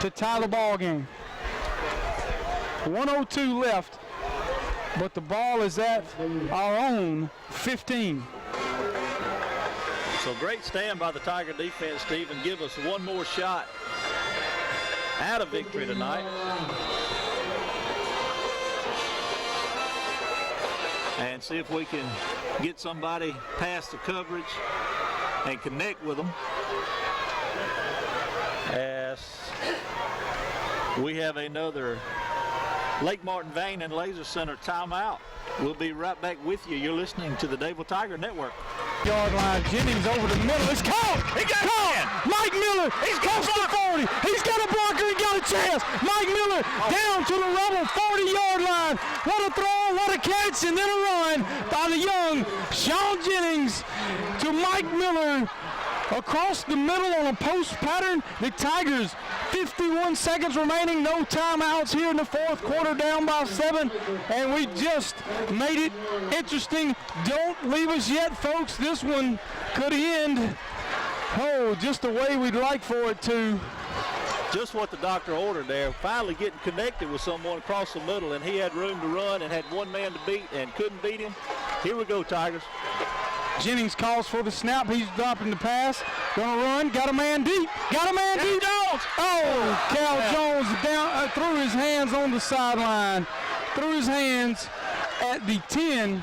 to tie the ball game. 102 left, but the ball is at our own 15. So great stand by the Tiger defense, Steve, and give us one more shot at a victory tonight. And see if we can get somebody past the coverage and connect with them. As we have another Lake Martin Vein and Laser Center timeout. We'll be right back with you. You're listening to the Dadevill Tiger Network. Yard line, Jennings over the middle. It's caught! He got caught! Mike Miller, he's close to 40. He's got a blocker, he got a chance. Mike Miller down to the Rebel 40-yard line. What a throw, what a catch, and then a run by the young Sean Jennings to Mike Miller across the middle on a post pattern. The Tigers, 51 seconds remaining, no timeouts here in the fourth quarter, down by 7, and we just made it interesting. Don't leave us yet, folks. This one could end, just the way we'd like for it to. Just what the doctor ordered there. Finally getting connected with someone across the middle, and he had room to run and had one man to beat and couldn't beat him. Here we go, Tigers. Jennings calls for the snap. He's dropping the pass. Gonna run. Got a man deep. Got a man deep. Jones. Oh, Cal Jones down threw his hands on the sideline. Threw his hands at the 10.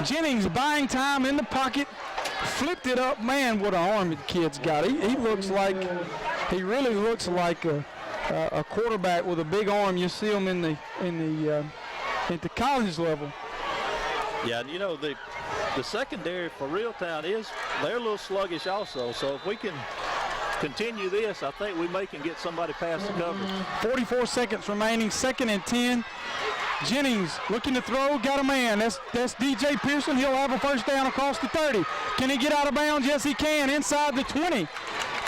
Jennings buying time in the pocket. Flipped it up. Man, what an arm the kid's got. He really looks like a quarterback with a big arm. You see him at the college level. Yeah, and you know the secondary for Reeltown they're a little sluggish also. So if we can continue this, I think we can get somebody past the coverage. 44 seconds remaining, 2nd and 10. Jennings looking to throw, got a man. That's DJ Pearson. He'll have a first down across the 30. Can he get out of bounds? Yes, he can. Inside the 20.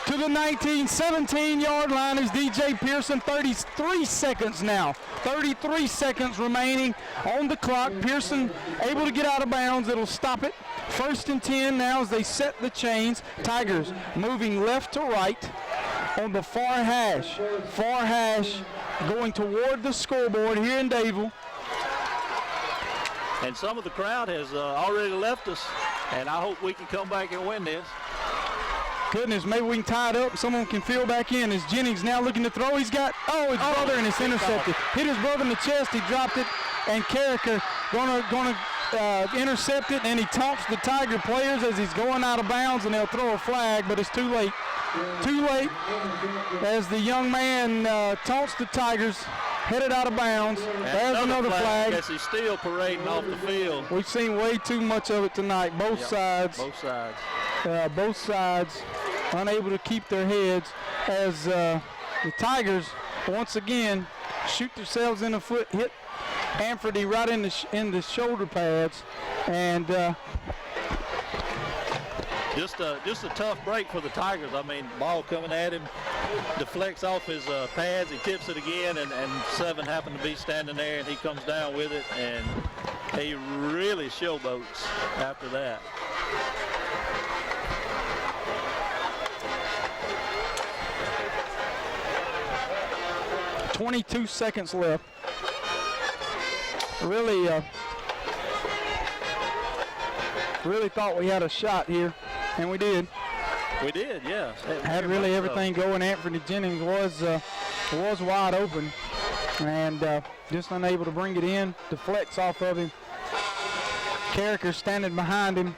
To the 17-yard line is DJ Pearson. 33 seconds now. 33 seconds remaining on the clock. Pearson able to get out of bounds. It'll stop it. 1st and 10 now as they set the chains. Tigers moving left to right on the far hash. Far hash going toward the scoreboard here in Dadevill. And some of the crowd has already left us, and I hope we can come back and win this. Goodness, maybe we can tie it up. Someone can fill back in. As Jennings now looking to throw. He's got, his brother, and it's intercepted. Hit his brother in the chest. He dropped it, and Carricker gonna intercept it, and he taunts the Tiger players as he's going out of bounds, and they'll throw a flag, but it's too late. Too late as the young man taunts the Tigers, headed out of bounds. There's another flag. As he's still parading off the field. We've seen way too much of it tonight. Both sides. Both sides unable to keep their heads as the Tigers once again shoot themselves in the foot, hit Amfredy right in the shoulder pads, and just a tough break for the Tigers. I mean, ball coming at him, deflects off his pads, he tips it again, and 7 happened to be standing there, and he comes down with it, and he really showboats after that. 22 seconds left. Really thought we had a shot here, and we did. We did, yes. Had really everything going. Anthony Jennings was wide open, and just unable to bring it in. Deflects off of him. Carricker standing behind him,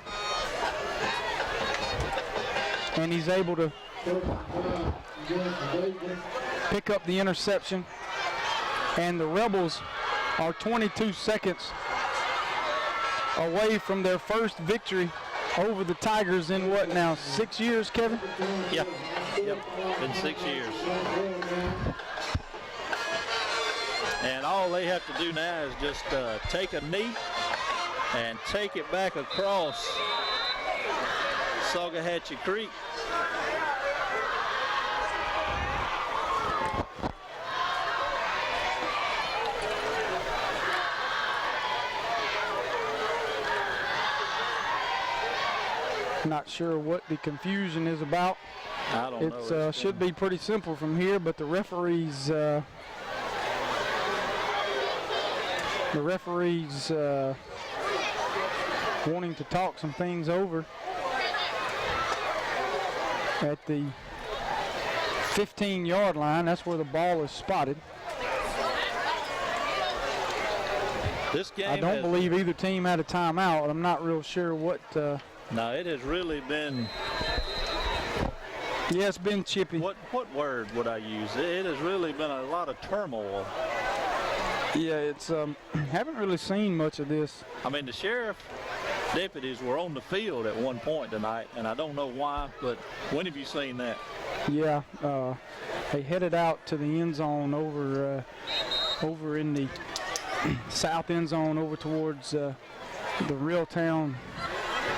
and he's able to pick up the interception. And the Rebels are 22 seconds away from their first victory over the Tigers in what now, 6 years, Kevin? Yep, been 6 years. And all they have to do now is just take a knee and take it back across Saugahatchee Creek. Not sure what the confusion is about. I don't know. It should be pretty simple from here, but the referees wanting to talk some things over at the 15-yard line. That's where the ball is spotted. This game, I don't believe either team had a timeout. I'm not real sure what. No, it has really been. Yeah, it's been chippy. What word would I use? It has really been a lot of turmoil. Yeah, it's haven't really seen much of this. I mean, the sheriff deputies were on the field at one point tonight, and I don't know why, but when have you seen that? Yeah, they headed out to the end zone over in the south end zone, over towards the Reeltown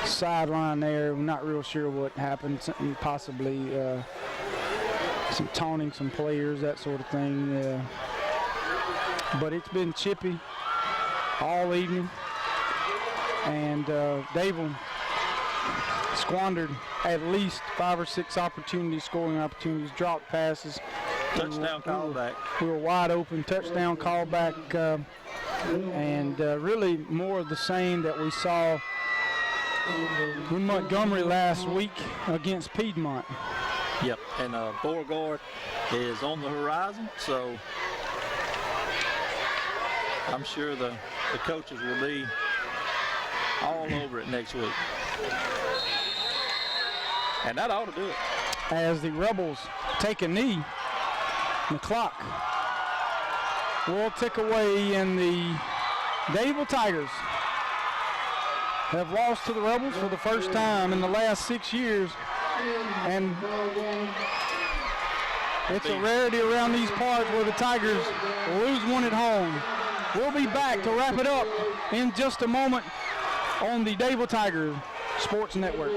sideline there. I'm not real sure what happened. Something possibly some taunting some players, that sort of thing. But it's been chippy all evening, and Dadevill squandered at least 5 or 6 opportunities, scoring opportunities, dropped passes. Touchdown callback. We were wide open. Touchdown callback, and really more of the same that we saw in Montgomery last week against Piedmont. Yep, and Beauregard is on the horizon, so I'm sure the coaches will be all over it next week. And that ought to do it. As the Rebels take a knee, the clock will tick away, and the Dadevill Tigers have lost to the Rebels for the first time in the last 6 years. And it's a rarity around these parts where the Tigers lose one at home. We'll be back to wrap it up in just a moment on the Dadevill Tigers Sports Network.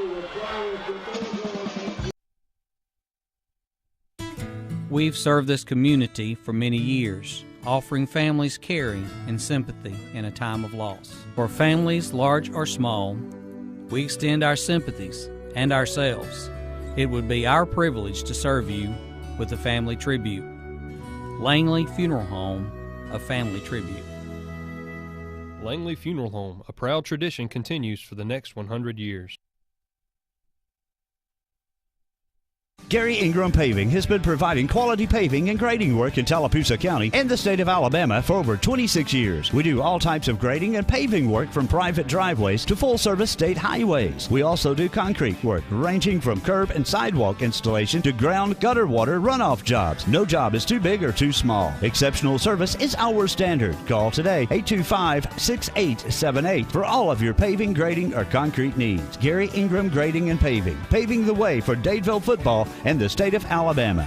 We've served this community for many years, offering families caring and sympathy in a time of loss. For families, large or small, we extend our sympathies and ourselves. It would be our privilege to serve you with a family tribute. Langley Funeral Home, a family tribute. Langley Funeral Home, a proud tradition, continues for the next 100 years. Gary Ingram Paving has been providing quality paving and grading work in Tallapoosa County and the state of Alabama for over 26 years. We do all types of grading and paving work from private driveways to full-service state highways. We also do concrete work ranging from curb and sidewalk installation to ground gutter water runoff jobs. No job is too big or too small. Exceptional service is our standard. Call today, 825-6878 for all of your paving, grading, or concrete needs. Gary Ingram Grading and Paving, paving the way for Dadevill football and the state of Alabama.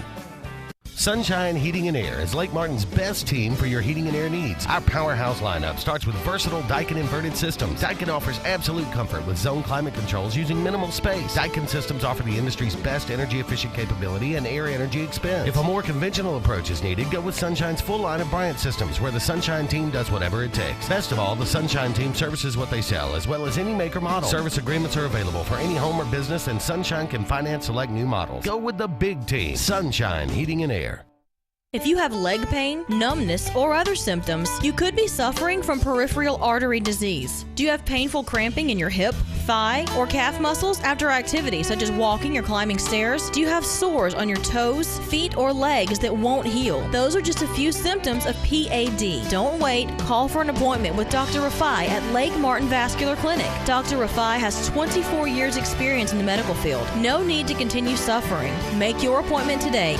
Sunshine Heating and Air is Lake Martin's best team for your heating and air needs. Our powerhouse lineup starts with versatile Daikin inverted systems. Daikin offers absolute comfort with zone climate controls using minimal space. Daikin systems offer the industry's best energy efficient capability and air energy expense. If a more conventional approach is needed, go with Sunshine's full line of Bryant systems, where the Sunshine team does whatever it takes. Best of all, the Sunshine team services what they sell, as well as any make or model. Service agreements are available for any home or business, and Sunshine can finance select new models. Go with the big team, Sunshine Heating and Air. If you have leg pain, numbness, or other symptoms, you could be suffering from peripheral artery disease. Do you have painful cramping in your hip, thigh, or calf muscles after activity such as walking or climbing stairs? Do you have sores on your toes, feet, or legs that won't heal? Those are just a few symptoms of PAD. Don't wait. Call for an appointment with Dr. Rafai at Lake Martin Vascular Clinic. Dr. Rafai has 24 years experience in the medical field. No need to continue suffering. Make your appointment today.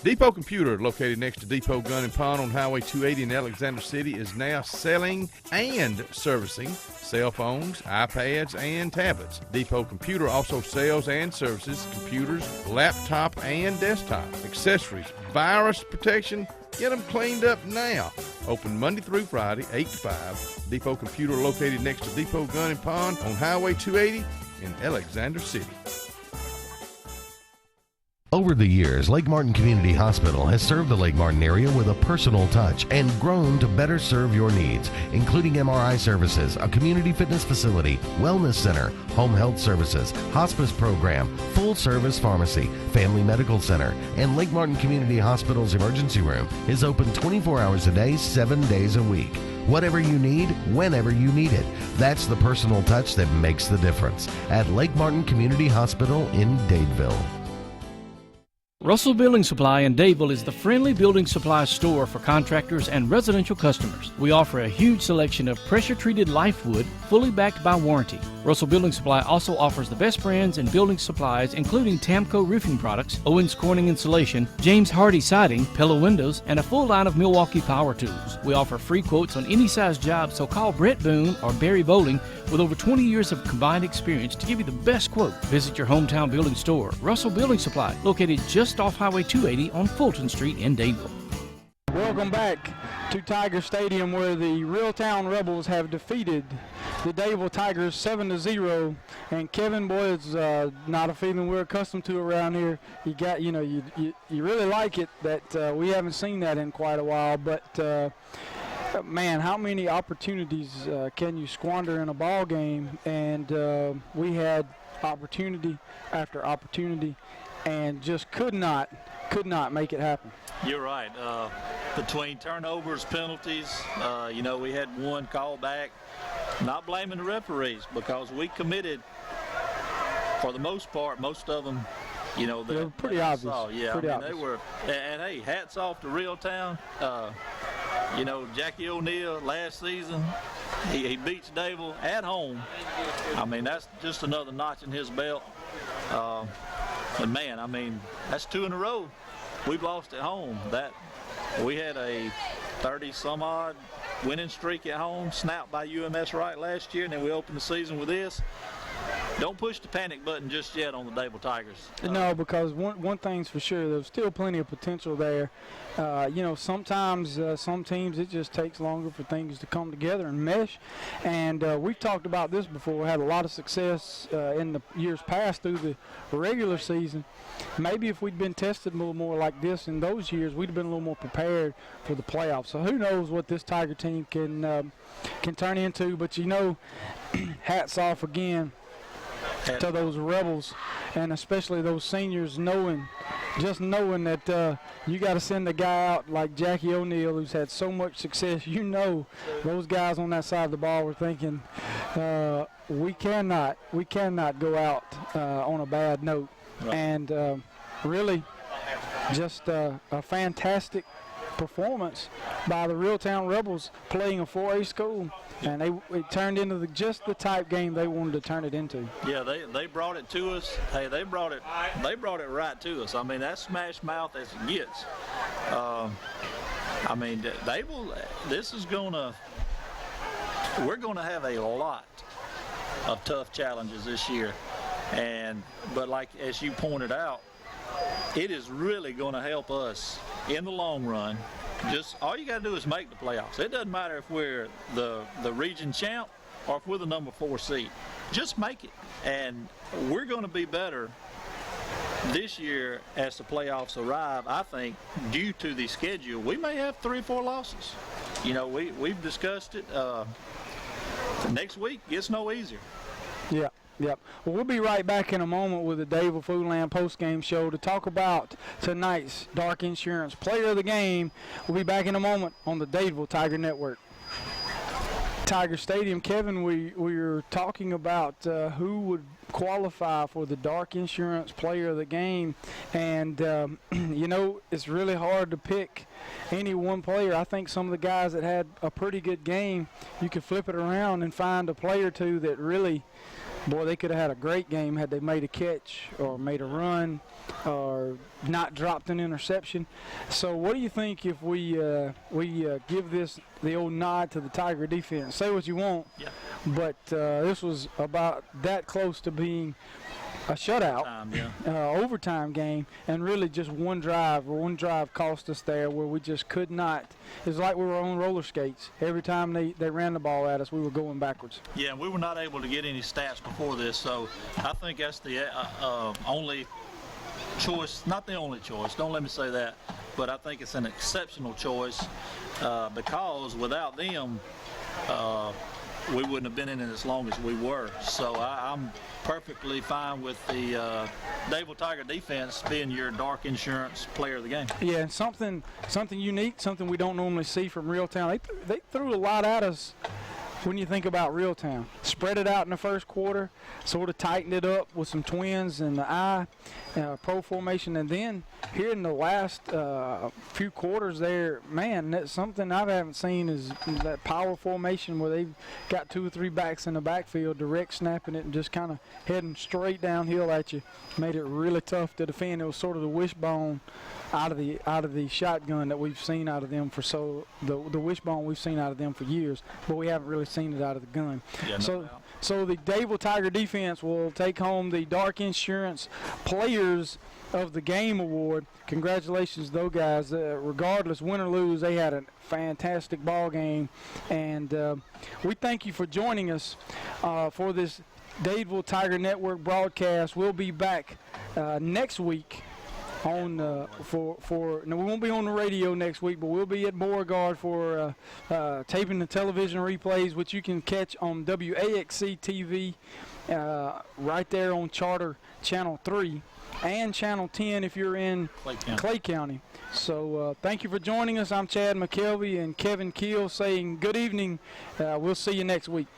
Depot Computer, located next to Depot Gun and Pawn on Highway 280 in Alexander City, is now selling and servicing cell phones, iPads, and tablets. Depot Computer also sells and services computers, laptop, and desktop accessories, virus protection. Get them cleaned up now. Open Monday through Friday, 8 to 5. Depot Computer, located next to Depot Gun and Pawn on Highway 280 in Alexander City. Over the years, Lake Martin Community Hospital has served the Lake Martin area with a personal touch and grown to better serve your needs, including MRI services, a community fitness facility, wellness center, home health services, hospice program, full-service pharmacy, family medical center, and Lake Martin Community Hospital's emergency room is open 24 hours a day, 7 days a week. Whatever you need, whenever you need it. That's the personal touch that makes the difference at Lake Martin Community Hospital in Dadeville. Russell Building Supply in Dadevill is the friendly building supply store for contractors and residential customers. We offer a huge selection of pressure-treated life wood, fully backed by warranty. Russell Building Supply also offers the best brands in building supplies, including Tamco roofing products, Owens Corning insulation, James Hardy siding, Pella windows, and a full line of Milwaukee power tools. We offer free quotes on any size job, so call Brett Boone or Barry Bowling with over 20 years of combined experience to give you the best quote. Visit your hometown building store, Russell Building Supply, located just off Highway 280 on Fulton Street in Dadeville. Welcome back to Tiger Stadium, where the Reeltown Rebels have defeated the Dadeville Tigers 7-0. And Kevin, boy, it's not a feeling we're accustomed to around here. You got, you really like it that we haven't seen that in quite a while. But man, how many opportunities can you squander in a ball game? And we had opportunity after opportunity, and just could not make it happen. You're right. Between turnovers, penalties, we had one call back. Not blaming the referees, because we committed, for the most part, most of them, they were pretty obvious. Yeah, pretty obvious. They were. And hey, hats off to Reeltown. Jackie O'Neal last season, he beats Dadevill at home. I mean, that's just another notch in his belt. And man, that's 2 in a row we've lost at home. That we had a 30-some-odd winning streak at home, snapped by UMS Wright last year, and then we opened the season with this. Don't push the panic button just yet on the Dadevill Tigers. No, because one thing's for sure, there's still plenty of potential there. Sometimes some teams, it just takes longer for things to come together and mesh. And we've talked about this before. We had a lot of success in the years past through the regular season. Maybe if we'd been tested a little more like this in those years, we'd have been a little more prepared for the playoffs. So who knows what this Tiger team can turn into. But hats off again to those Rebels, and especially those seniors, knowing that you got to send a guy out like Jackie O'Neal, who's had so much success. Those guys on that side of the ball were thinking, we cannot go out on a bad note. Right. And really just a fantastic performance by the Reeltown Rebels, playing a 4A school, and it turned into just the type game they wanted to turn it into. Yeah, they brought it to us. Hey, they brought it right to us. I mean, that's smash mouth as it gets. We're gonna have a lot of tough challenges this year, but like as you pointed out, it is really going to help us in the long run. Just all you got to do is make the playoffs. It doesn't matter if we're the region champ or if we're the number 4 seed. Just make it, and we're going to be better this year as the playoffs arrive. I think due to the schedule, we may have 3 or 4 losses. We've discussed it. Next week gets no easier. Yeah. Yep. Well, we'll be right back in a moment with the Dadevill Foodland postgame show to talk about tonight's Dark Insurance Player of the Game. We'll be back in a moment on the Dadevill Tiger Network. Tiger Stadium, Kevin, we were talking about who would qualify for the Dark Insurance Player of the Game, and you know, it's really hard to pick any one player. I think some of the guys that had a pretty good game, you could flip it around and find a player or two that really, boy, they could have had a great game had they made a catch or made a run or not dropped an interception. So what do you think if we give this the old nod to the Tiger defense? Say what you want, but this was about that close to being a shutout, overtime game, and really just one drive cost us there where we just could not. It's like we were on roller skates. Every time they ran the ball at us, we were going backwards. Yeah, we were not able to get any stats before this, so I think that's the only choice, not the only choice, don't let me say that, but I think it's an exceptional choice because without them, we wouldn't have been in it as long as we were. So I'm perfectly fine with the Dadevill Tiger defense being your Dark Insurance Player of the Game. Yeah, and something unique, something we don't normally see from Reeltown. They threw a lot at us. When you think about Reeltown, spread it out in the first quarter, sort of tightened it up with some twins and the I pro formation, and then here in the last few quarters there, man, that's something I haven't seen is that power formation where they've got 2 or 3 backs in the backfield, direct snapping it and just kind of heading straight downhill at you. Made it really tough to defend. It was sort of the wishbone out of the shotgun that we've seen out of them for the wishbone we've seen out of them for years, but we haven't really seen it out of the gun. Yeah, So the Dadevill Tiger defense will take home the Dark Insurance Players of the Game award. Congratulations, though, guys. Regardless, win or lose, they had a fantastic ball game, and we thank you for joining us for this Dadevill Tiger Network broadcast. We'll be back next week. No, we won't be on the radio next week, but we'll be at Beauregard for taping the television replays, which you can catch on WAXC TV right there on Charter Channel 3 and Channel 10 if you're in Clay County. So thank you for joining us. I'm Chad McKelvey and Kevin Keel saying good evening. We'll see you next week.